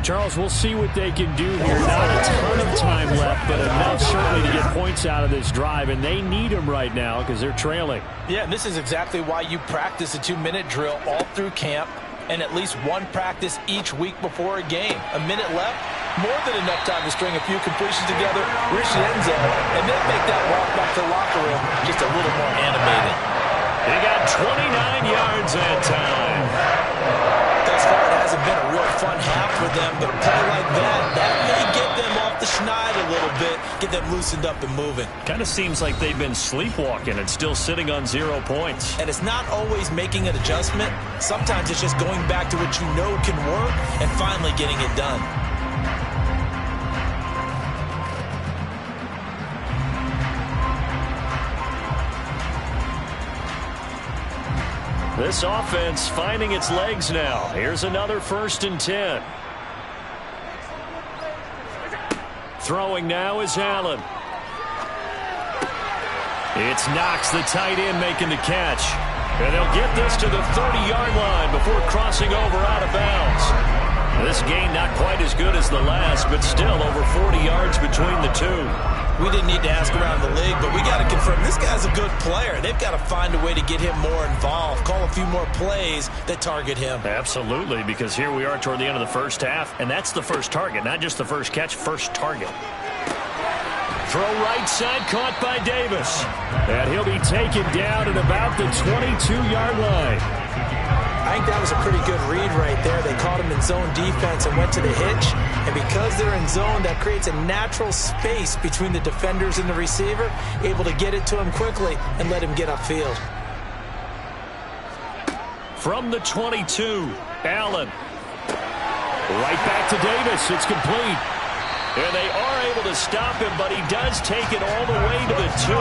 Charles, we'll see what they can do here. Not a ton of time left, but enough certainly to get points out of this drive, and they need them right now because they're trailing. Yeah, and this is exactly why you practice a 2-minute drill all through camp and at least one practice each week before a game. A minute left, more than enough time to string a few completions together, reach the end zone, and then make that walk back to the locker room just a little more animated. They got 29 yards that time. Thus far, it hasn't been a real fun half for them, but a play like that may get them off the schneid a little bit, get them loosened up and moving. Kind of seems like they've been sleepwalking and still sitting on 0 points. And it's not always making an adjustment. Sometimes it's just going back to what you know can work and finally getting it done. This offense finding its legs now. Here's another 1st and 10. Throwing now is Allen. It's Knox, the tight end, making the catch. And they'll get this to the 30-yard line before crossing over out of bounds. This gain not quite as good as the last, but still over 40 yards between the two. We didn't need to ask around the league, but we got to confirm this guy's a good player. They've got to find a way to get him more involved, call a few more plays that target him. Absolutely, because here we are toward the end of the first half, and that's the first target, not just the first catch, first target. Throw right side, caught by Davis. And he'll be taken down at about the 22-yard line. I think that was a pretty good read right there. They caught him in zone defense and went to the hitch. And because they're in zone, that creates a natural space between the defenders and the receiver, able to get it to him quickly and let him get upfield. From the 22, Allen. Right back to Davis. It's complete. And they are able to stop him, but he does take it all the way to the 2.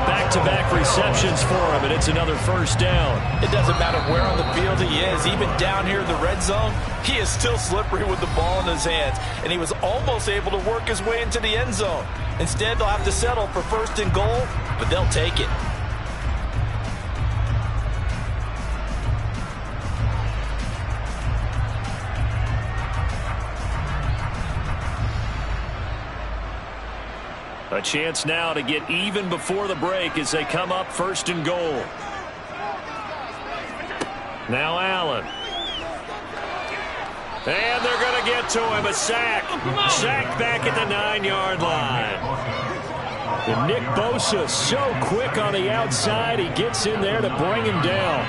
Back-to-back receptions for him, and it's another first down. It doesn't matter where on the field he is. Even down here in the red zone, he is still slippery with the ball in his hands. And he was almost able to work his way into the end zone. Instead, they'll have to settle for 1st and goal, but they'll take it. A chance now to get even before the break as they come up 1st and goal. Now Allen. And they're going to get to him. A sack. Sack back at the 9-yard line. And Nick Bosa so quick on the outside. He gets in there to bring him down.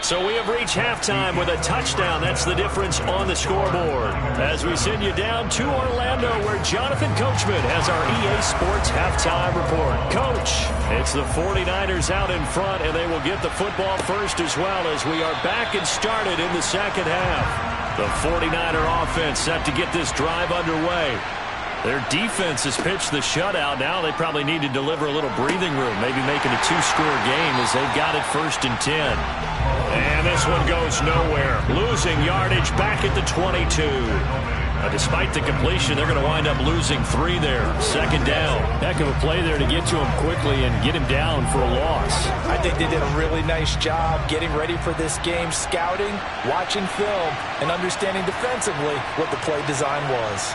So we have reached halftime with a touchdown. That's the difference on the scoreboard. As we send you down to Orlando, where Jonathan Coachman has our EA Sports halftime report. Coach, it's the 49ers out in front, and they will get the football first as well as we are back and started in the second half. The 49er offense set to get this drive underway. Their defense has pitched the shutout. Now they probably need to deliver a little breathing room, maybe making a 2-score game as they've got it 1st and 10. And this one goes nowhere. Losing yardage back at the 22. Despite the completion, they're going to wind up losing 3 there. 2nd down. Heck of a play there to get to him quickly and get him down for a loss. I think they did a really nice job getting ready for this game, scouting, watching film, and understanding defensively what the play design was.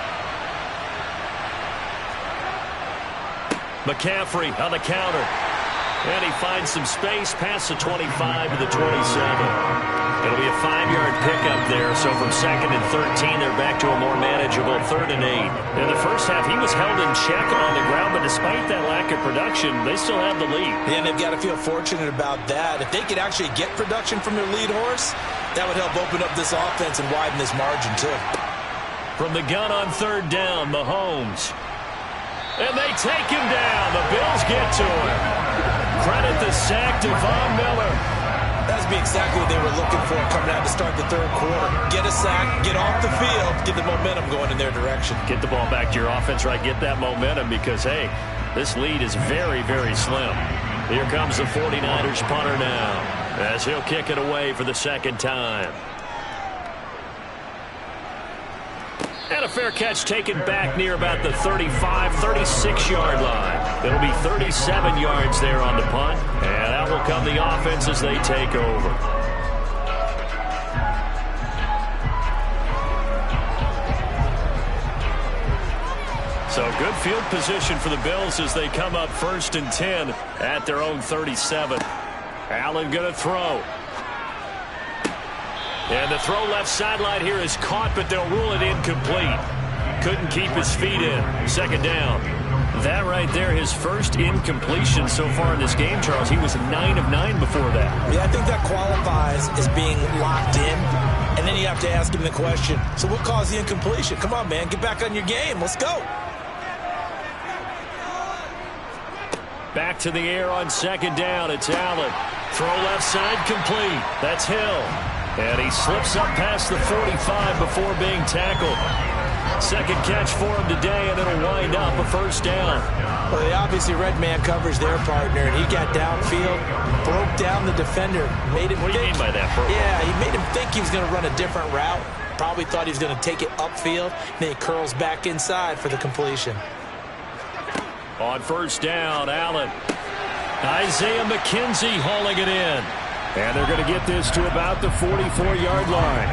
McCaffrey on the counter. And he finds some space past the 25 to the 27. It'll be a 5-yard pickup there. So from 2nd and 13, they're back to a more manageable 3rd and 8. In the first half, he was held in check on the ground, but despite that lack of production, they still have the lead. And they've got to feel fortunate about that. If they could actually get production from their lead horse, that would help open up this offense and widen this margin too. From the gun on 3rd down, Mahomes. And they take him down. The Bills get to him. Credit the sack to Von Miller. That would be exactly what they were looking for coming out to start the 3rd quarter. Get a sack, get off the field, get the momentum going in their direction. Get the ball back to your offense, right? Get that momentum because, hey, this lead is very, very slim. Here comes the 49ers punter now as he'll kick it away for the 2nd time. And a fair catch taken back near about the 35, 36-yard line. It'll be 37 yards there on the punt. And out will come the offense as they take over. So good field position for the Bills as they come up 1st and 10 at their own 37. Allen going to throw. And the throw left sideline here is caught, but they'll rule it incomplete. Couldn't keep his feet in. 2nd down. That right there, his first incompletion so far in this game, Charles. He was 9 of 9 before that. Yeah, I think that qualifies as being locked in. And then you have to ask him the question, so what caused the incompletion? Come on, man, get back on your game. Let's go. Back to the air on 2nd down. It's Allen. Throw left side complete. That's Hill. And he slips up past the 45 before being tackled. 2nd catch for him today, and it'll wind up a 1st down. Well, they obviously red man covers their partner, and he got downfield, broke down the defender, made him What do you mean by that, bro? Yeah, he made him think he was going to run a different route. Probably thought he was going to take it upfield, and then he curls back inside for the completion. On 1st down, Allen. Isaiah McKenzie hauling it in. And they're going to get this to about the 44-yard line.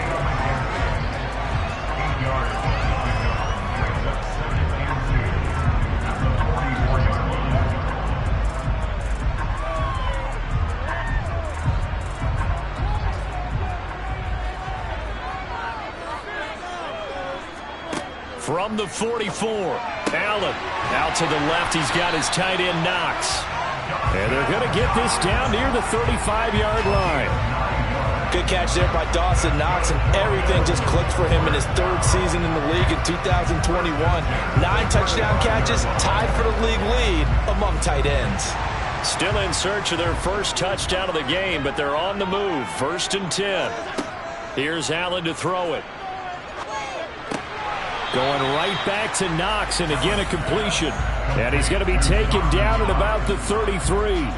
From the 44, Allen out to the left. He's got his tight end Knox. And they're going to get this down near the 35-yard line. Good catch there by Dawson Knox, and everything just clicked for him in his third season in the league in 2021. 9 touchdown catches, tied for the league lead among tight ends. Still in search of their first touchdown of the game, but they're on the move. 1st and 10. Here's Allen to throw it. Going right back to Knox, and again a completion. And he's going to be taken down at about the 33.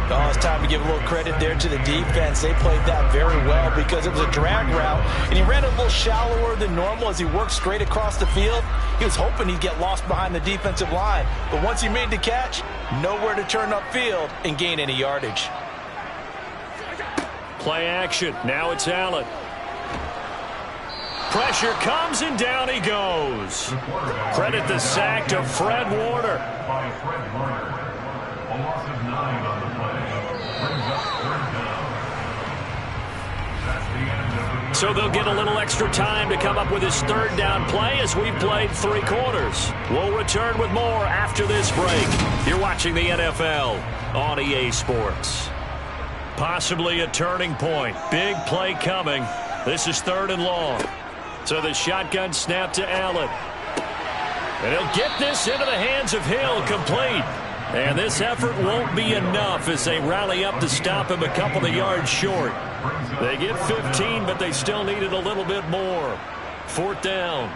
Oh, it's time to give a little credit there to the defense. They played that very well because it was a drag route, and he ran a little shallower than normal as he worked straight across the field. He was hoping he'd get lost behind the defensive line, but once he made the catch, nowhere to turn upfield and gain any yardage. Play action. Now it's Allen. Pressure comes, and down he goes. Credit the sack to Fred Warner. By Fred Warner. A loss of 9 on the play. Brings up 3rd down. That's the end of the... So they'll get a little extra time to come up with his 3rd down play as we've played 3 quarters. We'll return with more after this break. You're watching the NFL on EA Sports. Possibly a turning point. Big play coming. This is 3rd and long. So the shotgun snap to Allen. And he'll get this into the hands of Hill, complete. And this effort won't be enough as they rally up to stop him a couple of yards short. They get 15, but they still needed a little bit more. 4th down.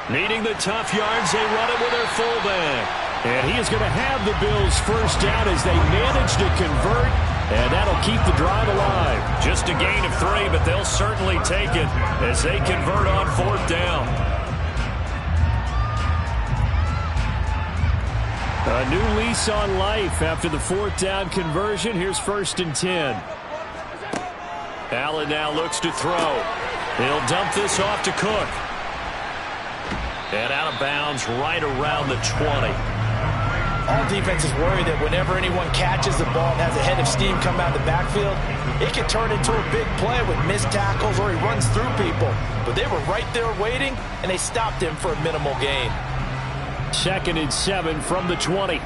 Needing the tough yards, they run it with their fullback. And he is going to have the Bills' 1st down as they manage to convert, and that'll keep the drive alive. Just a gain of 3, but they'll certainly take it as they convert on 4th down. A new lease on life after the 4th down conversion. Here's 1st and 10. Allen now looks to throw. He'll dump this off to Cook. And out of bounds right around the 20. All defenses worry that whenever anyone catches the ball and has a head of steam come out of the backfield, it can turn into a big play with missed tackles or he runs through people. But they were right there waiting, and they stopped him for a minimal gain. 2nd and 7 from the 20.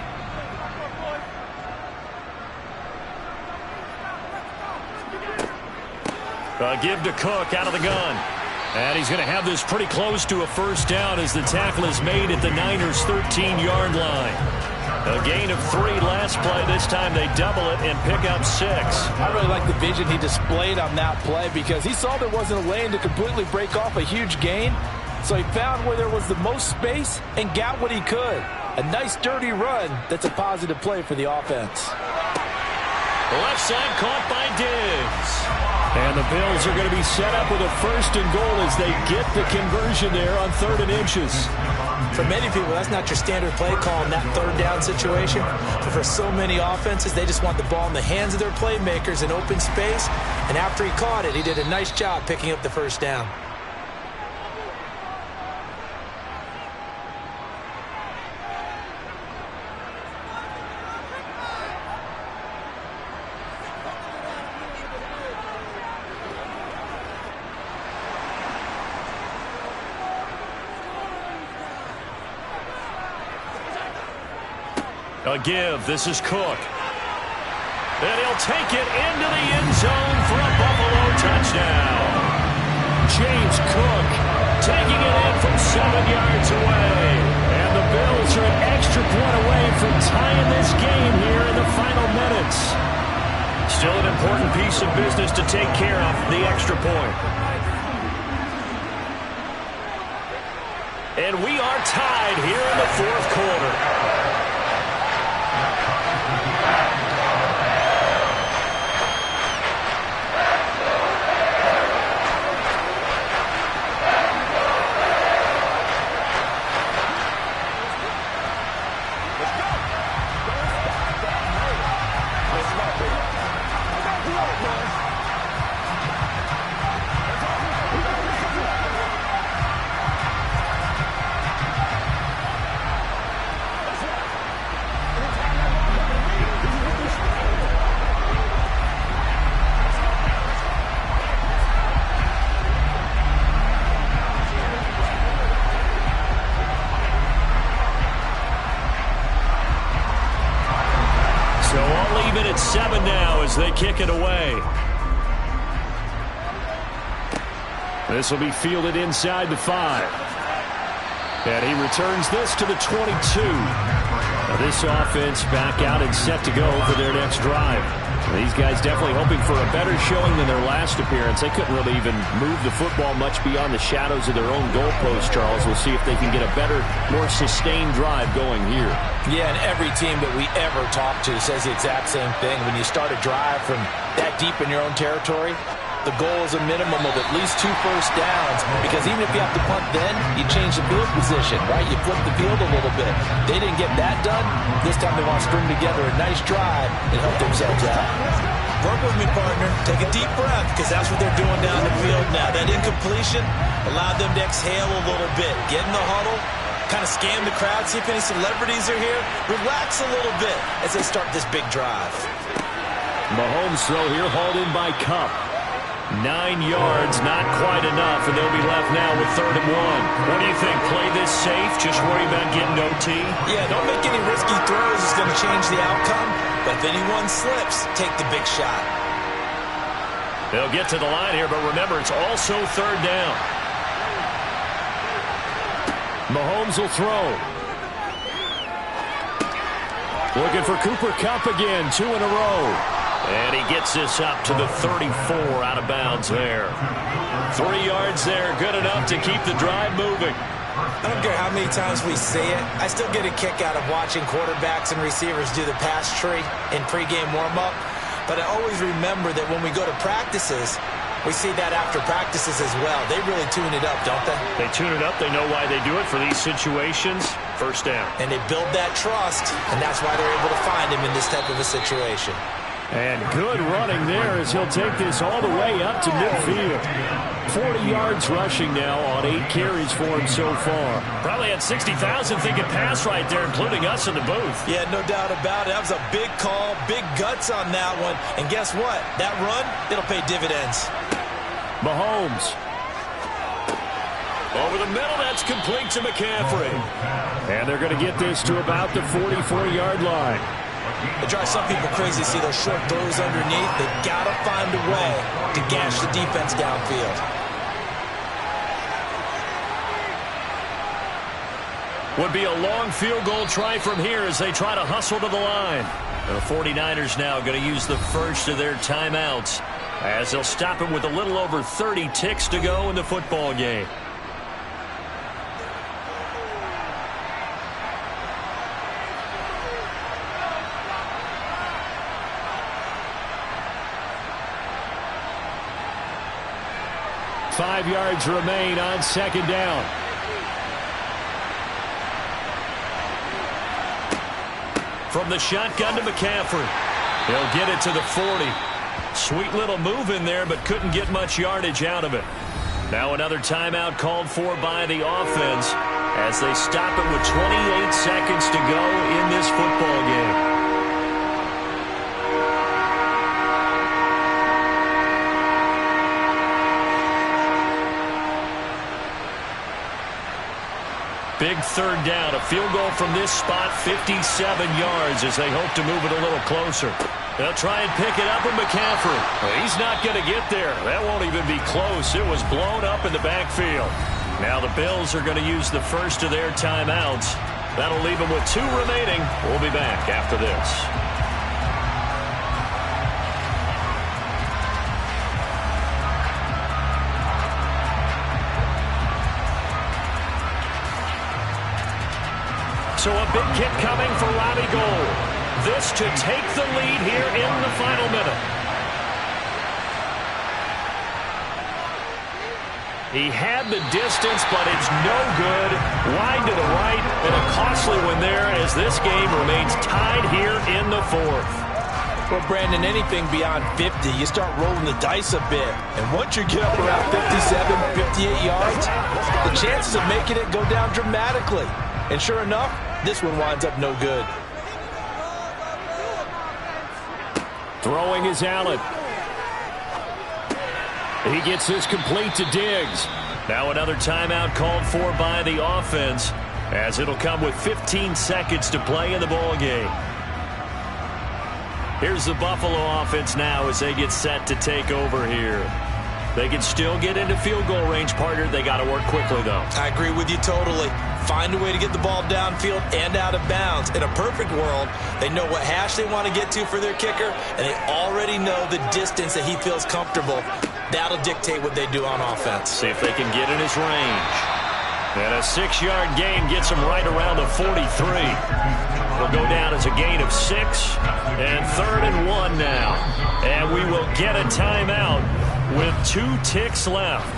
Give to Cook out of the gun. And he's going to have this pretty close to a 1st down as the tackle is made at the Niners' 13-yard line. A gain of 3 last play. This time they double it and pick up 6. I really like the vision he displayed on that play because he saw there wasn't a lane to completely break off a huge gain. So he found where there was the most space and got what he could. A nice, dirty run that's a positive play for the offense. Left side caught by Diggs. And the Bills are going to be set up with a 1st and goal as they get the conversion there on 3rd and inches. For many people, that's not your standard play call in that 3rd down situation. But for so many offenses, they just want the ball in the hands of their playmakers in open space. And after he caught it, he did a nice job picking up the 1st down. A give. This is Cook. And he'll take it into the end zone for a Buffalo touchdown. James Cook taking it in from 7 yards away. And the Bills are an extra point away from tying this game here in the final minutes. Still an important piece of business to take care of, the extra point. And we are tied here in the 4th quarter. even at 7 now as they kick it away. This will be fielded inside the 5. And he returns this to the 22. Now this offense back out and set to go for their next drive. These guys definitely hoping for a better showing than their last appearance. They couldn't really even move the football much beyond the shadows of their own goalpost, Charles. We'll see if they can get a better, more sustained drive going here. Yeah, and every team that we ever talk to says the exact same thing. When you start a drive from that deep in your own territory, the goal is a minimum of at least 2 first downs, because even if you have to punt then, you change the field position, right? You flip the field a little bit. They didn't get that done. This time they want to string together a nice drive and help themselves out. Work with me, partner. Take a deep breath, because that's what they're doing down the field now. That incompletion allowed them to exhale a little bit. Get in the huddle, kind of scan the crowd, see if any celebrities are here. Relax a little bit as they start this big drive. Mahomes' throw here hauled in by Kupp. 9 yards, not quite enough, and they'll be left now with 3rd and 1. What do you think? Play this safe? Just worry about getting OT? Yeah, don't make any risky throws. It's going to change the outcome. But if anyone slips, take the big shot. They'll get to the line here, but remember, it's also 3rd down. Mahomes will throw. Looking for Cooper Kupp again, 2 in a row. And he gets this up to the 34, out of bounds there. 3 yards there, good enough to keep the drive moving. I don't care how many times we say it, I still get a kick out of watching quarterbacks and receivers do the pass tree in pregame warm-up. But I always remember that when we go to practices, we see that after practices as well. They really tune it up, don't they? They tune it up. They know why they do it for these situations. First down. And they build that trust, and that's why they're able to find him in this type of a situation. And good running there as he'll take this all the way up to midfield. 40 yards rushing now on 8 carries for him so far. Probably had 60,000 thinking pass right there, including us in the booth. Yeah, no doubt about it. That was a big call, big guts on that one. And guess what? That run, it'll pay dividends. Mahomes. Over the middle, that's complete to McCaffrey. And they're going to get this to about the 44-yard line. It drives some people crazy to see those short throws underneath. They've got to find a way to gash the defense downfield. Would be a long field goal try from here as they try to hustle to the line. The 49ers now going to use the first of their timeouts as they'll stop it with a little over 30 ticks to go in the football game. Five yards remain on 2nd down. From the shotgun to McCaffrey. He'll get it to the 40. Sweet little move in there, but couldn't get much yardage out of it. Now another timeout called for by the offense as they stop it with 28 seconds to go in this football game. Big 3rd down. A field goal from this spot, 57 yards as they hope to move it a little closer. They'll try and pick it up with McCaffrey. Well, he's not going to get there. That won't even be close. It was blown up in the backfield. Now the Bills are going to use the first of their timeouts. That'll leave them with 2 remaining. We'll be back after this. So a big kick coming for Robbie Gould. This to take the lead here in the final minute. He had the distance, but it's no good. Wide to the right, and a costly one there as this game remains tied here in the 4th. Well, Brandon, anything beyond 50, you start rolling the dice a bit. And once you get up around 57, 58 yards, the chances of making it go down dramatically. And sure enough, this one winds up no good. Throwing is Allen. He gets this complete to Diggs. Now another timeout called for by the offense as it'll come with 15 seconds to play in the ball game. Here's the Buffalo offense now as they get set to take over here. They can still get into field goal range, partner. They got to work quickly, though. I agree with you totally. Find a way to get the ball downfield and out of bounds. In a perfect world, they know what hash they want to get to for their kicker, and they already know the distance that he feels comfortable. That'll dictate what they do on offense. See if they can get in his range. And a 6-yard gain gets him right around the 43. Will go down as a gain of 6, and 3rd and 1 now. And we will get a timeout with 2 ticks left.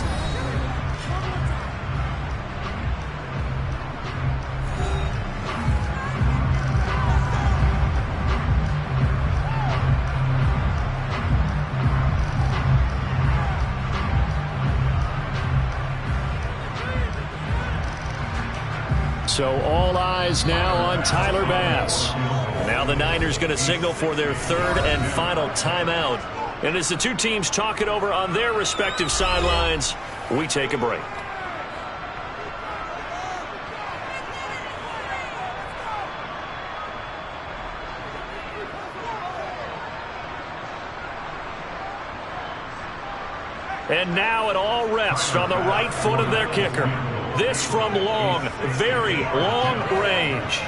So all eyes now on Tyler Bass. Now the Niners going to signal for their 3rd and final timeout. And as the two teams talk it over on their respective sidelines, we take a break. And now it all rests on the right foot of their kicker. This from long, very long range.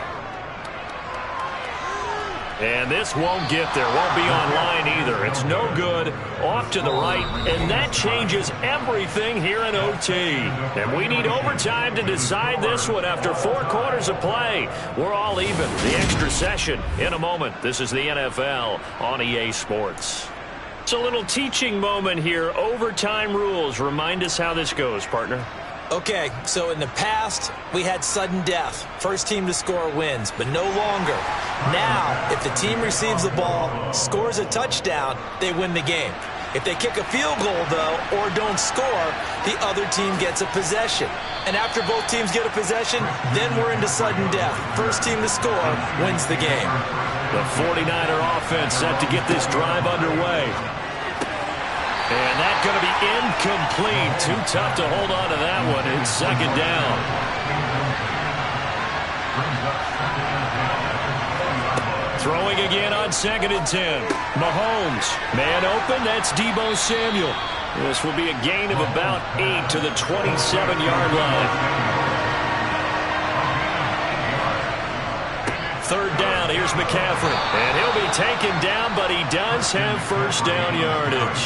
And this won't get there, won't be on line either. It's no good, off to the right, and that changes everything here in OT. And we need overtime to decide this one after 4 quarters of play. We're all even. The extra session in a moment. This is the NFL on EA Sports. It's a little teaching moment here. Overtime rules. Remind us how this goes, partner. Okay, so in the past, we had sudden death. First team to score wins, but no longer. Now, if the team receives the ball, scores a touchdown, they win the game. If they kick a field goal, though, or don't score, the other team gets a possession. And after both teams get a possession, then we're into sudden death. First team to score wins the game. The 49er offense set to get this drive underway. And that's going to be incomplete. Too tough to hold on to that one. It's 2nd down. Throwing again on 2nd and 10. Mahomes. Man open. That's Deebo Samuel. This will be a gain of about 8 to the 27-yard line. 3rd down. Here's McCaffrey. And he'll be taken down, but he does have first down yardage.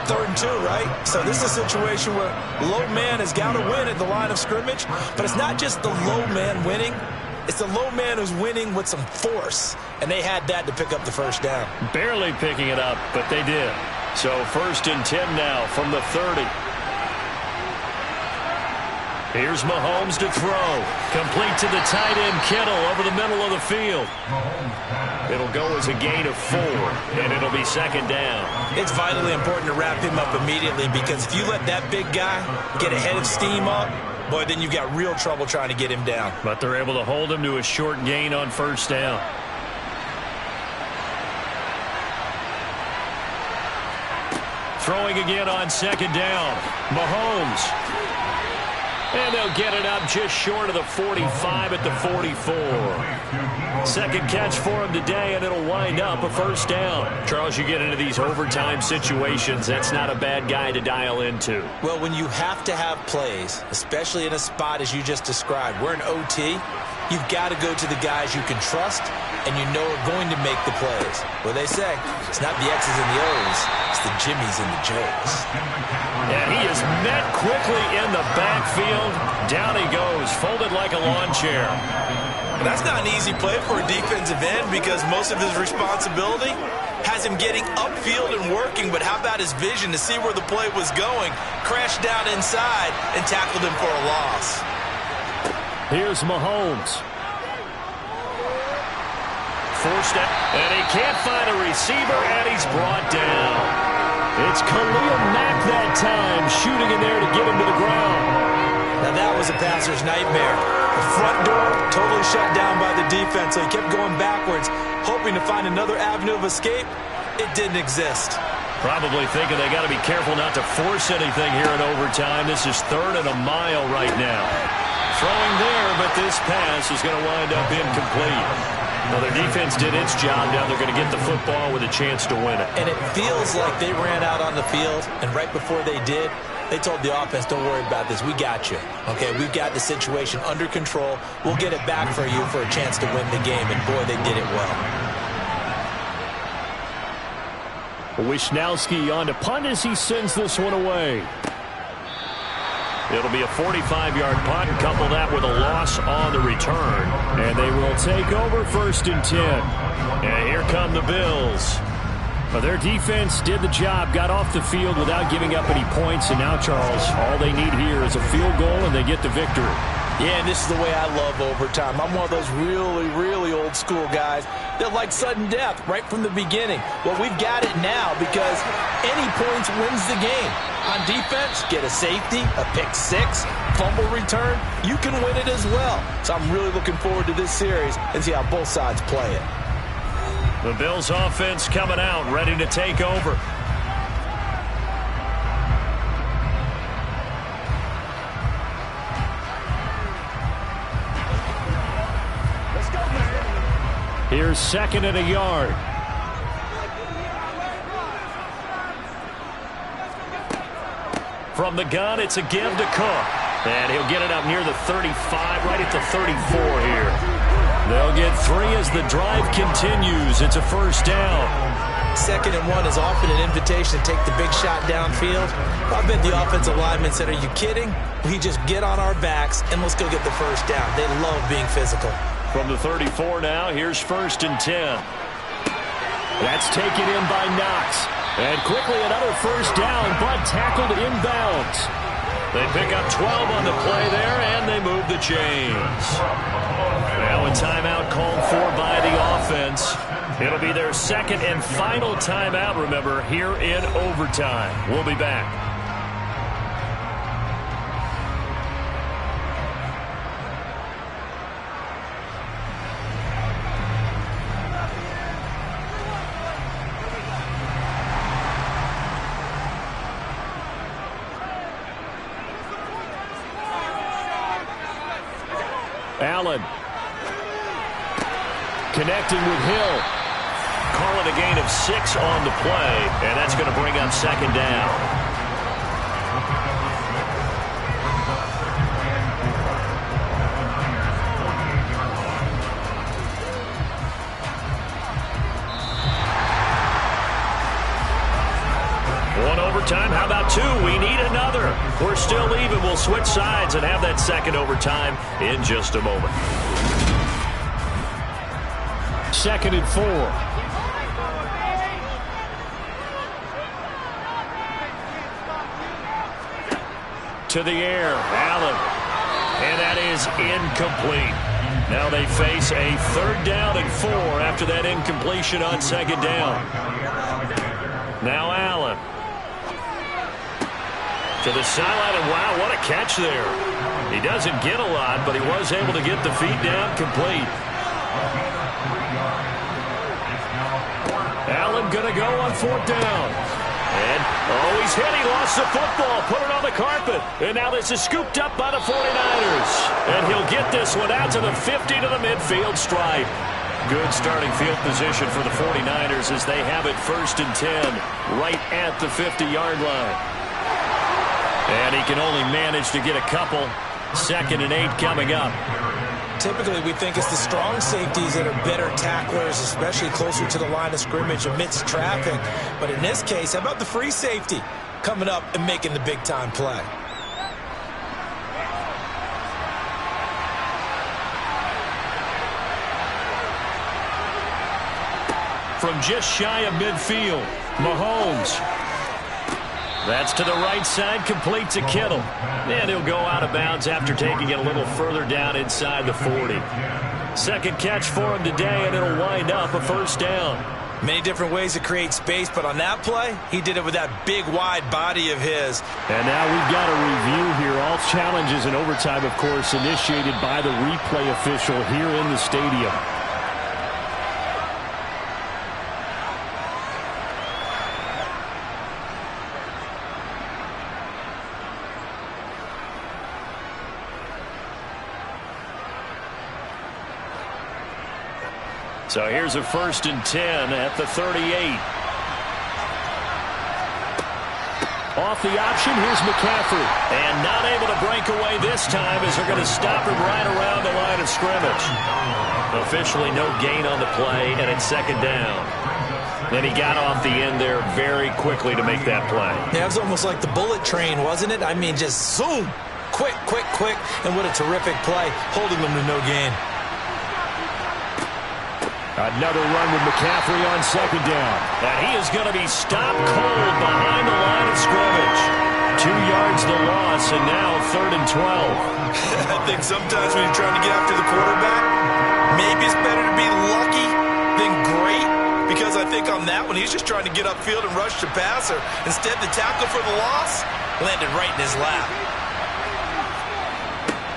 3rd and 2, right? So this is a situation where low man has got to win at the line of scrimmage, but it's not just the low man winning. It's the low man who's winning with some force, and they had that to pick up the first down. Barely picking it up, but they did. So 1st and 10 now from the 30. Here's Mahomes to throw. Complete to the tight end, Kittle, over the middle of the field. It'll go as a gain of 4, and it'll be 2nd down. It's vitally important to wrap him up immediately, because if you let that big guy get a head of steam up, boy, then you've got real trouble trying to get him down. But they're able to hold him to a short gain on 1st down. Throwing again on 2nd down. Mahomes. And they'll get it up just short of the 45 at the 44. 2nd catch for him today, and it'll wind up a first down. Charles, you get into these overtime situations, that's not a bad guy to dial into. Well, when you have to have plays, especially in a spot as you just described, we're in OT, you've got to go to the guys you can trust and you know are going to make the plays. What they say, it's not the X's and the O's, it's the Jimmies and the Joes. And he is met quickly in the backfield. Down he goes, folded like a lawn chair. That's not an easy play for a defensive end, because most of his responsibility has him getting upfield and working, but how about his vision to see where the play was going, crashed down inside, and tackled him for a loss. Here's Mahomes. Forced out, and he can't find a receiver, and he's brought down. It's Khalil Mack that time, shooting in there to get him to the ground. Now that was a passer's nightmare. The front door totally shut down by the defense, so he kept going backwards, hoping to find another avenue of escape. It didn't exist. Probably thinking they got to be careful not to force anything here in overtime. This is 3rd and a mile right now. Throwing there, but this pass is going to wind up incomplete. Well, their defense did its job. Now they're going to get the football with a chance to win it. And it feels like they ran out on the field, and right before they did, they told the offense, don't worry about this. We got you. Okay, we've got the situation under control. We'll get it back for you for a chance to win the game. And, boy, they did it well. Wisnowski on to punt as he sends this one away. It'll be a 45-yard punt, and couple that with a loss on the return. And they will take over 1st and 10. And here come the Bills. Well, their defense did the job, got off the field without giving up any points. And now, Charles, all they need here is a field goal, and they get the victory. Yeah, and this is the way I love overtime. I'm one of those really, really old school guys that like sudden death right from the beginning. Well, we've got it now because any points wins the game. On defense, get a safety, a pick six, fumble return, you can win it as well. So I'm really looking forward to this series and see how both sides play it. The Bills offense coming out, ready to take over. Let's go, man. Here's 2nd and a yard. From the gun, it's a give to Cook. And he'll get it up near the 35, right at the 34 here. They'll get 3 as the drive continues. It's a 1st down. 2nd and 1 is often an invitation to take the big shot downfield. I bet the offensive linemen said, are you kidding? We just get on our backs and let's go get the 1st down. They love being physical. From the 34 now, here's 1st and 10. That's taken in by Knox. And quickly another 1st down, but tackled inbounds. They pick up 12 on the play there, and they move the chains. Now a timeout called for by the offense. It'll be their 2nd and final timeout, remember, here in overtime. We'll be back. Allen connecting with Hill. Calling a gain of 6 on the play, and that's going to bring up 2nd down. One overtime. How about 2? We need another. We're still even. We'll switch sides and have that 2nd overtime in just a moment. 2nd and 4. To the air, Allen. And that is incomplete. Now they face a 3rd down and 4 after that incompletion on 2nd down. Now Allen. To the sideline, and wow, what a catch there. He doesn't get a lot, but he was able to get the feet down complete. Allen going to go on 4th down. And, oh, he's hit. He lost the football. Put it on the carpet. And now this is scooped up by the 49ers. And he'll get this one out to the 50 to the midfield stripe. Good starting field position for the 49ers as they have it 1st and 10 right at the 50-yard line. And he can only manage to get a couple. 2nd and 8 coming up. Typically, we think it's the strong safeties that are better tacklers, especially closer to the line of scrimmage amidst traffic. But in this case, how about the free safety coming up and making the big-time play? From just shy of midfield, Mahomes. That's to the right side, complete to Kittle. And he'll go out of bounds after taking it a little further down inside the 40. 2nd catch for him today, and it'll wind up a 1st down. Many different ways to create space, but on that play, he did it with that big, wide body of his. And now we've got a review here. All challenges in overtime, of course, initiated by the replay official here in the stadium. So here's a 1st and 10 at the 38. Off the option, here's McCaffrey. And not able to break away this time as they're going to stop him right around the line of scrimmage. Officially no gain on the play, and it's 2nd down. Then he got off the end there very quickly to make that play. Yeah, it was almost like the bullet train, wasn't it? I mean, just zoom. Quick, quick, quick. And what a terrific play, holding them to no gain. Another run with McCaffrey on 2nd down. And he is going to be stopped cold behind the line of scrimmage. 2 yards the loss, and now 3rd and 12. I think sometimes when you're trying to get after the quarterback, maybe it's better to be lucky than great. Because I think on that one, he's just trying to get upfield and rush the passer. Instead, the tackle for the loss landed right in his lap.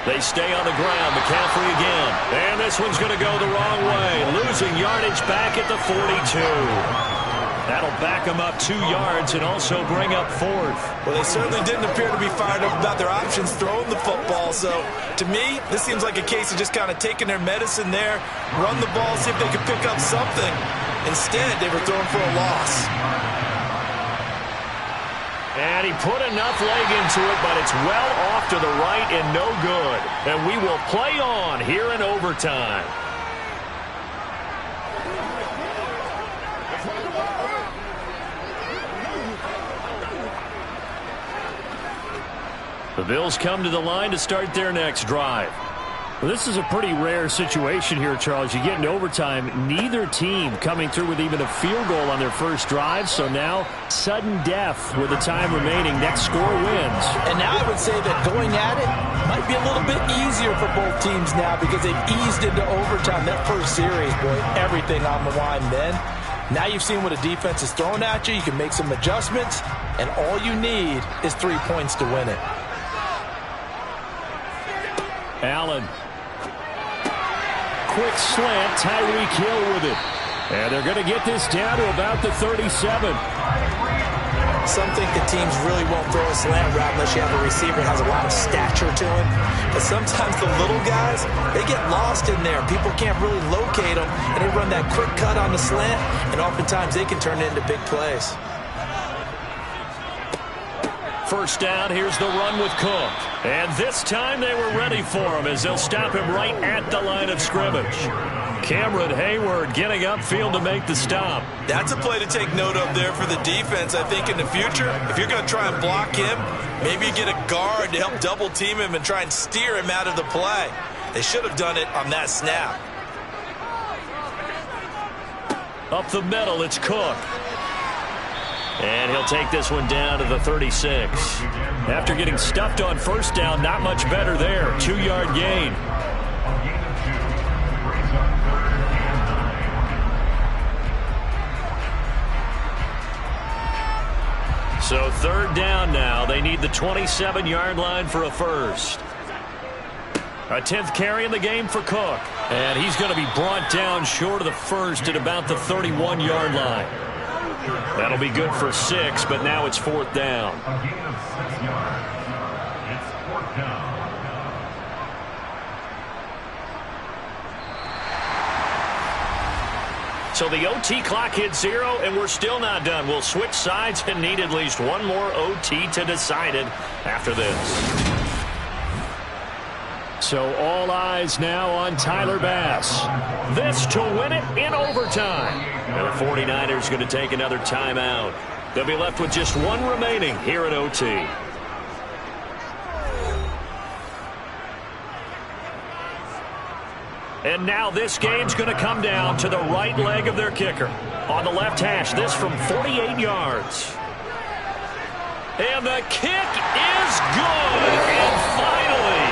They stay on the ground. McCaffrey again. And this one's going to go the wrong way. Losing yardage back at the 42. That'll back them up 2 yards and also bring up 4th. Well, they certainly didn't appear to be fired up about their options throwing the football. So, to me, this seems like a case of just kind of taking their medicine there, run the ball, see if they could pick up something. Instead, they were throwing for a loss. And he put enough leg into it, but it's well off to the right and no good. And we will play on here in overtime. The Bills come to the line to start their next drive. Well, this is a pretty rare situation here, Charles. You get into overtime, neither team coming through with even a field goal on their first drive. So now, sudden death with the time remaining. Next score wins. And now I would say that going at it might be a little bit easier for both teams now because they've eased into overtime. That first series, boy, everything on the line then. Now you've seen what a defense is throwing at you. You can make some adjustments, and all you need is 3 points to win it. Allen. Quick slant, Tyreek Hill with it. And they're going to get this down to about the 37. Some think the teams really won't throw a slant route unless you have a receiver that has a lot of stature to him. But sometimes the little guys, they get lost in there. People can't really locate them, and they run that quick cut on the slant, and oftentimes they can turn it into big plays. 1st down, here's the run with Cook. And this time they were ready for him as they'll stop him right at the line of scrimmage. Cameron Hayward getting upfield to make the stop. That's a play to take note of there for the defense. I think in the future, if you're going to try and block him, maybe you get a guard to help double team him and try and steer him out of the play. They should have done it on that snap. Up the middle, it's Cook. And he'll take this one down to the 36. After getting stuffed on 1st down, not much better there. 2-yard gain. So 3rd down now. They need the 27-yard line for a first. A 10th carry in the game for Cook. And he's going to be brought down short of the first at about the 31-yard line. That'll be good for 6, but now it's 4th down. A gain of 6 yards. It's 4th down. So the OT clock hits 0, and we're still not done. We'll switch sides and need at least one more OT to decide it after this. So all eyes now on Tyler Bass. This to win it in overtime. And the 49ers going to take another timeout. They'll be left with just one remaining here at OT. And now this game's going to come down to the right leg of their kicker. On the left hash, this from 48 yards. And the kick is good. And finally,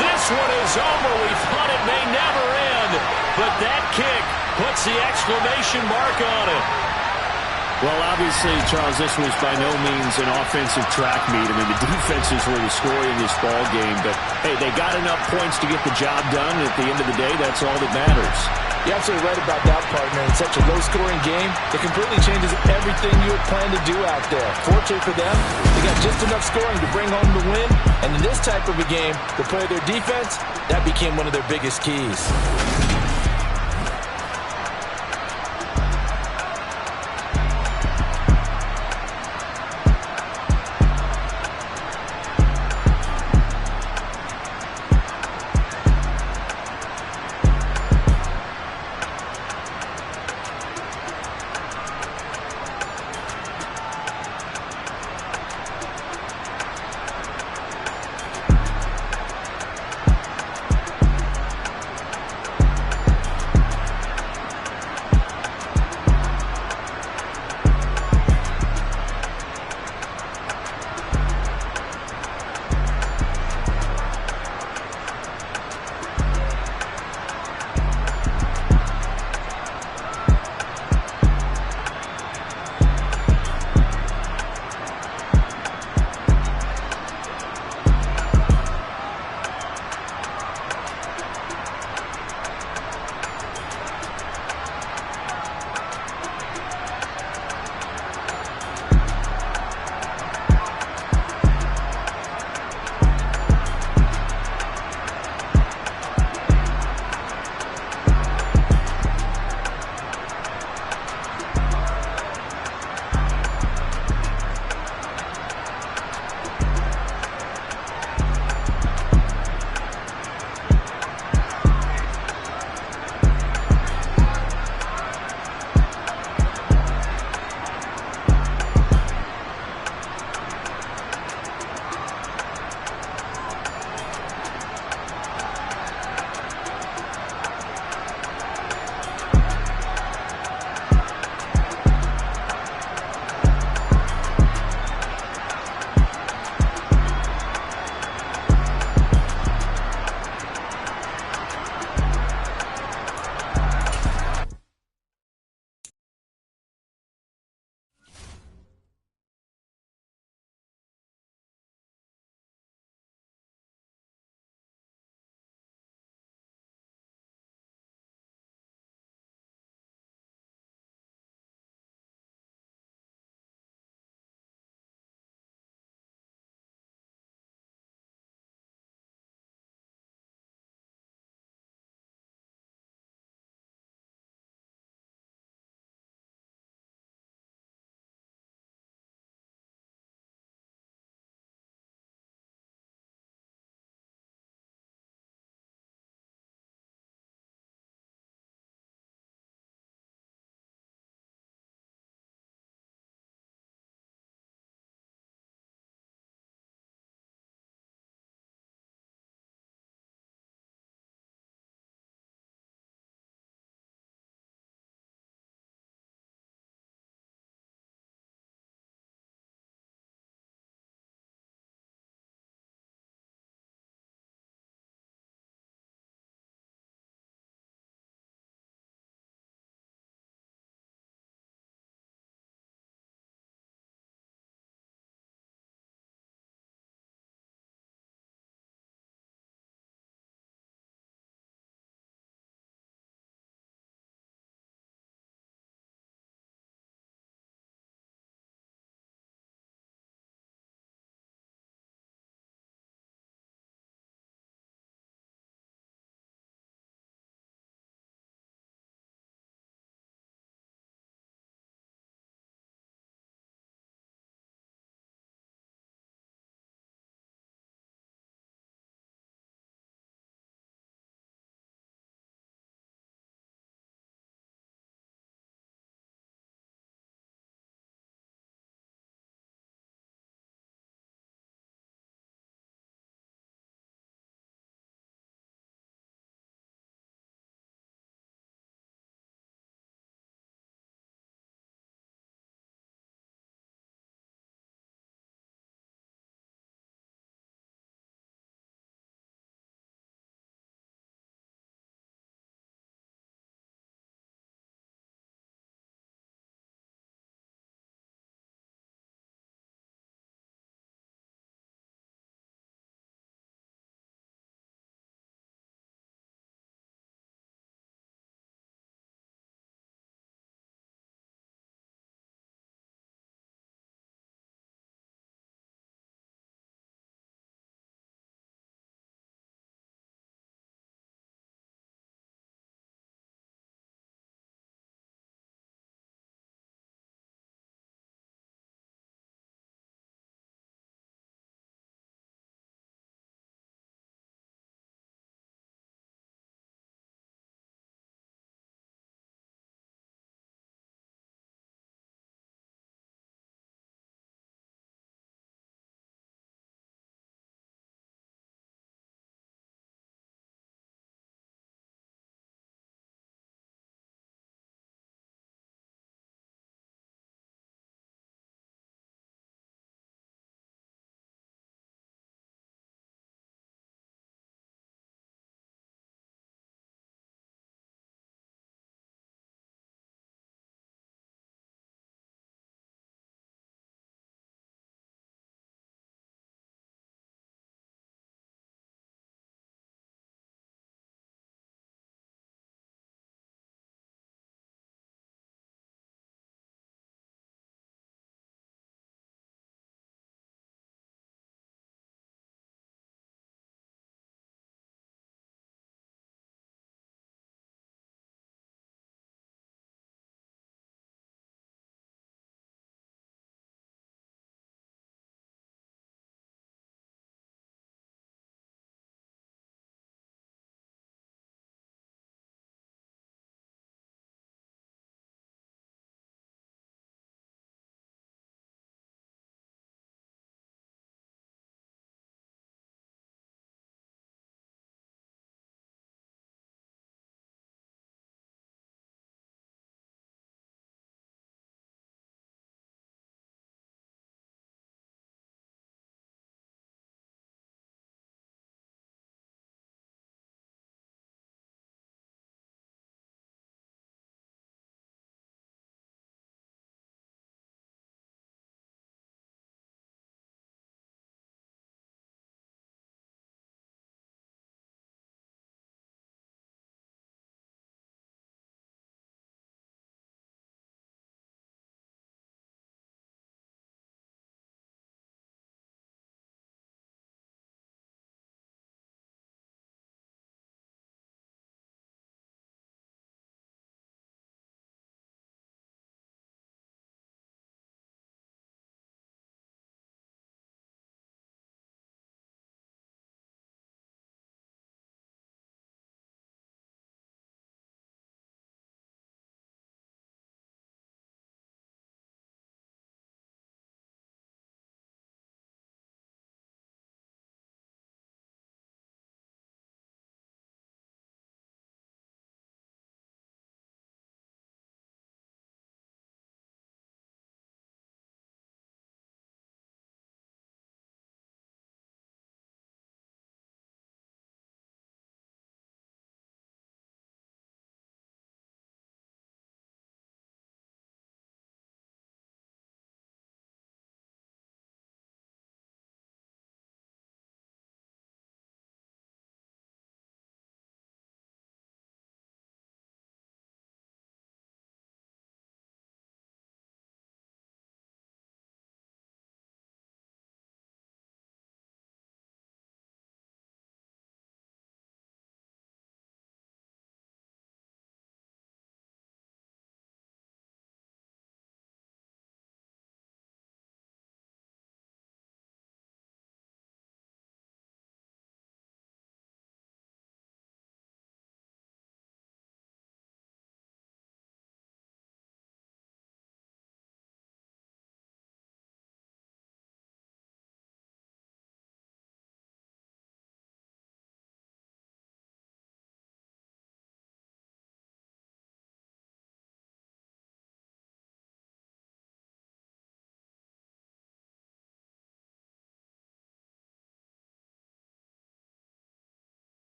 this one is over. We thought it may never end. But that kick puts the exclamation mark on it. Well, obviously, Charles, this was by no means an offensive track meet. I mean, the defenses were the story in this ball game. But, hey, they got enough points to get the job done. And at the end of the day, that's all that matters. You're absolutely right about that, partner. In such a low-scoring game, it completely changes everything you had planned to do out there. Fortunately for them, they got just enough scoring to bring home the win. And in this type of a game, the play of their defense, that became one of their biggest keys.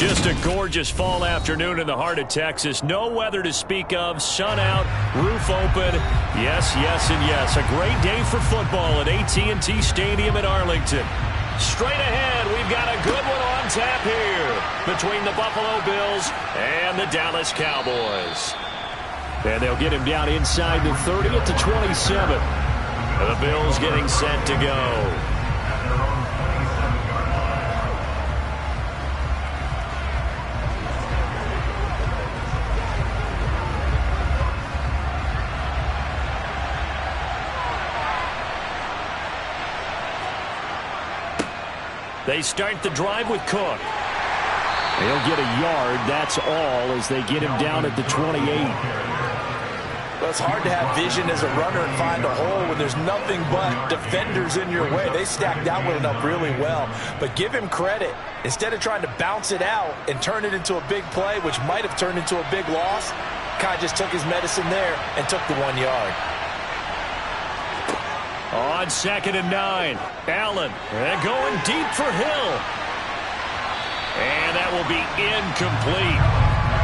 Just a gorgeous fall afternoon in the heart of Texas. No weather to speak of. Sun out, roof open. Yes, yes, and yes. A great day for football at AT&T Stadium in Arlington. Straight ahead, we've got a good one on tap here between the Buffalo Bills and the Dallas Cowboys. And they'll get him down inside the 30 at the 27. The Bills getting set to go. They start the drive with Cook. He'll get a yard, that's all, as they get him down at the 28. Well, it's hard to have vision as a runner and find a hole when there's nothing but defenders in your way. They stacked that one up really well. But give him credit. Instead of trying to bounce it out and turn it into a big play, which might have turned into a big loss, Kai just took his medicine there and took the 1 yard. On 2nd and 9, Allen going deep for Hill. And that will be incomplete.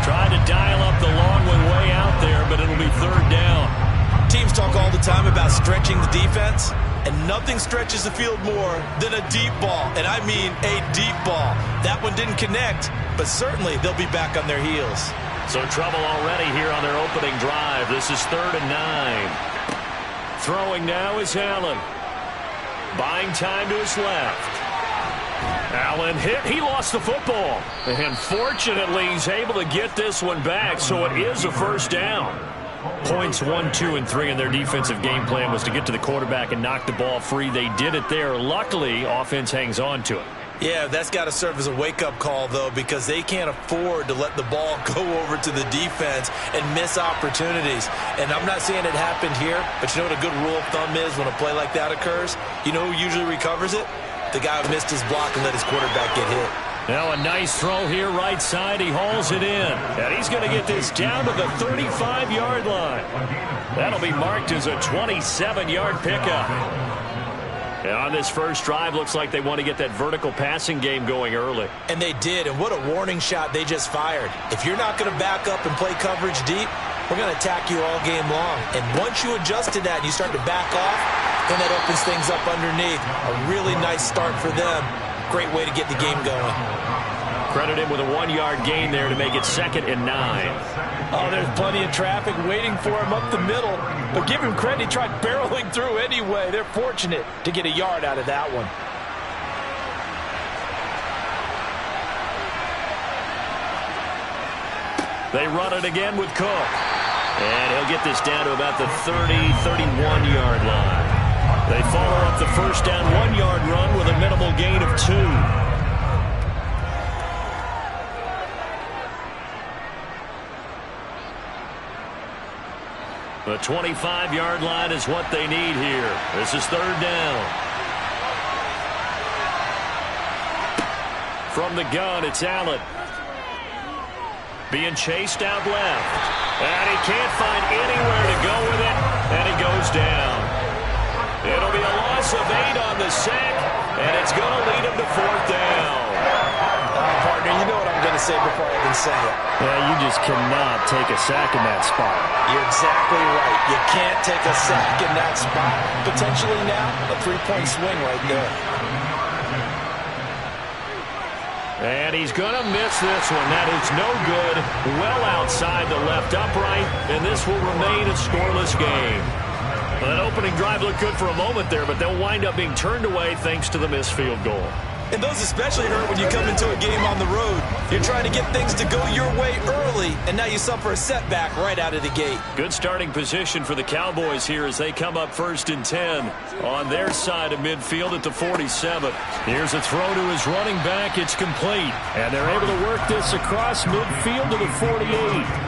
Trying to dial up the long one way out there, but it'll be 3rd down. Teams talk all the time about stretching the defense, and nothing stretches the field more than a deep ball. And I mean a deep ball. That one didn't connect, but certainly they'll be back on their heels. So trouble already here on their opening drive. This is 3rd and 9. Throwing now is Allen. Buying time to his left. Allen hit. He lost the football. And fortunately, he's able to get this one back, so it is a 1st down. Points 1, 2, and 3 in their defensive game plan was to get to the quarterback and knock the ball free. They did it there. Luckily, offense hangs on to it. Yeah, that's got to serve as a wake-up call, though, because they can't afford to let the ball go over to the defense and miss opportunities. And I'm not saying it happened here, but you know what a good rule of thumb is when a play like that occurs? You know who usually recovers it? The guy who missed his block and let his quarterback get hit. Now a nice throw here right side. He hauls it in. And he's going to get this down to the 35-yard line. That'll be marked as a 27-yard pickup. And on this first drive, looks like they want to get that vertical passing game going early. And they did, and what a warning shot they just fired. If you're not going to back up and play coverage deep, we're going to attack you all game long. And once you adjust to that and you start to back off, then that opens things up underneath. A really nice start for them. Great way to get the game going. Credit him with a 1-yard gain there to make it 2nd and 9. Oh, there's plenty of traffic waiting for him up the middle. But give him credit, he tried barreling through anyway. They're fortunate to get a yard out of that one. They run it again with Cook. And he'll get this down to about the 30, 31-yard line. They follow up the first down 1-yard run with a minimal gain of 2. The 25-yard line is what they need here. This is 3rd down. From the gun, it's Allen. Being chased out left. And he can't find anywhere to go with it. And he goes down. It'll be a loss of 8 on the sack. And it's going to lead him to 4th down. Partner, you know what I'm going to say before I even say it. Yeah, you just cannot take a sack in that spot. You're exactly right. You can't take a sack in that spot. Potentially now, a 3-point swing right there. And he's going to miss this one. That is no good. Well outside the left upright. And this will remain a scoreless game. Well, that opening drive looked good for a moment there, but they'll wind up being turned away thanks to the missed field goal. And those especially hurt when you come into a game on the road. You're trying to get things to go your way early, and now you suffer a setback right out of the gate. Good starting position for the Cowboys here as they come up 1st and 10 on their side of midfield at the 47. Here's a throw to his running back. It's complete. And they're able to work this across midfield to the 48.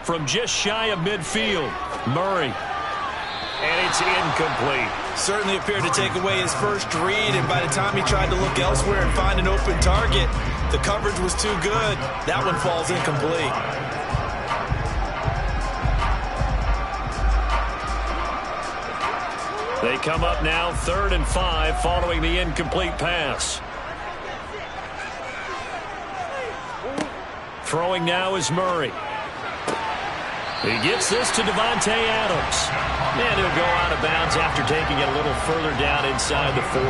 From just shy of midfield, Murray. And he It's incomplete. Certainly appeared to take away his first read, and by the time he tried to look elsewhere and find an open target, the coverage was too good. That one falls incomplete. They come up now 3rd and 5 following the incomplete pass. Throwing now is Murray. He gets this to Davante Adams. And he'll go out of bounds after taking it a little further down inside the 40.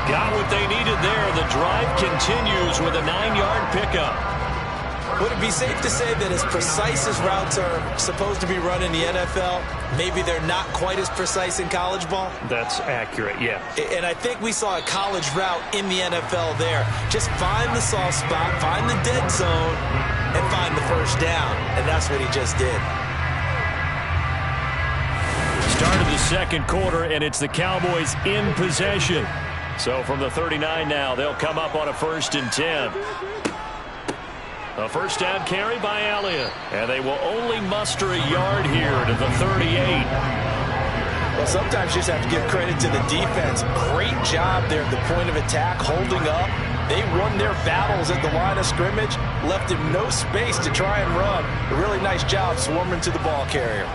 Got what they needed there. The drive continues with a 9-yard pickup. Would it be safe to say that as precise as routes are supposed to be run in the NFL, maybe they're not quite as precise in college ball? That's accurate, yeah. And I think we saw a college route in the NFL there. Just find the soft spot, find the dead zone, and find the first down. And that's what he just did. Start of the second quarter, and it's the Cowboys in possession. So from the 39 now, they'll come up on a 1st and 10. A first down carry by Elliott. And they will only muster a yard here to the 38. Well, sometimes you just have to give credit to the defense. Great job there at the point of attack, holding up. They won their battles at the line of scrimmage, left him no space to try and run. A really nice job swarming to the ball carrier.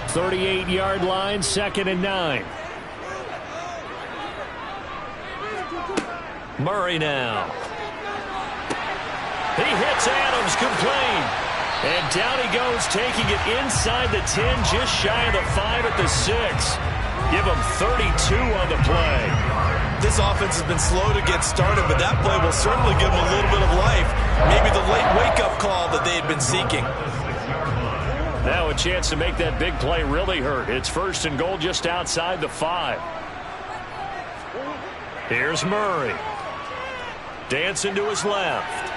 38-yard line, 2nd and 9. Murray now. He hits Adams, complete. And down he goes, taking it inside the 10, just shy of the 5 at the 6. Give him 32 on the play. This offense has been slow to get started, but that play will certainly give them a little bit of life. Maybe the late wake-up call that they had been seeking. Now a chance to make that big play really hurt. It's 1st and goal just outside the 5. Here's Murray. Dancing to his left.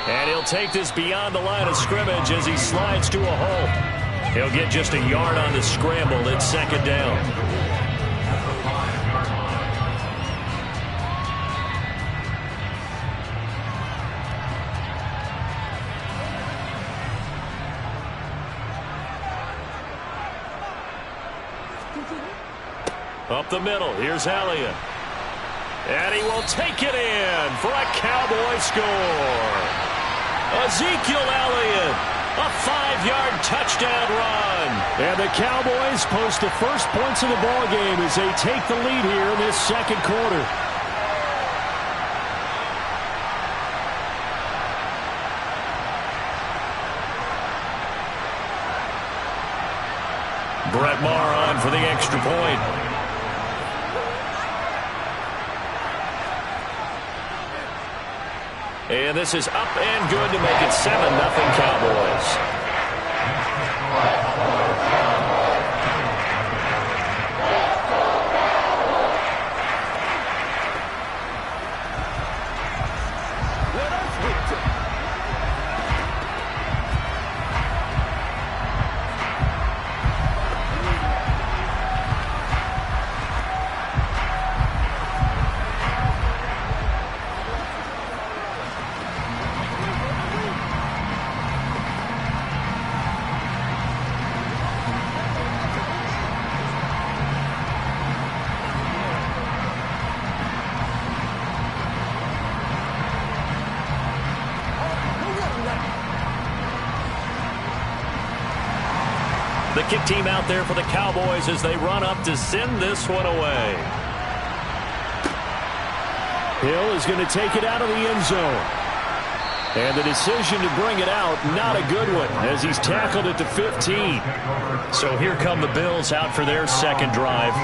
And he'll take this beyond the line of scrimmage as he slides to a hole. He'll get just a yard on the scramble. It's 2nd down. Up the middle, here's Elliott. And he will take it in for a Cowboy score. Ezekiel Elliott, a 5-yard touchdown run. And the Cowboys post the first points of the ball game as they take the lead here in this second quarter. Brett Maher on for the extra point. And this is up and good to make it 7-0 Cowboys. The kick team out there for the Cowboys as they run up to send this one away. Hill is going to take it out of the end zone. And the decision to bring it out, not a good one, as he's tackled at the 15. So here come the Bills out for their second drive.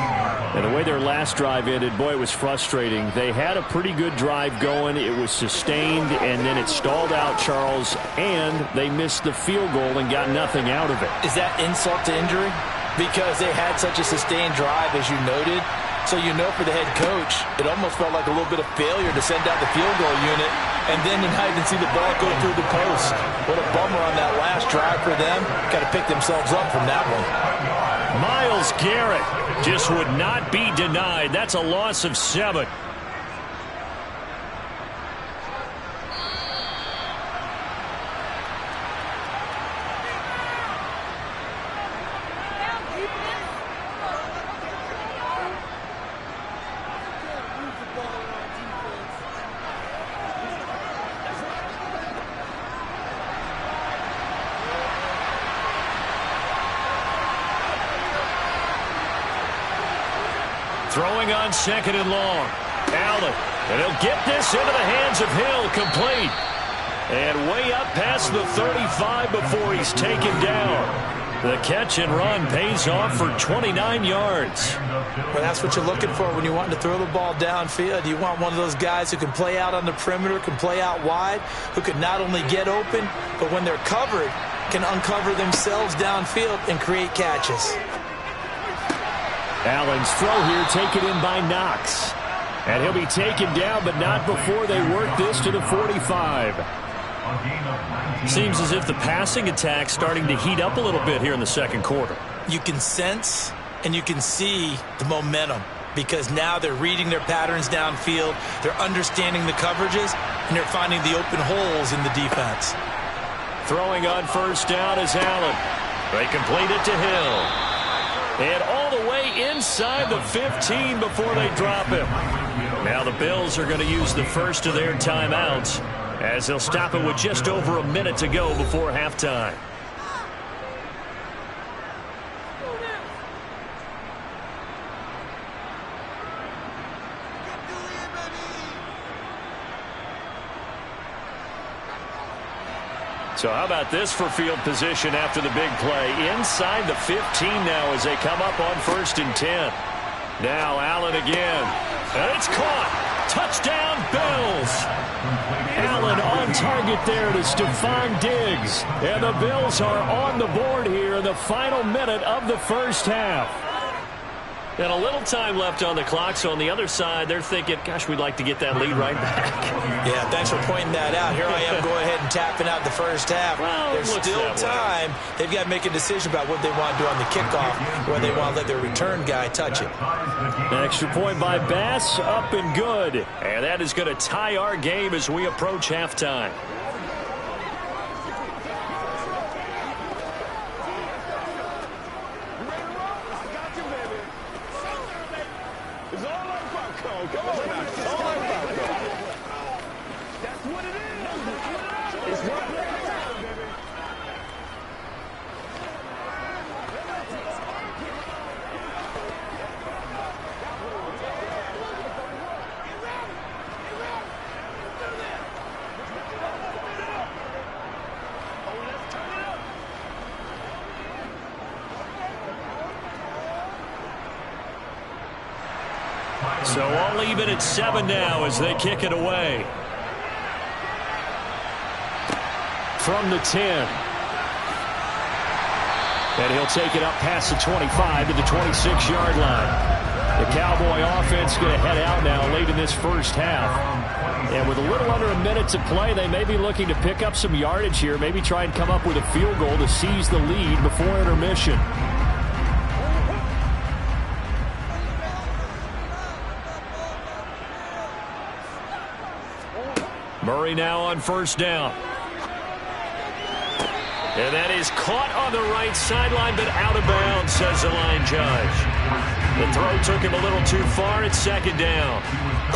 And the way their last drive ended, boy, it was frustrating. They had a pretty good drive going. It was sustained, and then it stalled out, Charles, and they missed the field goal and got nothing out of it. Is that insult to injury? Because they had such a sustained drive, as you noted. So you know for the head coach, it almost felt like a little bit of failure to send out the field goal unit, and then to not even see the ball go through the post. What a bummer on that last drive for them. Got to pick themselves up from that one. Myles Garrett just would not be denied. That's a loss of 7. Throwing on 2nd and long. Allen. And he'll get this into the hands of Hill. Complete. And way up past the 35 before he's taken down. The catch and run pays off for 29 yards. Well, that's what you're looking for when you want to throw the ball downfield. You want one of those guys who can play out on the perimeter, can play out wide, who can not only get open, but when they're covered, can uncover themselves downfield and create catches. Allen's throw here taken in by Knox. And he'll be taken down, but not before they work this to the 45. Seems as if the passing attack's starting to heat up a little bit here in the second quarter. You can sense and you can see the momentum because now they're reading their patterns downfield, they're understanding the coverages, and they're finding the open holes in the defense. Throwing on 1st down is Allen. They complete it to Hill. And all the way inside the 15 before they drop him. Now the Bills are going to use the first of their timeouts as they'll stop it with just over a minute to go before halftime. So how about this for field position after the big play? Inside the 15 now as they come up on 1st and 10. Now Allen again. And it's caught. Touchdown, Bills. Allen on target there to Stephon Diggs. And the Bills are on the board here in the final minute of the first half. And a little time left on the clock, so on the other side, they're thinking, gosh, we'd like to get that lead right back. Yeah, thanks for pointing that out. Here I am going ahead and tapping out the first half. Well, there's still time. They've got to make a decision about what they want to do on the kickoff, where they want to let their return guy touch it. An extra point by Bass, up and good. And that is going to tie our game as we approach halftime. So all even at 7 now as they kick it away. From the 10. And he'll take it up past the 25 to the 26-yard line. The Cowboy offense going to head out now late in this first half. And with a little under a minute to play, they may be looking to pick up some yardage here, maybe try and come up with a field goal to seize the lead before intermission. Murray now on 1st down. And that is caught on the right sideline, but out of bounds, says the line judge. The throw took him a little too far at 2nd down.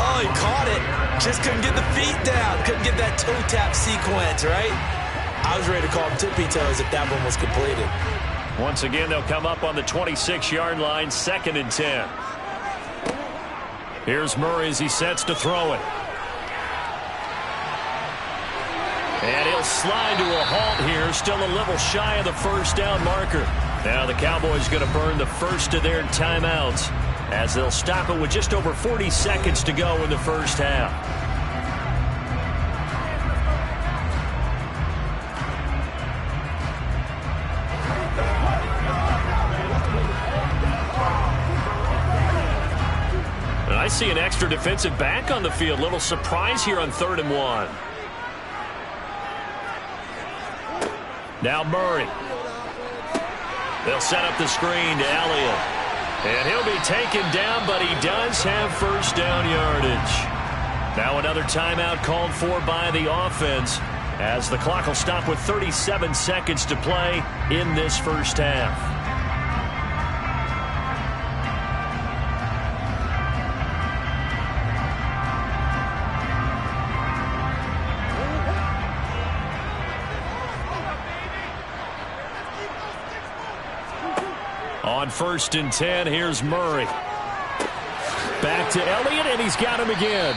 Oh, he caught it. Just couldn't get the feet down. Couldn't get that toe tap sequence, right? I was ready to call him tippy toes if that one was completed. Once again, they'll come up on the 26-yard line, 2nd and 10. Here's Murray as he sets to throw it. And he'll slide to a halt here, still a little shy of the 1st down marker. Now the Cowboys going to burn the first of their timeouts as they'll stop it with just over 40 seconds to go in the first half. And I see an extra defensive back on the field. Little surprise here on 3rd and 1. Now Murray. They'll set up the screen to Elliott. And he'll be taken down, but he does have 1st down yardage. Now another timeout called for by the offense as the clock will stop with 37 seconds to play in this first half. On 1st and 10, here's Murray. Back to Elliott, and he's got him again.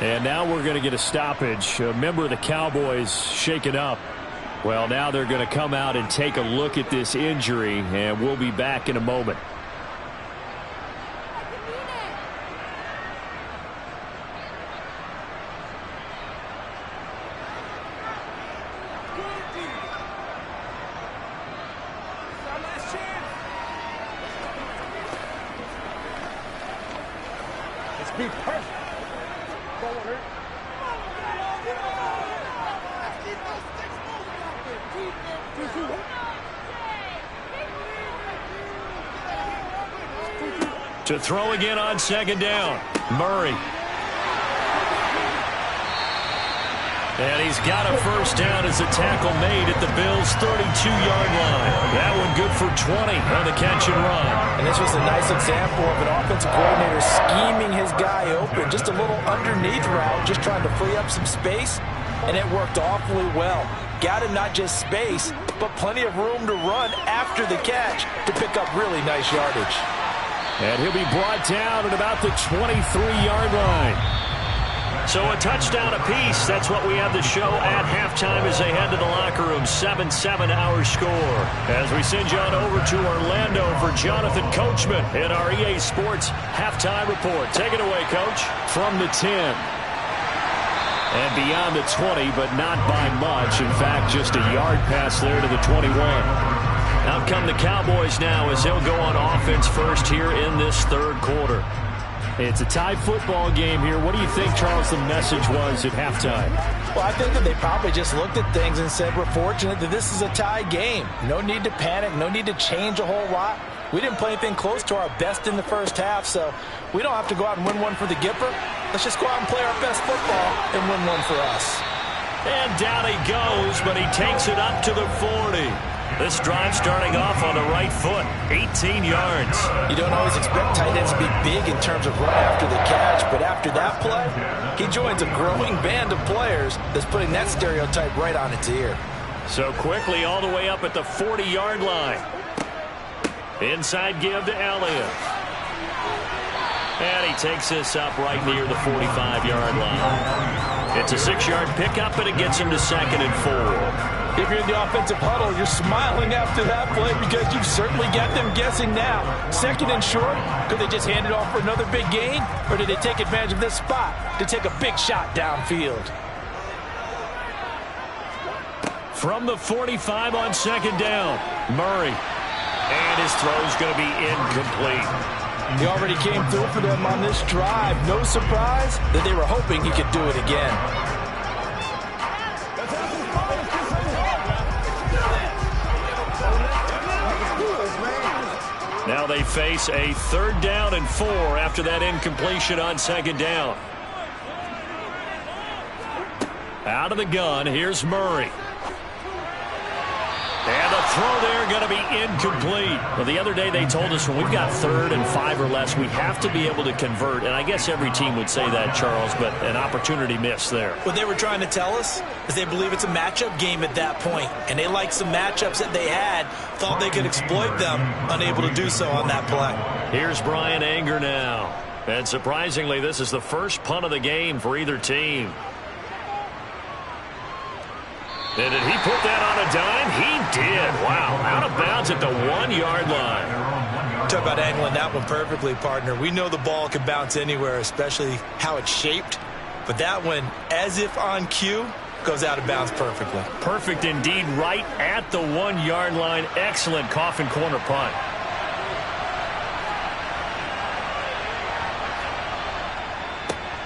And now we're going to get a stoppage. A member of the Cowboys shaken up. Well, now they're going to come out and take a look at this injury, and we'll be back in a moment. Be perfect. To throw again on second down. Murray. And he's got a first down as a tackle made at the Bills' 32-yard line. That one good for 20 on the catch and run. And this was a nice example of an offensive coordinator scheming his guy open. Just a little underneath route, just trying to free up some space, and it worked awfully well. Got him not just space, but plenty of room to run after the catch to pick up really nice yardage. And he'll be brought down at about the 23-yard line. So a touchdown apiece. That's what we have the show at halftime as they head to the locker room. 7-7 our score. As we send you on over to Orlando for Jonathan Coachman in our EA Sports halftime report. Take it away, Coach. From the 10. And beyond the 20, but not by much. In fact, just a yard pass there to the 21. Out come the Cowboys now as they'll go on offense first here in this third quarter. It's a tie football game here. What do you think, Charles, the message was at halftime? Well, I think that they probably just looked at things and said, we're fortunate that this is a tie game. No need to panic. No need to change a whole lot. We didn't play anything close to our best in the first half, so we don't have to go out and win one for the Gipper. Let's just go out and play our best football and win one for us. And down he goes, but he takes it up to the 40. This drive starting off on the right foot, 18 yards. You don't always expect tight ends to be big in terms of run after the catch, but after that play, he joins a growing band of players that's putting that stereotype right on its ear. So quickly all the way up at the 40-yard line. Inside give to Elliott. And he takes this up right near the 45-yard line. It's a 6-yard pickup, and it gets him to 2nd and 4. If you're in the offensive huddle, you're smiling after that play because you've certainly got them guessing now. 2nd and short, could they just hand it off for another big gain? Or did they take advantage of this spot to take a big shot downfield? From the 45 on 2nd down, Murray. And his throw's going to be incomplete. He already came through for them on this drive. No surprise that they were hoping he could do it again. Now they face a 3rd down and 4 after that incompletion on 2nd down. Out of the gun, here's Murray. And the throw there going to be incomplete. Well, the other day they told us when we've got 3rd and 5 or less, we have to be able to convert. And I guess every team would say that, Charles, but an opportunity missed there. What they were trying to tell us is they believe it's a matchup game at that point. And they liked some matchups that they had, thought they could exploit them, unable to do so on that play. Here's Brian Anger now. And surprisingly, this is the first punt of the game for either team. And did he put that on a dime? He did. Wow. Out of bounds at the 1-yard line. Talk about angling that one perfectly, partner. We know the ball can bounce anywhere, especially how it's shaped. But that one, as if on cue, goes out of bounds perfectly. Perfect indeed, right at the 1-yard line. Excellent coffin corner punt.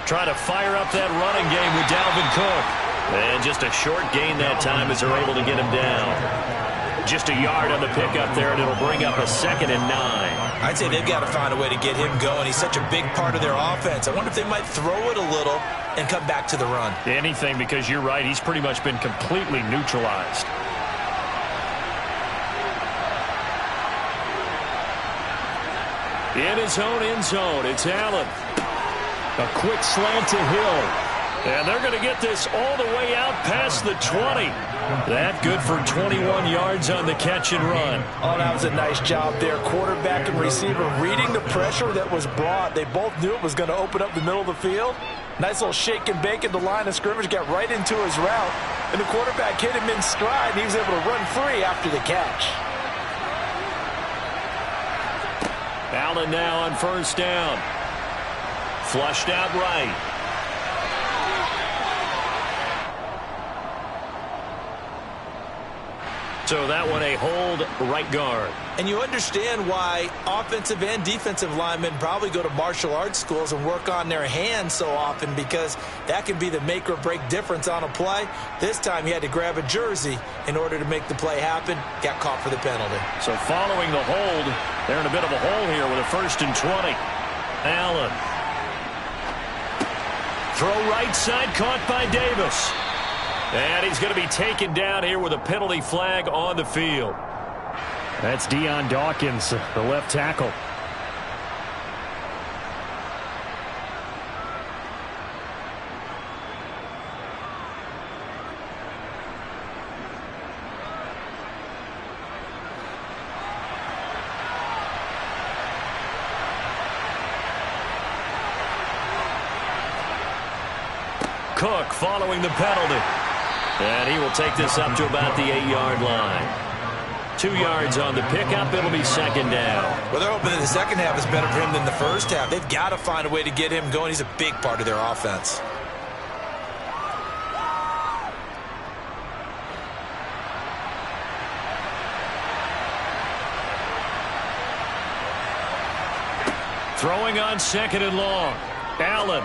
Try to fire up that running game with Dalvin Cook. And just a short gain that time as they're able to get him down. Just a yard on the pickup there, and it'll bring up a 2nd and 9. I'd say they've got to find a way to get him going. He's such a big part of their offense. I wonder if they might throw it a little and come back to the run. Anything, because you're right. He's pretty much been completely neutralized. In his own end zone, it's Allen. A quick slant to Hill. And they're going to get this all the way out past the 20. That good for 21 yards on the catch and run. Oh, that was a nice job there. Quarterback and receiver reading the pressure that was brought. They both knew it was going to open up the middle of the field. Nice little shake and bake at the line of scrimmage, got right into his route. And the quarterback hit him in stride, and he was able to run free after the catch. Allen now on first down. Flushed out right. So that one a hold right guard. And you understand why offensive and defensive linemen probably go to martial arts schools and work on their hands so often, because that can be the make or break difference on a play. This time he had to grab a jersey in order to make the play happen. Got caught for the penalty. So following the hold, they're in a bit of a hole here with a 1st and 20. Allen. Throw right side, caught by Davis. And he's going to be taken down here with a penalty flag on the field. That's Deion Dawkins, the left tackle. Cook following the penalty. And he will take this up to about the 8-yard line. 2 yards on the pickup. It'll be second down. Well, they're hoping that the second half is better for him than the first half. They've got to find a way to get him going. He's a big part of their offense. Throwing on 2nd and long. Allen.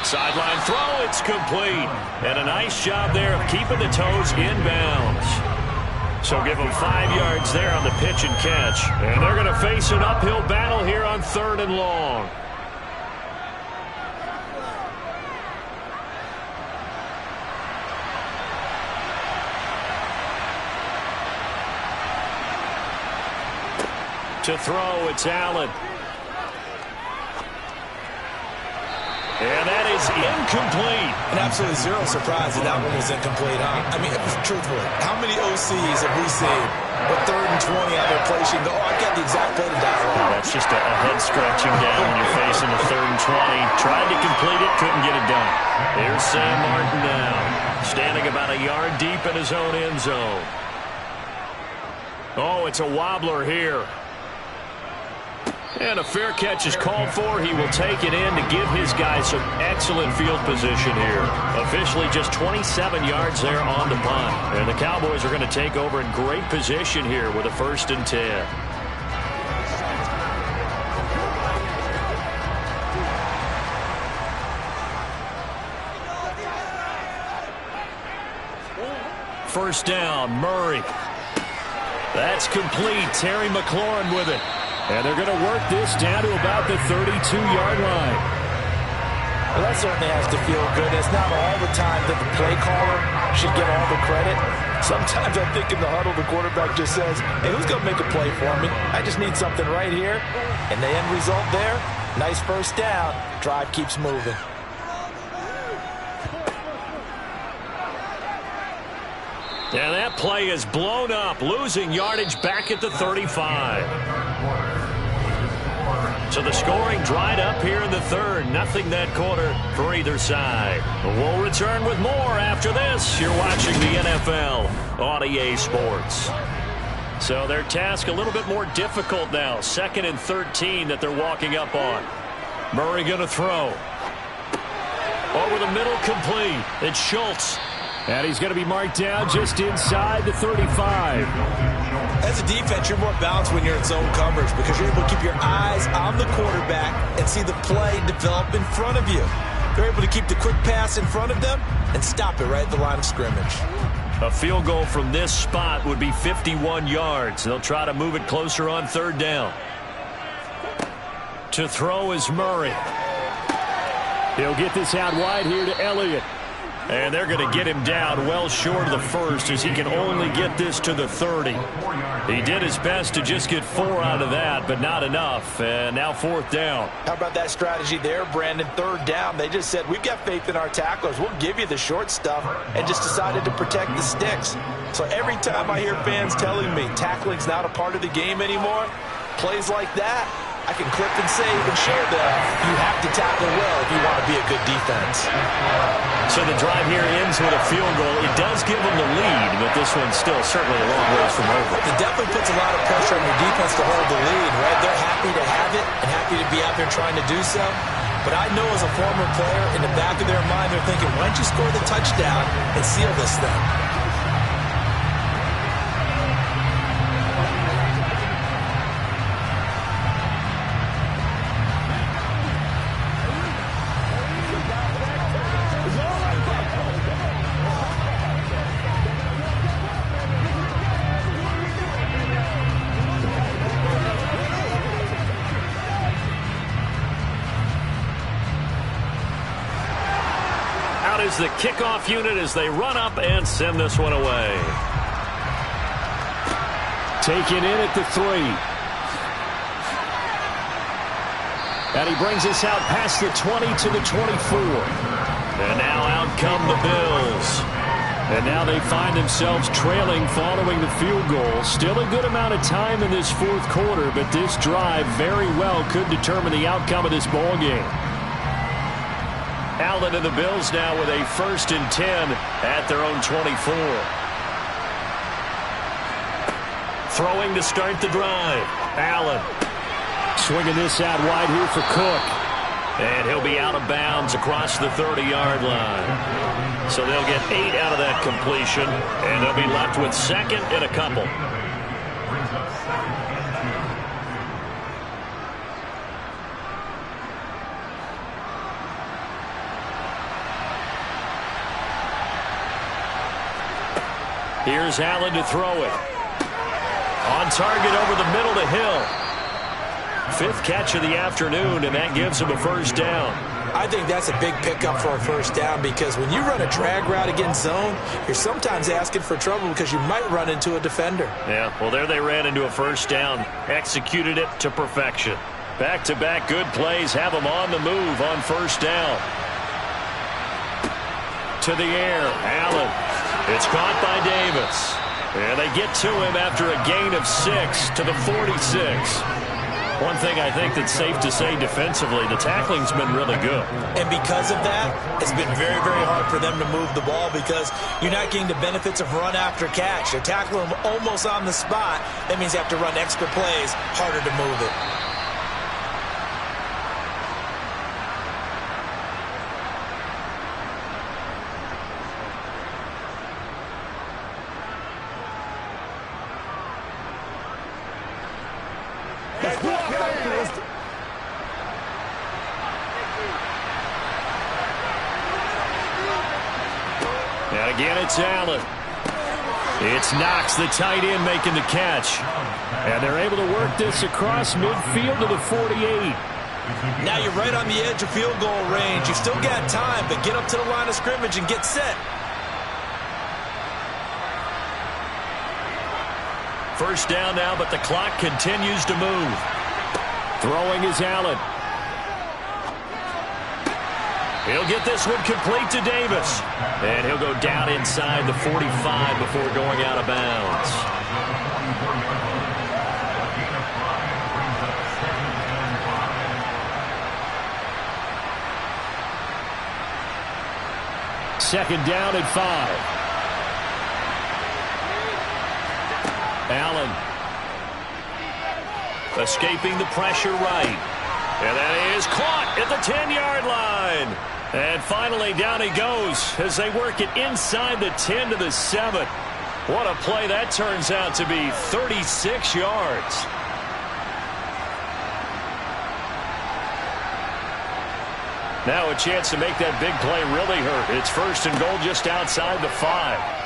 Sideline throw, it's complete. And a nice job there of keeping the toes in bounds. So give them 5 yards there on the pitch and catch. And they're going to face an uphill battle here on 3rd and long. To throw, it's Allen. And that is incomplete. And absolutely zero surprise that that one was incomplete, huh? I mean, truthfully, how many OCs have we seen with 3rd and 20 out there placing? I've got the exact play to dial on. That's just a head scratching down when you're facing a 3rd and 20. Tried to complete it, couldn't get it done. Here's Sam Martin now, standing about a yard deep in his own end zone. Oh, it's a wobbler here. And a fair catch is called for. He will take it in to give his guys some excellent field position here. Officially just 27 yards there on the punt. And the Cowboys are going to take over in great position here with a 1st and 10. First down, Murray. That's complete. Terry McLaurin with it. And they're going to work this down to about the 32-yard line. Well, that certainly has to feel good. It's not all the time that the play caller should get all the credit. Sometimes I think in the huddle, the quarterback just says, hey, who's going to make a play for me? I just need something right here. And the end result there, nice first down. Drive keeps moving. And that play is blown up, losing yardage back at the 35. So the scoring dried up here in the 3rd. Nothing that quarter for either side. We'll return with more after this. You're watching the NFL on EA Sports. So their task a little bit more difficult now. 2nd and 13 that they're walking up on. Murray going to throw. Over the middle, complete. It's Schultz. And he's going to be marked down just inside the 35. As a defense, you're more balanced when you're in zone coverage because you're able to keep your eyes on the quarterback and see the play develop in front of you. They're able to keep the quick pass in front of them and stop it right at the line of scrimmage. A field goal from this spot would be 51 yards. They'll try to move it closer on 3rd down. To throw is Murray. He'll get this out wide here to Elliott. And they're going to get him down well short of the first as he can only get this to the 30. He did his best to just get 4 out of that, but not enough. And now 4th down. How about that strategy there, Brandon? 3rd down. They just said, we've got faith in our tacklers. We'll give you the short stuff, and just decided to protect the sticks. So every time I hear fans telling me tackling's not a part of the game anymore, plays like that, I can clip and save and show them you have to tackle well if you want to be a good defense. So the drive here ends with a field goal. It does give them the lead, but this one's still certainly a long ways from over. It definitely puts a lot of pressure on your defense to hold the lead, right? They're happy to have it and happy to be out there trying to do so. But I know as a former player, in the back of their mind, they're thinking, why don't you score the touchdown and seal this thing? Is the kickoff unit as they run up and send this one away. Taken in at the 3. And he brings us out past the 20 to the 24. And now out come the Bills. And now they find themselves trailing following the field goal. Still a good amount of time in this 4th quarter, but this drive very well could determine the outcome of this ball game. Allen and the Bills now with a 1st and 10 at their own 24. Throwing to start the drive. Allen swinging this out wide here for Cook. And he'll be out of bounds across the 30-yard line. So they'll get 8 out of that completion, and they'll be left with 2nd and a couple. Here's Allen to throw it. On target over the middle to Hill. 5th catch of the afternoon, and that gives him a 1st down. I think that's a big pickup for a 1st down, because when you run a drag route against zone, you're sometimes asking for trouble because you might run into a defender. Yeah, well, there they ran into a 1st down. Executed it to perfection. Back-to-back good plays have them on the move on 1st down. To the air, Allen. It's caught by Davis. And they get to him after a gain of 6 to the 46. One thing I think that's safe to say defensively, the tackling's been really good. And because of that, it's been very, very hard for them to move the ball because you're not getting the benefits of run after catch. You're tackling them almost on the spot. That means you have to run extra plays, harder to move it. And again, it's Allen. It's Knox, the tight end, making the catch. And they're able to work this across midfield to the 48. Now you're right on the edge of field goal range. You've still got time, but get up to the line of scrimmage and get set. 1st down now, but the clock continues to move. Throwing is Allen. He'll get this one complete to Davis. And he'll go down inside the 45 before going out of bounds. Second down and 5. Allen escaping the pressure right. And that is caught at the 10-yard line. And finally down he goes as they work it inside the 10 to the 7. What a play that turns out to be. 36 yards. Now a chance to make that big play really hurt. It's 1st and goal just outside the 5.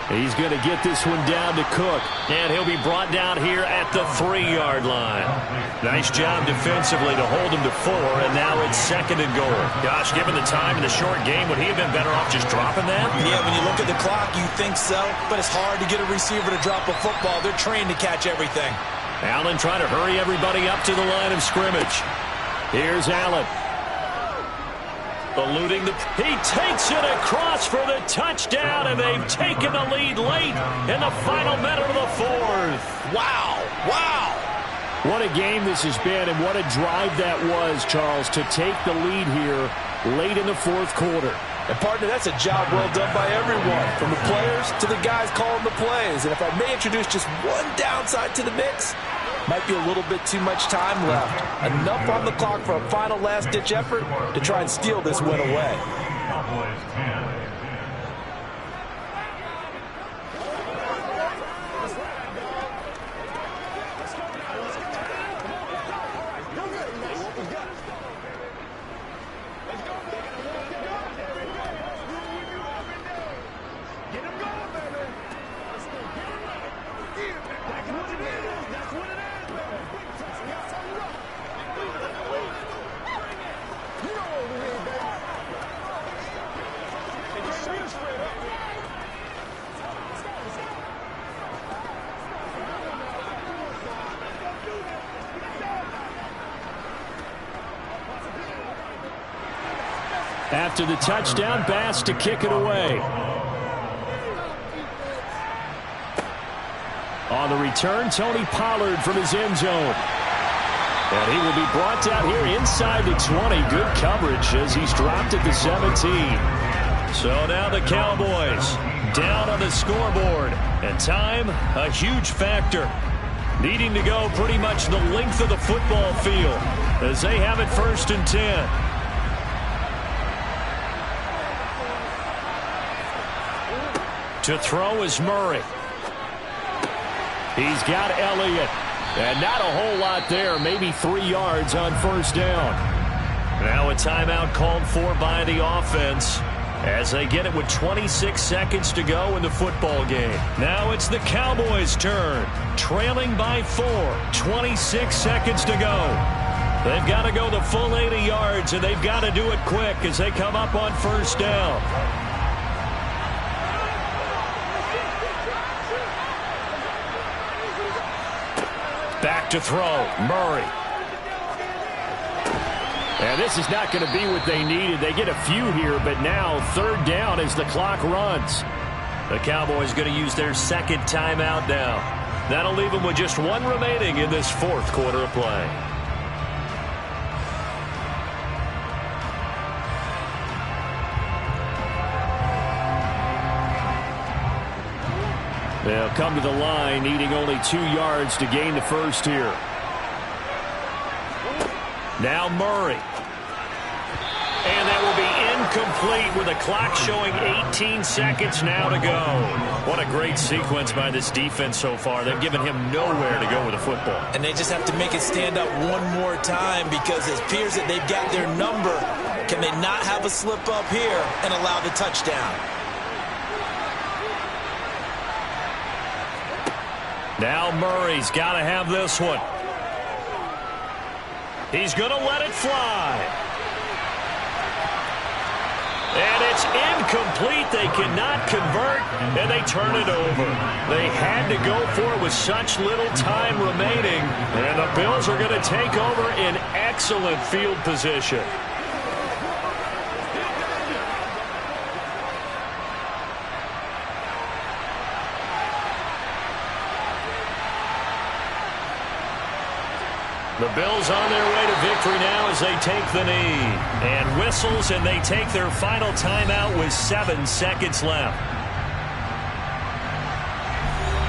He's going to get this one down to Cook. And he'll be brought down here at the 3-yard line. Nice job defensively to hold him to 4, and now it's 2nd and goal. Gosh, given the time in the short game, would he have been better off just dropping that? Yeah, when you look at the clock, you think so, but it's hard to get a receiver to drop a football. They're trained to catch everything. Allen trying to hurry everybody up to the line of scrimmage. Here's Allen. Eluding he takes it across for the touchdown, and they've taken the lead late in the final minute of the 4th. Wow. Wow. What a game this has been, and what a drive that was, Charles, to take the lead here late in the 4th quarter. And, partner, that's a job well done by everyone, from the players to the guys calling the plays. And if I may introduce just one downside to the mix, might be a little bit too much time left. Enough on the clock for a final last-ditch effort to try and steal this win away. Cowboys 10. After the touchdown, Bass to kick it away. On the return, Tony Pollard from his end zone. And he will be brought down here inside the 20. Good coverage as he's dropped at the 17. So now the Cowboys down on the scoreboard. And time, a huge factor. Needing to go pretty much the length of the football field as they have it 1st and 10. To throw is Murray. He's got Elliott. And not a whole lot there. Maybe 3 yards on 1st down. Now a timeout called for by the offense as they get it with 26 seconds to go in the football game. Now it's the Cowboys' turn. Trailing by 4. 26 seconds to go. They've got to go the full 80 yards, and they've got to do it quick as they come up on 1st down. Back to throw, Murray. And this is not going to be what they needed. They get a few here, but now 3rd down as the clock runs. The Cowboys going to use their 2nd timeout now. That'll leave them with just 1 remaining in this 4th quarter of play. They'll come to the line, needing only 2 yards to gain the 1st here. Now Murray. And that will be incomplete with the clock showing 18 seconds now to go. What a great sequence by this defense so far. They've given him nowhere to go with the football. And they just have to make it stand up one more time because it appears that they've got their number. Can they not have a slip up here and allow the touchdown? Now Murray's got to have this one. He's going to let it fly. And it's incomplete. They cannot convert, and they turn it over. They had to go for it with such little time remaining, and the Bills are going to take over in excellent field position. The Bills on their way to victory now as they take the knee. And whistles, and they take their final timeout with 7 seconds left.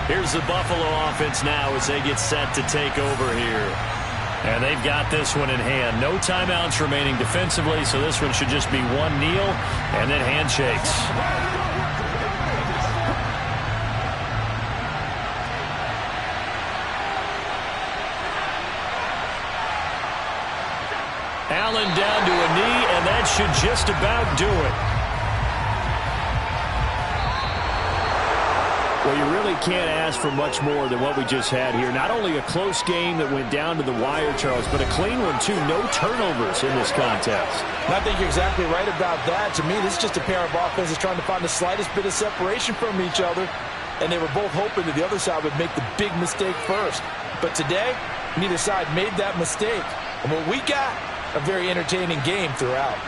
Here's the Buffalo offense now as they get set to take over here. And they've got this one in hand. No timeouts remaining defensively, so this one should just be one kneel and then handshakes. Allen down to a knee, and that should just about do it. Well, you really can't ask for much more than what we just had here. Not only a close game that went down to the wire, Charles, but a clean one, too. No turnovers in this contest. And I think you're exactly right about that. To me, this is just a pair of offenses trying to find the slightest bit of separation from each other, and they were both hoping that the other side would make the big mistake first. But today, neither side made that mistake. And what we got, a very entertaining game throughout.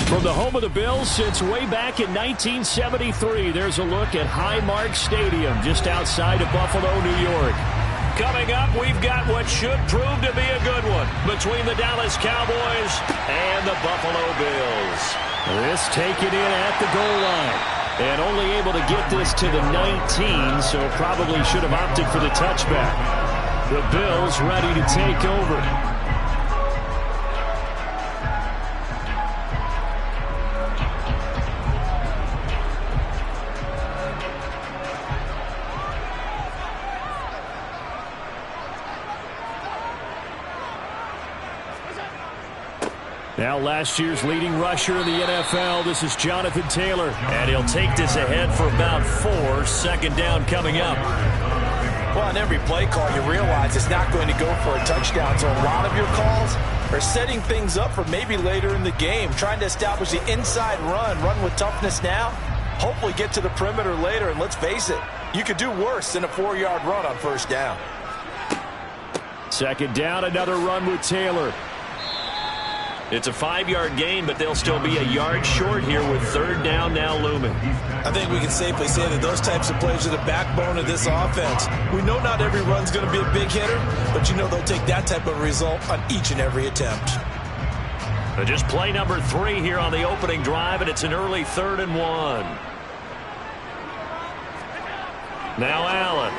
From the home of the Bills since way back in 1973, there's a look at Highmark Stadium just outside of Buffalo, New York. Coming up, we've got what should prove to be a good one between the Dallas Cowboys and the Buffalo Bills. This taken in at the goal line. And only able to get this to the 19, so probably should have opted for the touchback. The Bills ready to take over. Now last year's leading rusher in the NFL, this is Jonathan Taylor. And he'll take this ahead for about 4. Second down coming up. Well, on every play call, you realize it's not going to go for a touchdown. So a lot of your calls are setting things up for maybe later in the game, trying to establish the inside run with toughness now, hopefully get to the perimeter later. And let's face it, you could do worse than a 4-yard run on first down. Second down, another run with Taylor. It's a 5-yard gain, but they'll still be a yard short here with third down now looming. I think we can safely say that those types of plays are the backbone of this offense. We know not every run's going to be a big hitter, but you know they'll take that type of result on each and every attempt. Just play number 3 here on the opening drive, and it's an early 3rd and 1. Now Allen.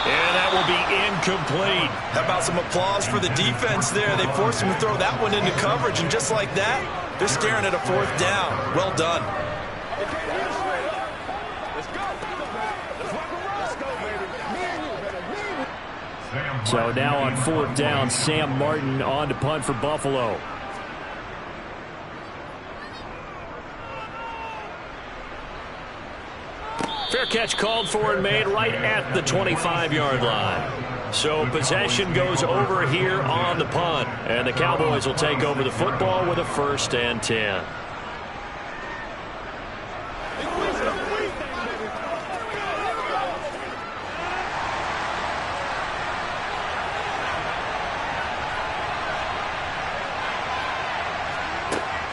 And that will be incomplete. How about some applause for the defense there? They forced him to throw that one into coverage, and just like that, they're staring at a 4th down. Well done. So now on 4th down, Sam Martin on to punt for Buffalo. Fair catch called for and made right at the 25-yard line. So possession goes over here on the punt. And the Cowboys will take over the football with a 1st and 10.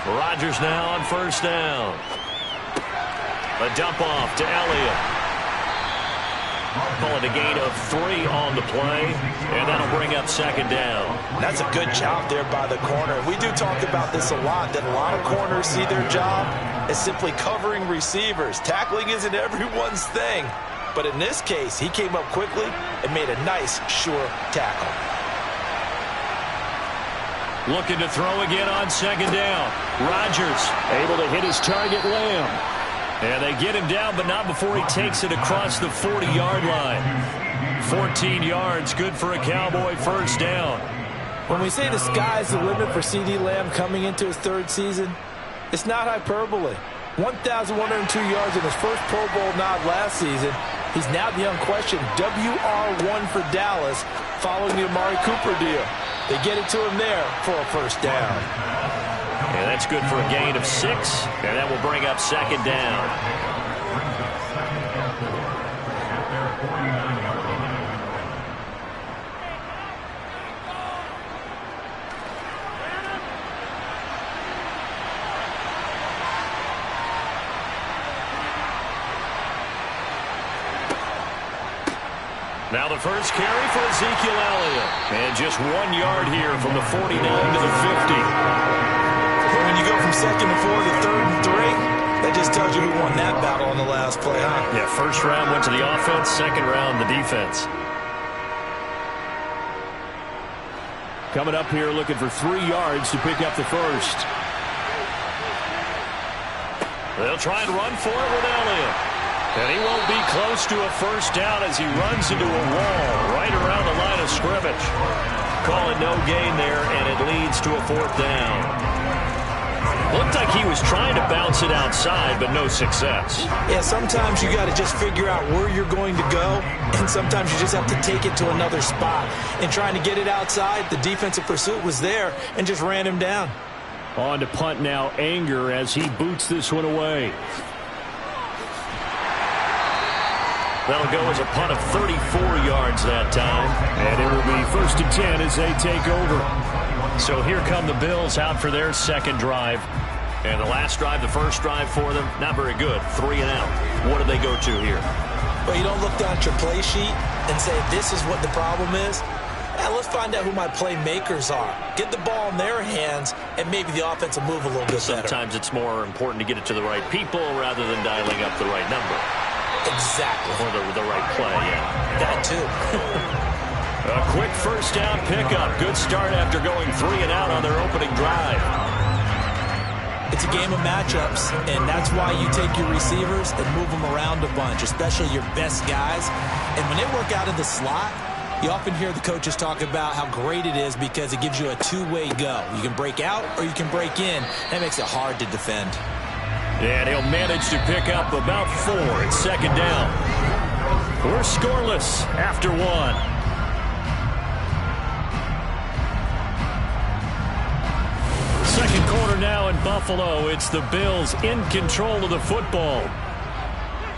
Rodgers now on 1st down. A dump off to Elliott. Call it a gain of 3 on the play, and that'll bring up 2nd down. That's a good job there by the corner. We do talk about this a lot, that a lot of corners see their job as simply covering receivers. Tackling isn't everyone's thing, but in this case, he came up quickly and made a nice, sure tackle. Looking to throw again on 2nd down. Rodgers able to hit his target, Lamb. And they get him down, but not before he takes it across the 40-yard line. 14 yards, good for a Cowboy 1st down. When we say the sky's the limit for CeeDee Lamb coming into his 3rd season, it's not hyperbole. 1,102 yards in his first Pro Bowl nod last season. He's now the unquestioned WR1 for Dallas following the Amari Cooper deal. They get it to him there for a 1st down. And that's good for a gain of 6, and that will bring up 2nd down. Now the first carry for Ezekiel Elliott. And just 1 yard here from the 49 to the 50. When you go from 2nd and 4 to 3rd and 3, that just tells you who won that battle on the last play, huh? Yeah, first round went to the offense, second round the defense. Coming up here looking for 3 yards to pick up the first. They'll try and run for it with Elliott. And he won't be close to a 1st down as he runs into a wall right around the line of scrimmage. Call it no gain there, and it leads to a 4th down. Looked like he was trying to bounce it outside, but no success. Yeah, sometimes you got to just figure out where you're going to go, and sometimes you just have to take it to another spot. And trying to get it outside, the defensive pursuit was there and just ran him down. On to punt now, Anger, as he boots this one away. That'll go as a punt of 34 yards that time. And it will be 1st and 10 as they take over. So here come the Bills out for their second drive. And the last drive, the first drive for them, not very good. 3 and out. What do they go to here? Well, you don't look down at your play sheet and say, this is what the problem is. Let's find out who my playmakers are. Get the ball in their hands, and maybe the offense will move a little bit better. Sometimes it's more important to get it to the right people rather than dialing up the right number. Exactly. Or the right play, yeah. That too. A quick first down pickup. Good start after going 3 and out on their opening drive. It's a game of matchups, and that's why you take your receivers and move them around a bunch, especially your best guys. And when they work out of the slot, you often hear the coaches talk about how great it is because it gives you a two-way go. You can break out or you can break in. That makes it hard to defend. And he'll manage to pick up about 4 at second down. We're scoreless after 1. Second quarter now in Buffalo. It's the Bills in control of the football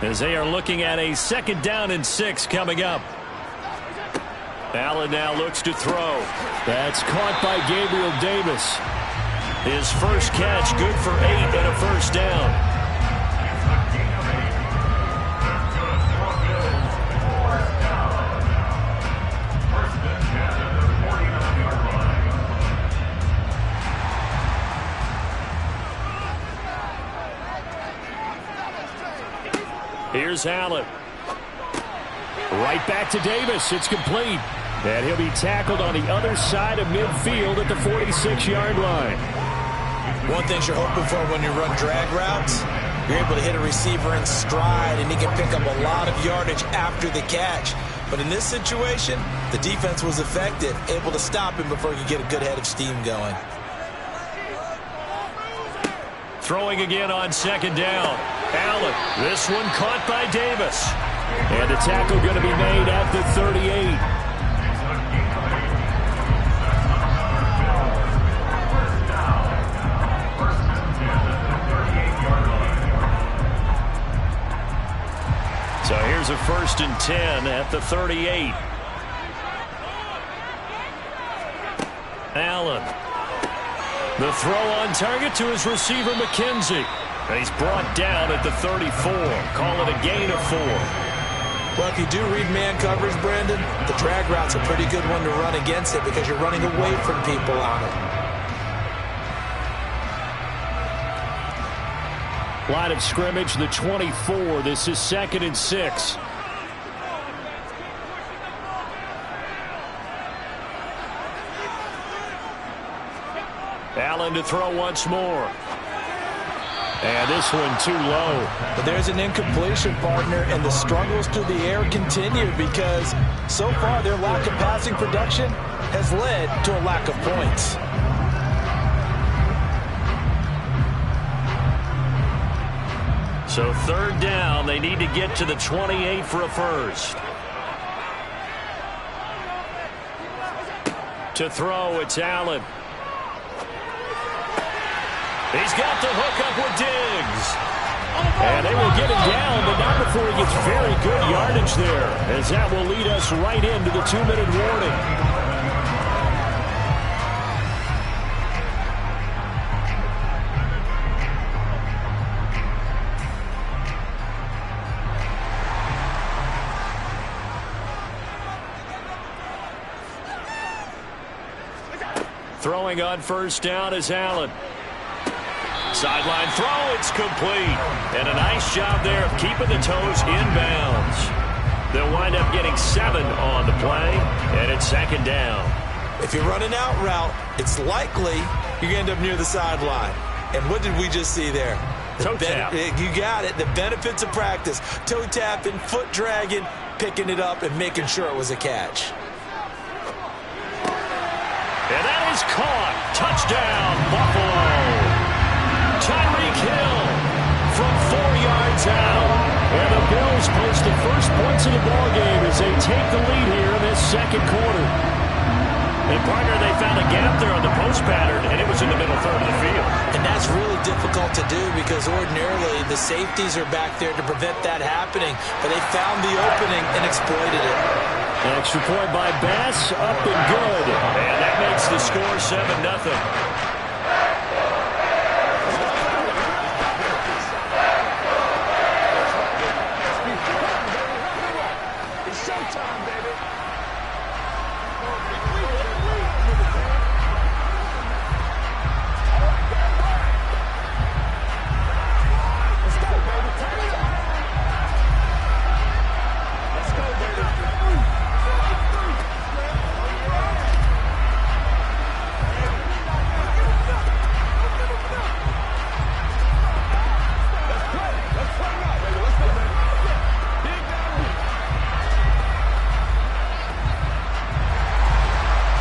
as they are looking at a 2nd down and 6 coming up. Allen now looks to throw. That's caught by Gabriel Davis. His first catch, good for 8 and a first down. Here's Allen. Right back to Davis. It's complete. And he'll be tackled on the other side of midfield at the 46-yard line. One thing you're hoping for when you run drag routes, you're able to hit a receiver in stride, and he can pick up a lot of yardage after the catch. But in this situation, the defense was effective, able to stop him before he could get a good head of steam going. Throwing again on 2nd down. Allen, this one caught by Davis. And the tackle going to be made at the 38. So here's a 1st and 10 at the 38. Allen. The throw on target to his receiver, McKenzie. And he's brought down at the 34. Call it a gain of 4. Well, if you do read man coverage, Brandon, the drag route's a pretty good one to run against it because you're running away from people on it. Line of scrimmage, the 24. This is 2nd and 6. Allen to throw once more. And this one too low. But there's an incompletion, partner, and the struggles through the air continue because so far their lack of passing production has led to a lack of points. So 3rd down, they need to get to the 28 for a first. To throw, it's Allen. He's got the hook up with Diggs. And they will get him down, but not before he gets very good yardage there, as that will lead us right into the 2-minute warning. Throwing on 1st down is Allen. Sideline throw, it's complete. And a nice job there of keeping the toes inbounds. They'll wind up getting 7 on the play, and it's 2nd down. If you run an out route, it's likely you're going to end up near the sideline. And what did we just see there? Toe tap. You got it. The benefits of practice. Toe tapping, foot dragging, picking it up, and making sure it was a catch. And that is caught. Touchdown, Buffalo. Tyreek Hill from 4 yards out. And the Bills post the first points of the ballgame as they take the lead here in this 2nd quarter. And, partner, they found a gap there on the post pattern, and it was in the middle 3rd of the field. And that's really difficult to do because ordinarily the safeties are back there to prevent that happening. But they found the opening and exploited it. An extra point by Bass, up and good. And that makes the score 7-0.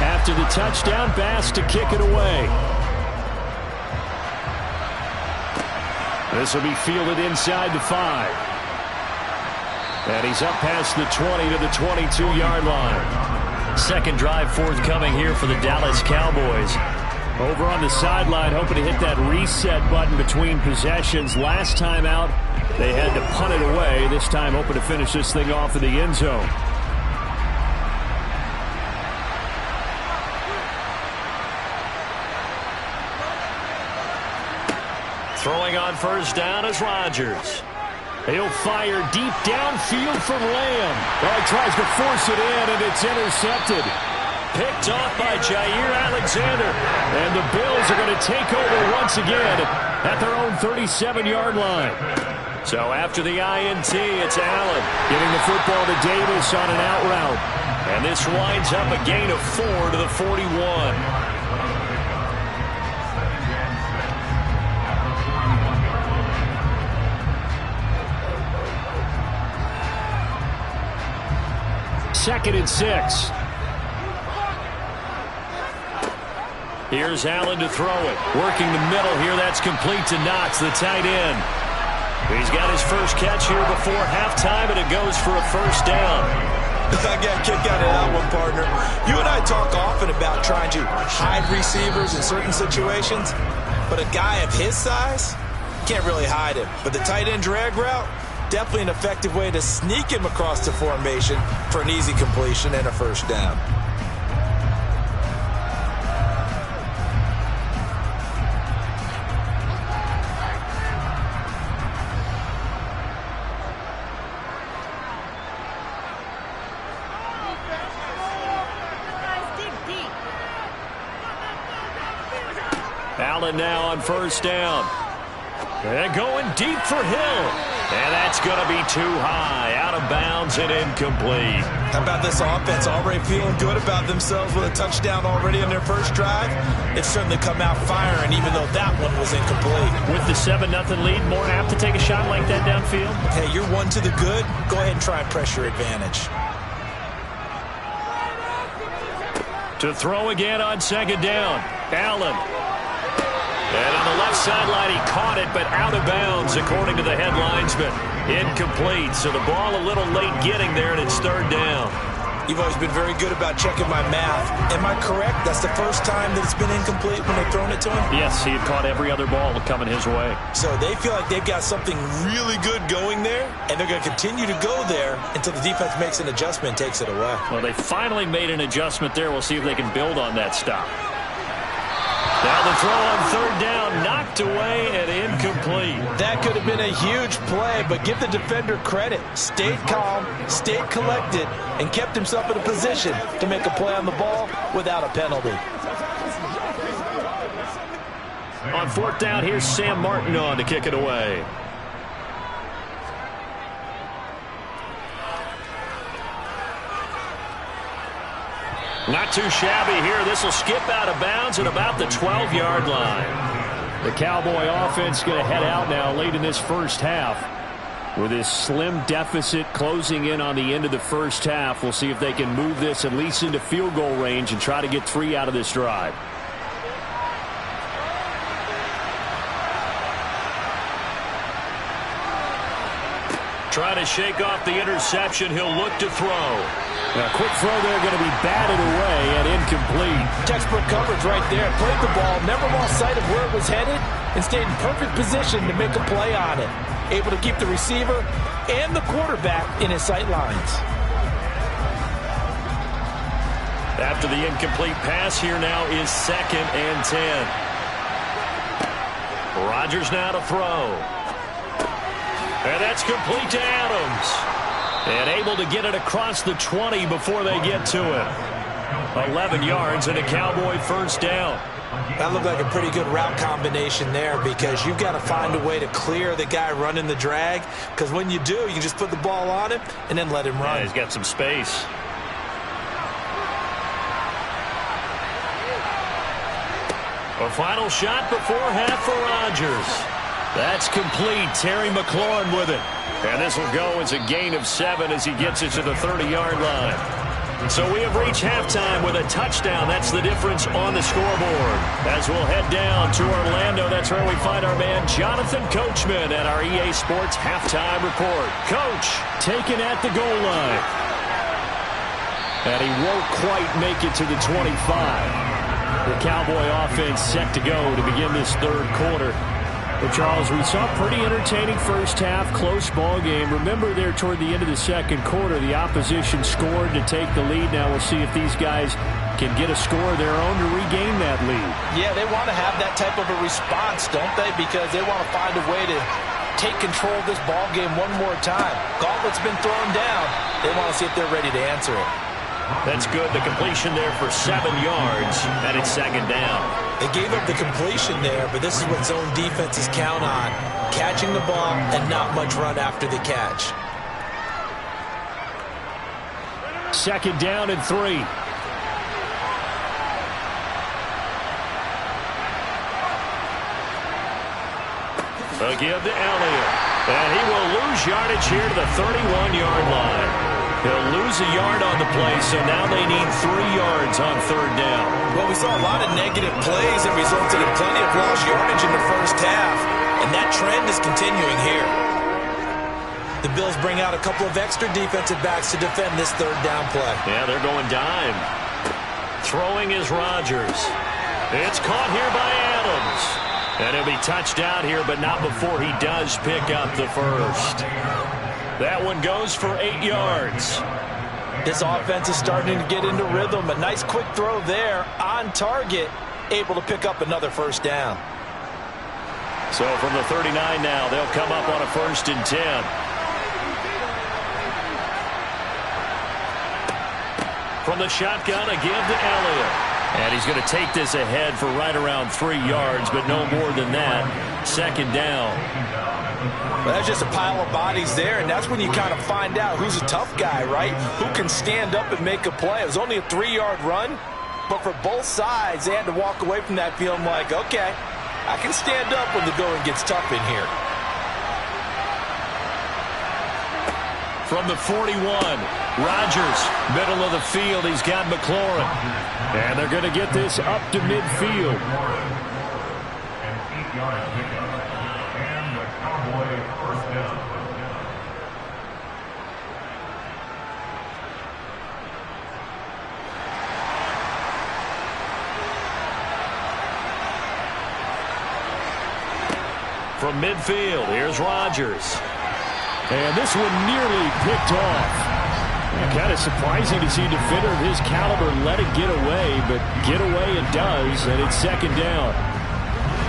After the touchdown, Bass to kick it away. This will be fielded inside the 5. And he's up past the 20 to the 22-yard line. Second drive forthcoming here for the Dallas Cowboys. Over on the sideline, hoping to hit that reset button between possessions. Last time out, they had to punt it away. This time, hoping to finish this thing off in the end zone. Throwing on first down is Rodgers. He'll fire deep downfield from Lamb. Well, he tries to force it in, and it's intercepted. Picked off by Jair Alexander. And the Bills are going to take over once again at their own 37-yard line. So after the INT, it's Allen giving the football to Davis on an out route. And this winds up a gain of 4 to the 41. Second and 6. Here's Allen to throw it. Working the middle here. That's complete to Knox, the tight end. He's got his first catch here before halftime, and it goes for a first down. I got a kick out of that one, partner. You and I talk often about trying to hide receivers in certain situations, but a guy of his size, can't really hide him. But the tight end drag route, definitely an effective way to sneak him across the formation for an easy completion and a first down. Allen now on first down. And going deep for Hill. And that's going to be too high. Out of bounds and incomplete. How about this offense already feeling good about themselves with a touchdown already in their first drive? It's certainly come out firing, even though that one was incomplete. With the 7-0 lead, more apt to take a shot like that downfield? Hey, you're one to the good. Go ahead and try and press your advantage. To throw again on second down. Allen. And on the left sideline, he caught it, but out of bounds, according to the head linesman. Incomplete, so the ball a little late getting there, and it's third down. You've always been very good about checking my math. Am I correct? That's the first time that it's been incomplete when they've thrown it to him? Yes, he had caught every other ball coming his way. So they feel like they've got something really good going there, and they're going to continue to go there until the defense makes an adjustment and takes it away. Well, they finally made an adjustment there. We'll see if they can build on that stop. Now the throw on third down, knocked away and incomplete. That could have been a huge play, but give the defender credit. Stayed calm, stayed collected, and kept himself in a position to make a play on the ball without a penalty. On fourth down, here's Sam Martin on to kick it away. Not too shabby here. This will skip out of bounds at about the 12-yard line. The Cowboy offense going to head out now late in this first half. With this slim deficit closing in on the end of the first half, we'll see if they can move this at least into field goal range and try to get 3 out of this drive. Trying to shake off the interception. He'll look to throw. Now, quick throw there, going to be batted away and incomplete. Textbook coverage right there. Played the ball, never lost sight of where it was headed, and stayed in perfect position to make a play on it. Able to keep the receiver and the quarterback in his sight lines. After the incomplete pass, here now is 2nd and 10. Rodgers now to throw. And that's complete to Adams. And able to get it across the 20 before they get to it. 11 yards and a Cowboy first down. That looked like a pretty good route combination there, because you've got to find a way to clear the guy running the drag. Because when you do, you just put the ball on him and then let him run. Yeah, he's got some space. A final shot before half for Rodgers. That's complete. Terry McLaurin with it. And this will go as a gain of 7 as he gets it to the 30-yard line. So we have reached halftime with a touchdown. That's the difference on the scoreboard. As we'll head down to Orlando, that's where we find our man Jonathan Coachman at our EA Sports Halftime Report. Coach, taken at the goal line. And he won't quite make it to the 25. The Cowboy offense set to go to begin this third quarter. Well, Charles, we saw a pretty entertaining first half, close ball game. Remember there toward the end of the second quarter, the opposition scored to take the lead. Now we'll see if these guys can get a score of their own to regain that lead. Yeah, they want to have that type of a response, don't they? Because they want to find a way to take control of this ball game one more time. Gauntlet's been thrown down. They want to see if they're ready to answer it. That's good. The completion there for 7 yards, and it's second down. They gave up the completion there, but this is what zone defenses count on. Catching the ball and not much run after the catch. Second down and 3. A give to Elliott. And he will lose yardage here to the 31-yard line. He'll lose a yard on the play, so now they need 3 yards on third down. Well, we saw a lot of negative plays that resulted in plenty of lost yardage in the first half, and that trend is continuing here. The Bills bring out a couple of extra defensive backs to defend this third down play. Yeah, they're going dime. Throwing is Rodgers. It's caught here by Adams. And he'll be touched out here, but not before he does pick up the first. That one goes for 8 yards. This offense is starting to get into rhythm. A nice quick throw there on target, able to pick up another first down. So from the 39 now, they'll come up on a 1st and 10. From the shotgun, a give to Elliott. And he's going to take this ahead for right around 3 yards, but no more than that. Second down. Well, that's just a pile of bodies there, and that's when you kind of find out who's a tough guy, right? Who can stand up and make a play. It was only a 3-yard run, but for both sides, they had to walk away from that feeling like, okay, I can stand up when the going gets tough in here. From the 41, Rodgers, middle of the field. He's got McLaurin. And they're going to get this up to midfield. An 8-yard pickup. And the Cowboy first down. From midfield, here's Rodgers. And this one nearly picked off. Kind of surprising to see a defender of his caliber let it get away, but get away it does, and it's second down.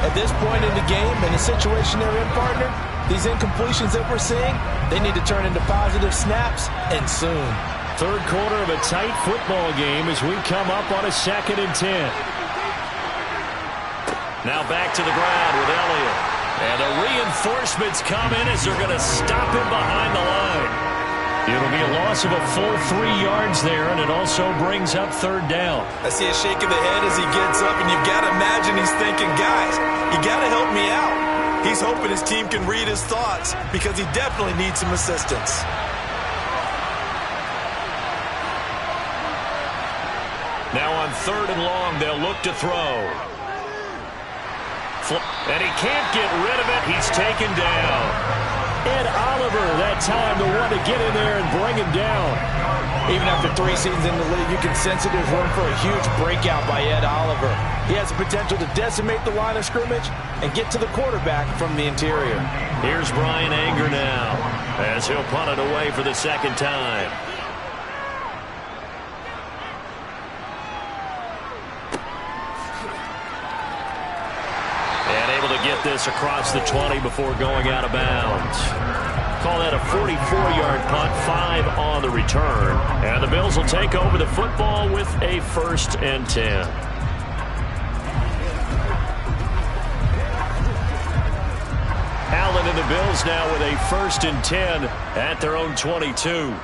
At this point in the game, in the situation they're in, partner, these incompletions that we're seeing, they need to turn into positive snaps, and soon. Third quarter of a tight football game as we come up on a 2nd and 10. Now back to the ground with Elliott. And the reinforcements come in as they're going to stop him behind the line. It'll be a loss of a full 3 yards there, and it also brings up third down. I see a shake of the head as he gets up, and you've got to imagine he's thinking, guys, you got to help me out. He's hoping his team can read his thoughts because he definitely needs some assistance. Now on 3rd and long, they'll look to throw. And he can't get rid of it. He's taken down. Ed Oliver, that time, the one to get in there and bring him down. Even after 3 seasons in the league, you can sense that there's room for a huge breakout by Ed Oliver. He has the potential to decimate the line of scrimmage and get to the quarterback from the interior. Here's Brian Anger now as he'll punt it away for the second time. To get this across the 20 before going out of bounds. Call that a 44-yard punt, 5 on the return. And the Bills will take over the football with a 1st and 10. Allen and the Bills now with a 1st and 10 at their own 22.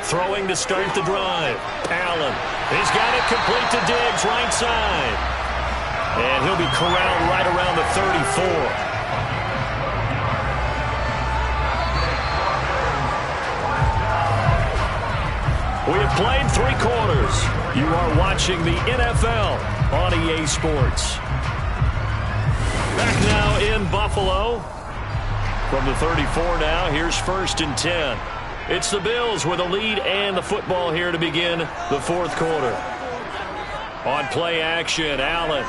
Throwing to start the drive. Allen. He's got it complete to Diggs, right side. And he'll be corralled right around the 34. We have played 3 quarters. You are watching the NFL on EA Sports. Back now in Buffalo. From the 34 now, here's 1st and 10. It's the Bills with a lead and the football here to begin the 4th quarter. On play action, Allen.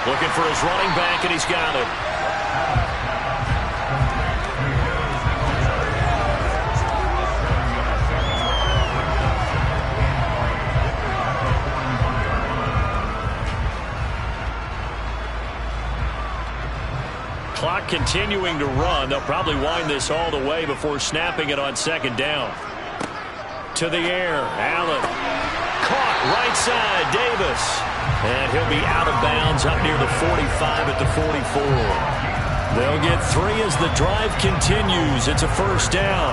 Looking for his running back, and he's got it. Clock continuing to run. They'll probably wind this all the way before snapping it on 2nd down. To the air, Allen. Caught right side, Davis. And he'll be out of bounds up near the 45 at the 44. They'll get 3 as the drive continues. It's a 1st down.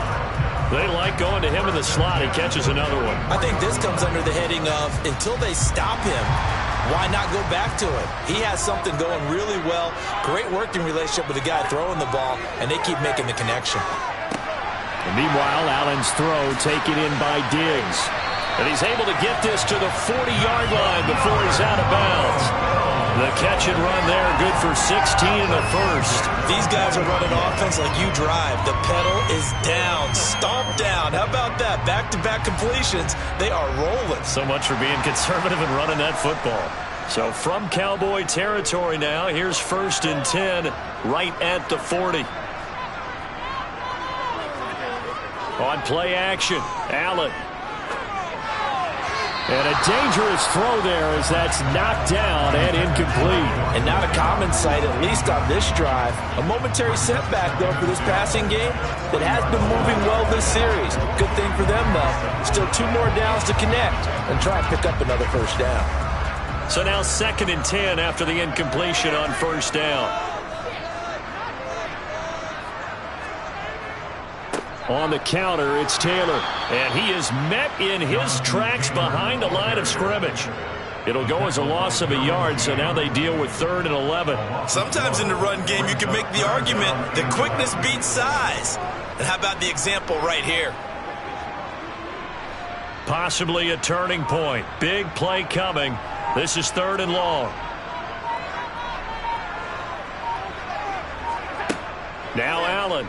They like going to him in the slot. He catches another one. I think this comes under the heading of until they stop him, why not go back to it? He has something going really well. Great working relationship with the guy throwing the ball, and they keep making the connection. And meanwhile, Allen's throw taken in by Diggs. And he's able to get this to the 40-yard line before he's out of bounds. The catch and run there, good for 16 in the 1st. These guys are running offense like you drive. The pedal is down, stomp down. How about that? Back-to-back completions. They are rolling. So much for being conservative and running that football. So from Cowboy territory now, here's 1st and 10 right at the 40. On play action, Allen. And a dangerous throw there as that's knocked down and incomplete. And not a common sight, at least on this drive. A momentary setback, though, for this passing game that has been moving well this series. Good thing for them, though. Still 2 more downs to connect and try and pick up another 1st down. So now 2nd and 10 after the incompletion on 1st down. On the counter, it's Taylor. And he is met in his tracks behind the line of scrimmage. It'll go as a loss of a yard, so now they deal with 3rd and 11. Sometimes in the run game, you can make the argument that quickness beats size. And how about the example right here? Possibly a turning point. Big play coming. This is 3rd and long. Now Allen.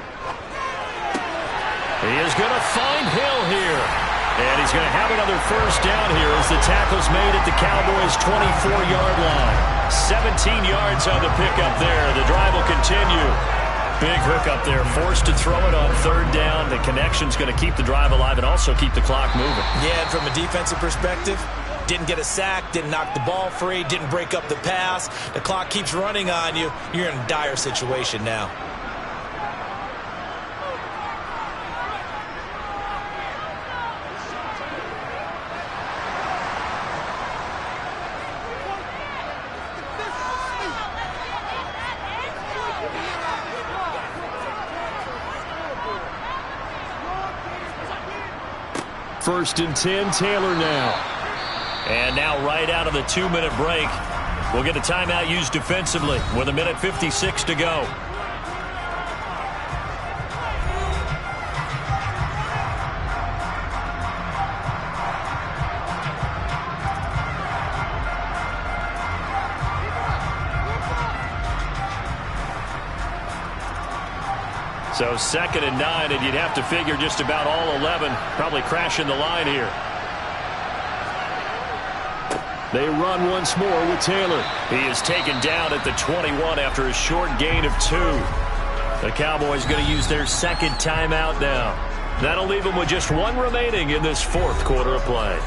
He is going to find Hill here. And he's going to have another 1st down here as the tackle's made at the Cowboys' 24-yard line. 17 yards on the pickup there. The drive will continue. Big hook up there. Forced to throw it on 3rd down. The connection's going to keep the drive alive and also keep the clock moving. Yeah, and from a defensive perspective, didn't get a sack, didn't knock the ball free, didn't break up the pass. The clock keeps running on you. You're in a dire situation now. First and 10, Taylor now. And now right out of the 2-minute break, we'll get a timeout used defensively with 1:56 to go. So 2nd and 9, and you'd have to figure just about all 11 probably crashing the line here. They run once more with Taylor. He is taken down at the 21 after a short gain of 2. The Cowboys going to use their 2nd timeout now. That'll leave them with just 1 remaining in this 4th quarter of play.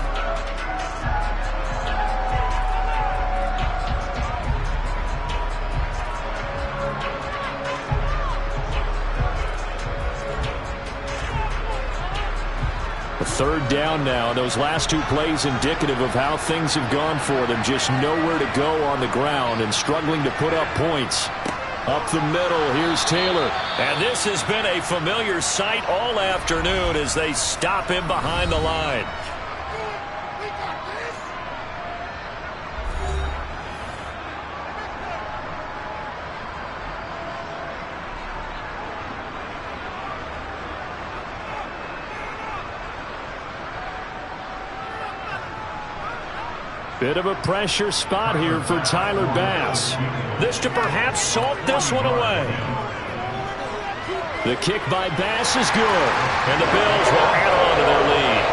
A 3rd down now. Those last 2 plays indicative of how things have gone for them. Just nowhere to go on the ground and struggling to put up points. Up the middle, here's Taylor. And this has been a familiar sight all afternoon as they stop him behind the line. Bit of a pressure spot here for Tyler Bass. This to perhaps salt this one away. The kick by Bass is good, and the Bills will add on to their lead.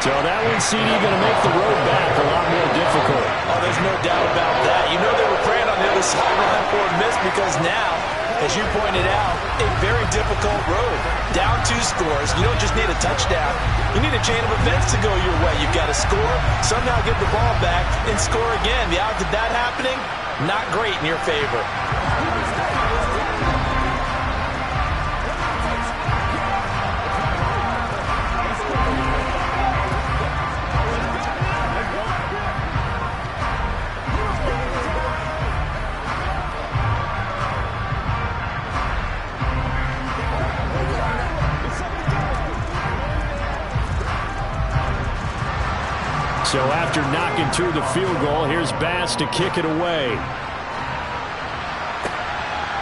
So that one, CD, going to make the road back a lot more difficult. Oh, there's no doubt about that. You know they were praying on the other sideline for a miss because now, as you pointed out, a very difficult road. Down 2 scores. You don't just need a touchdown. You need a chain of events to go your way. You've got to score, somehow get the ball back, and score again. The odds of that happening, not great in your favor. So after knocking through the field goal, here's Bass to kick it away.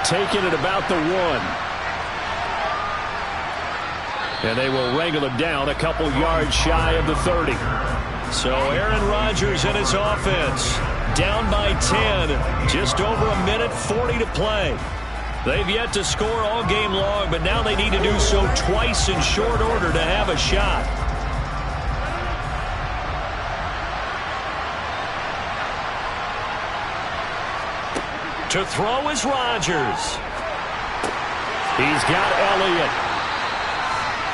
Taking it about the 1. And they will wrangle him down a couple yards shy of the 30. So Aaron Rodgers and his offense down by 10. Just over a minute, 40 to play. They've yet to score all game long, but now they need to do so twice in short order to have a shot. To throw is Rodgers. He's got Elliott.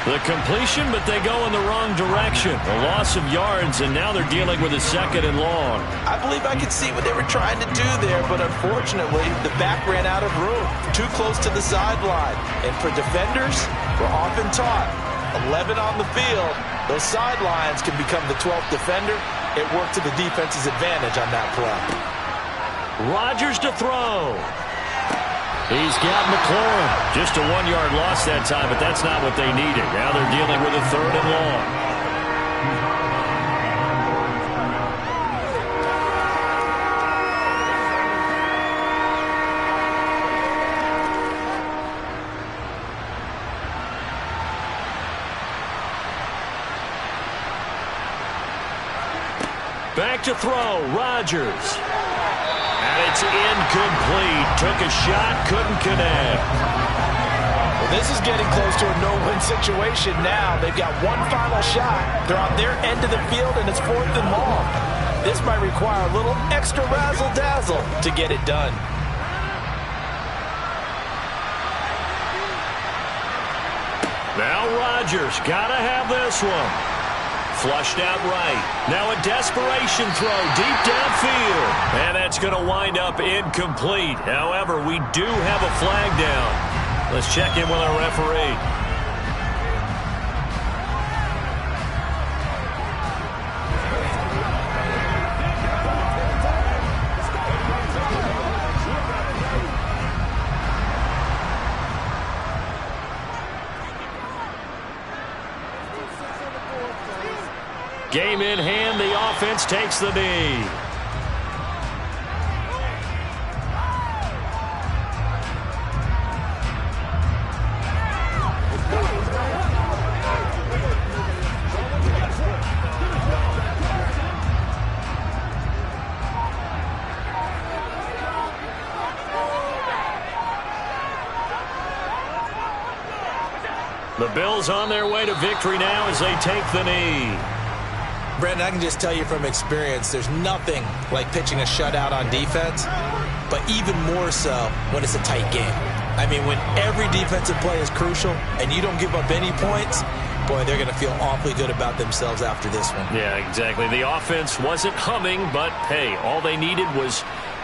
The completion, but they go in the wrong direction. A loss of yards, and now they're dealing with a 2nd and long. I believe I could see what they were trying to do there, but unfortunately, the back ran out of room. Too close to the sideline. And for defenders, we're often taught, 11 on the field, those sidelines can become the 12th defender. It worked to the defense's advantage on that play. Rodgers to throw. He's got McLaurin. Just a 1-yard loss that time, but that's not what they needed. Now they're dealing with a 3rd and long. Back to throw, Rodgers. And it's incomplete. Took a shot, couldn't connect. Well, this is getting close to a no-win situation now. They've got one final shot. They're on their end of the field, and it's 4th and long. This might require a little extra razzle-dazzle to get it done. Now Rodgers, gotta have this one. Flushed out right. Now a desperation throw deep downfield. And that's going to wind up incomplete. However, we do have a flag down. Let's check in with our referee. Game in hand, the offense takes the knee. The Bills on their way to victory now as they take the knee. Brandon, I can just tell you from experience, there's nothing like pitching a shutout on defense, but even more so when it's a tight game. I mean, when every defensive play is crucial and you don't give up any points, boy, they're going to feel awfully good about themselves after this one. Yeah, exactly. The offense wasn't humming, but, hey, all they needed was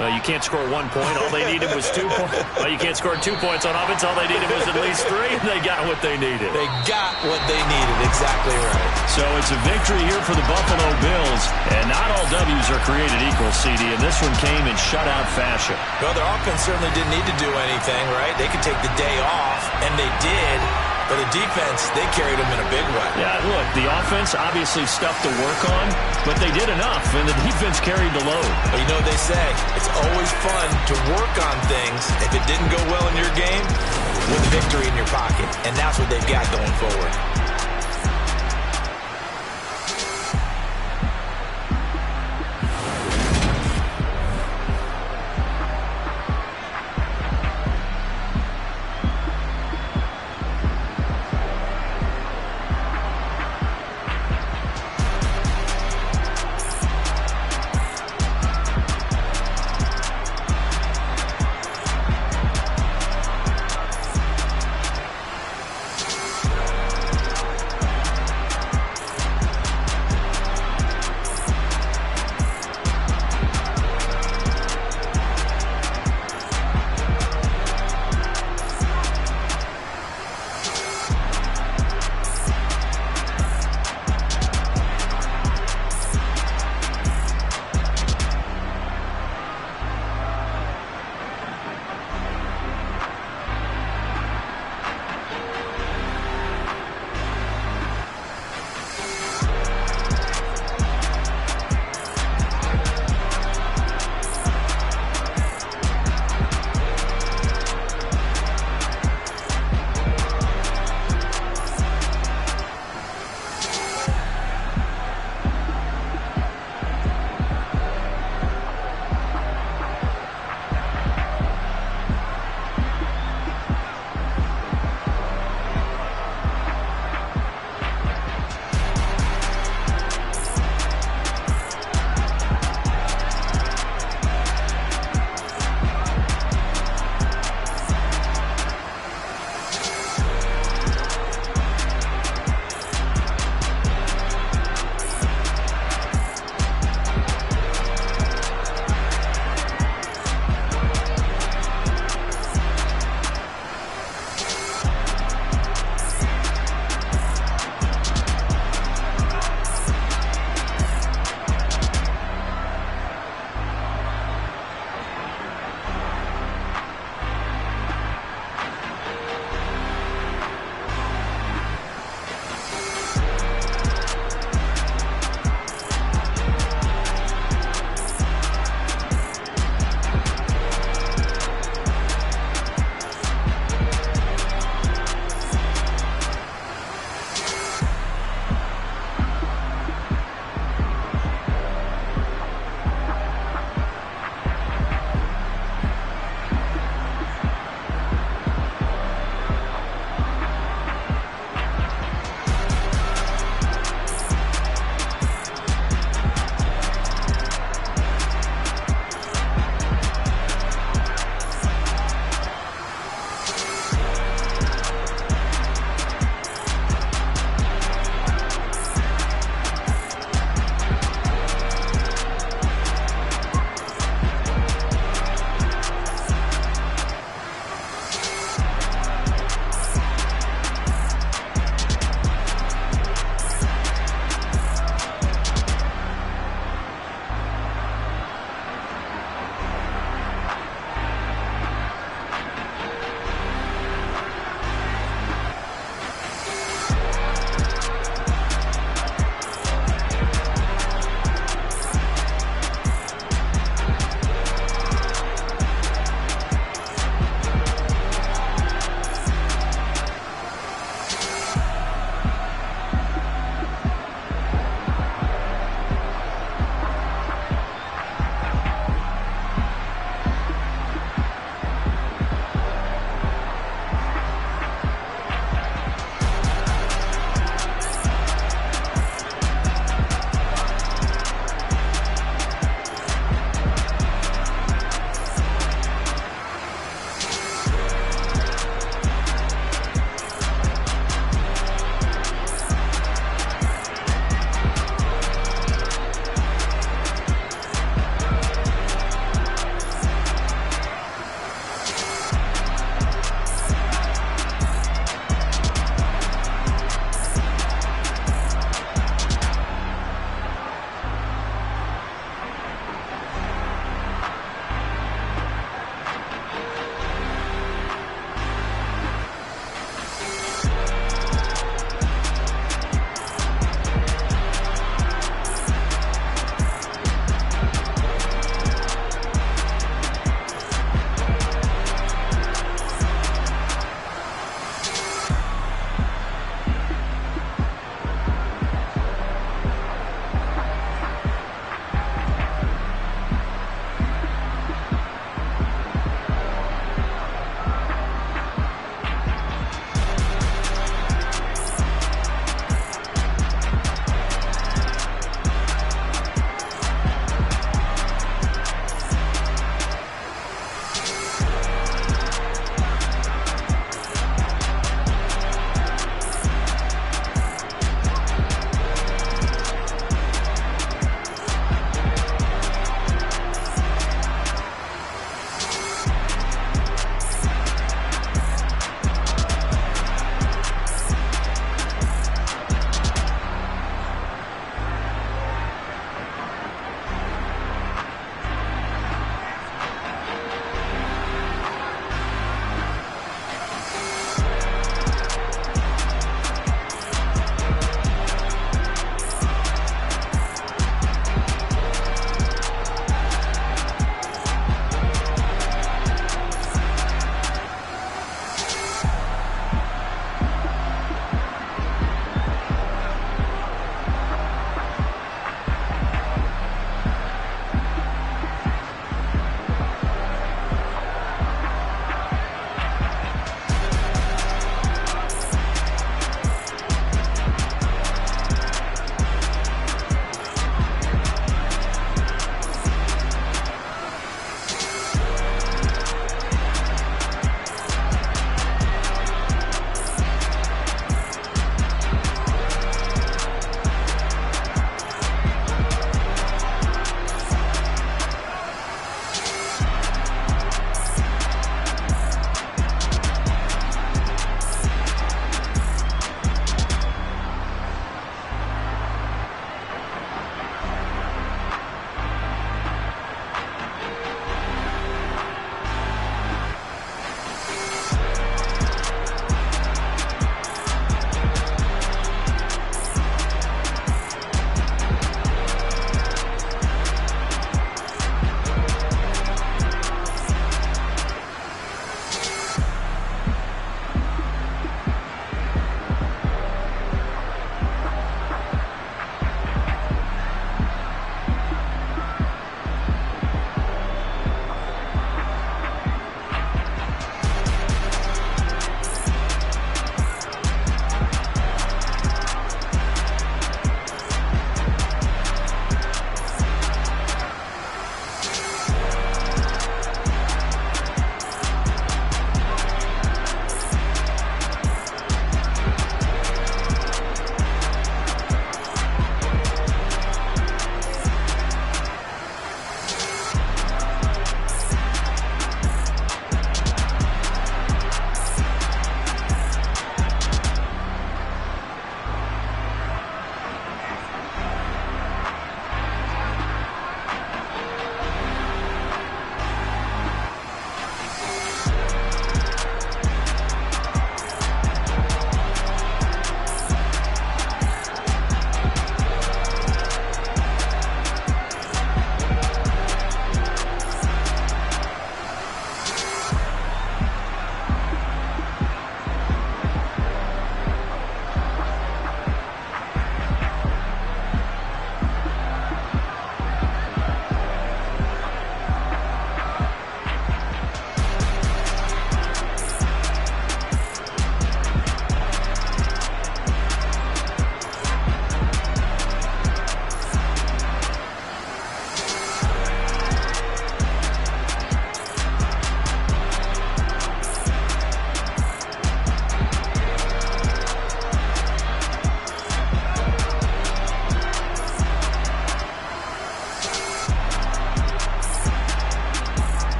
you can't score 1 point. All they needed was 2 points. Well, you can't score 2 points on offense. All they needed was at least 3, and they got what they needed. They got what they needed. Exactly right. So it's a victory here for the Buffalo Bills, and not all W's are created equal, CD, and this one came in shutout fashion. Well, their offense certainly didn't need to do anything, right? They could take the day off, and they did. But the defense, they carried them in a big way. Yeah, look, the offense obviously stuff to work on, but they did enough, and the defense carried the load. Well, you know what they say, it's always fun to work on things if it didn't go well in your game with a victory in your pocket, and that's what they've got going forward.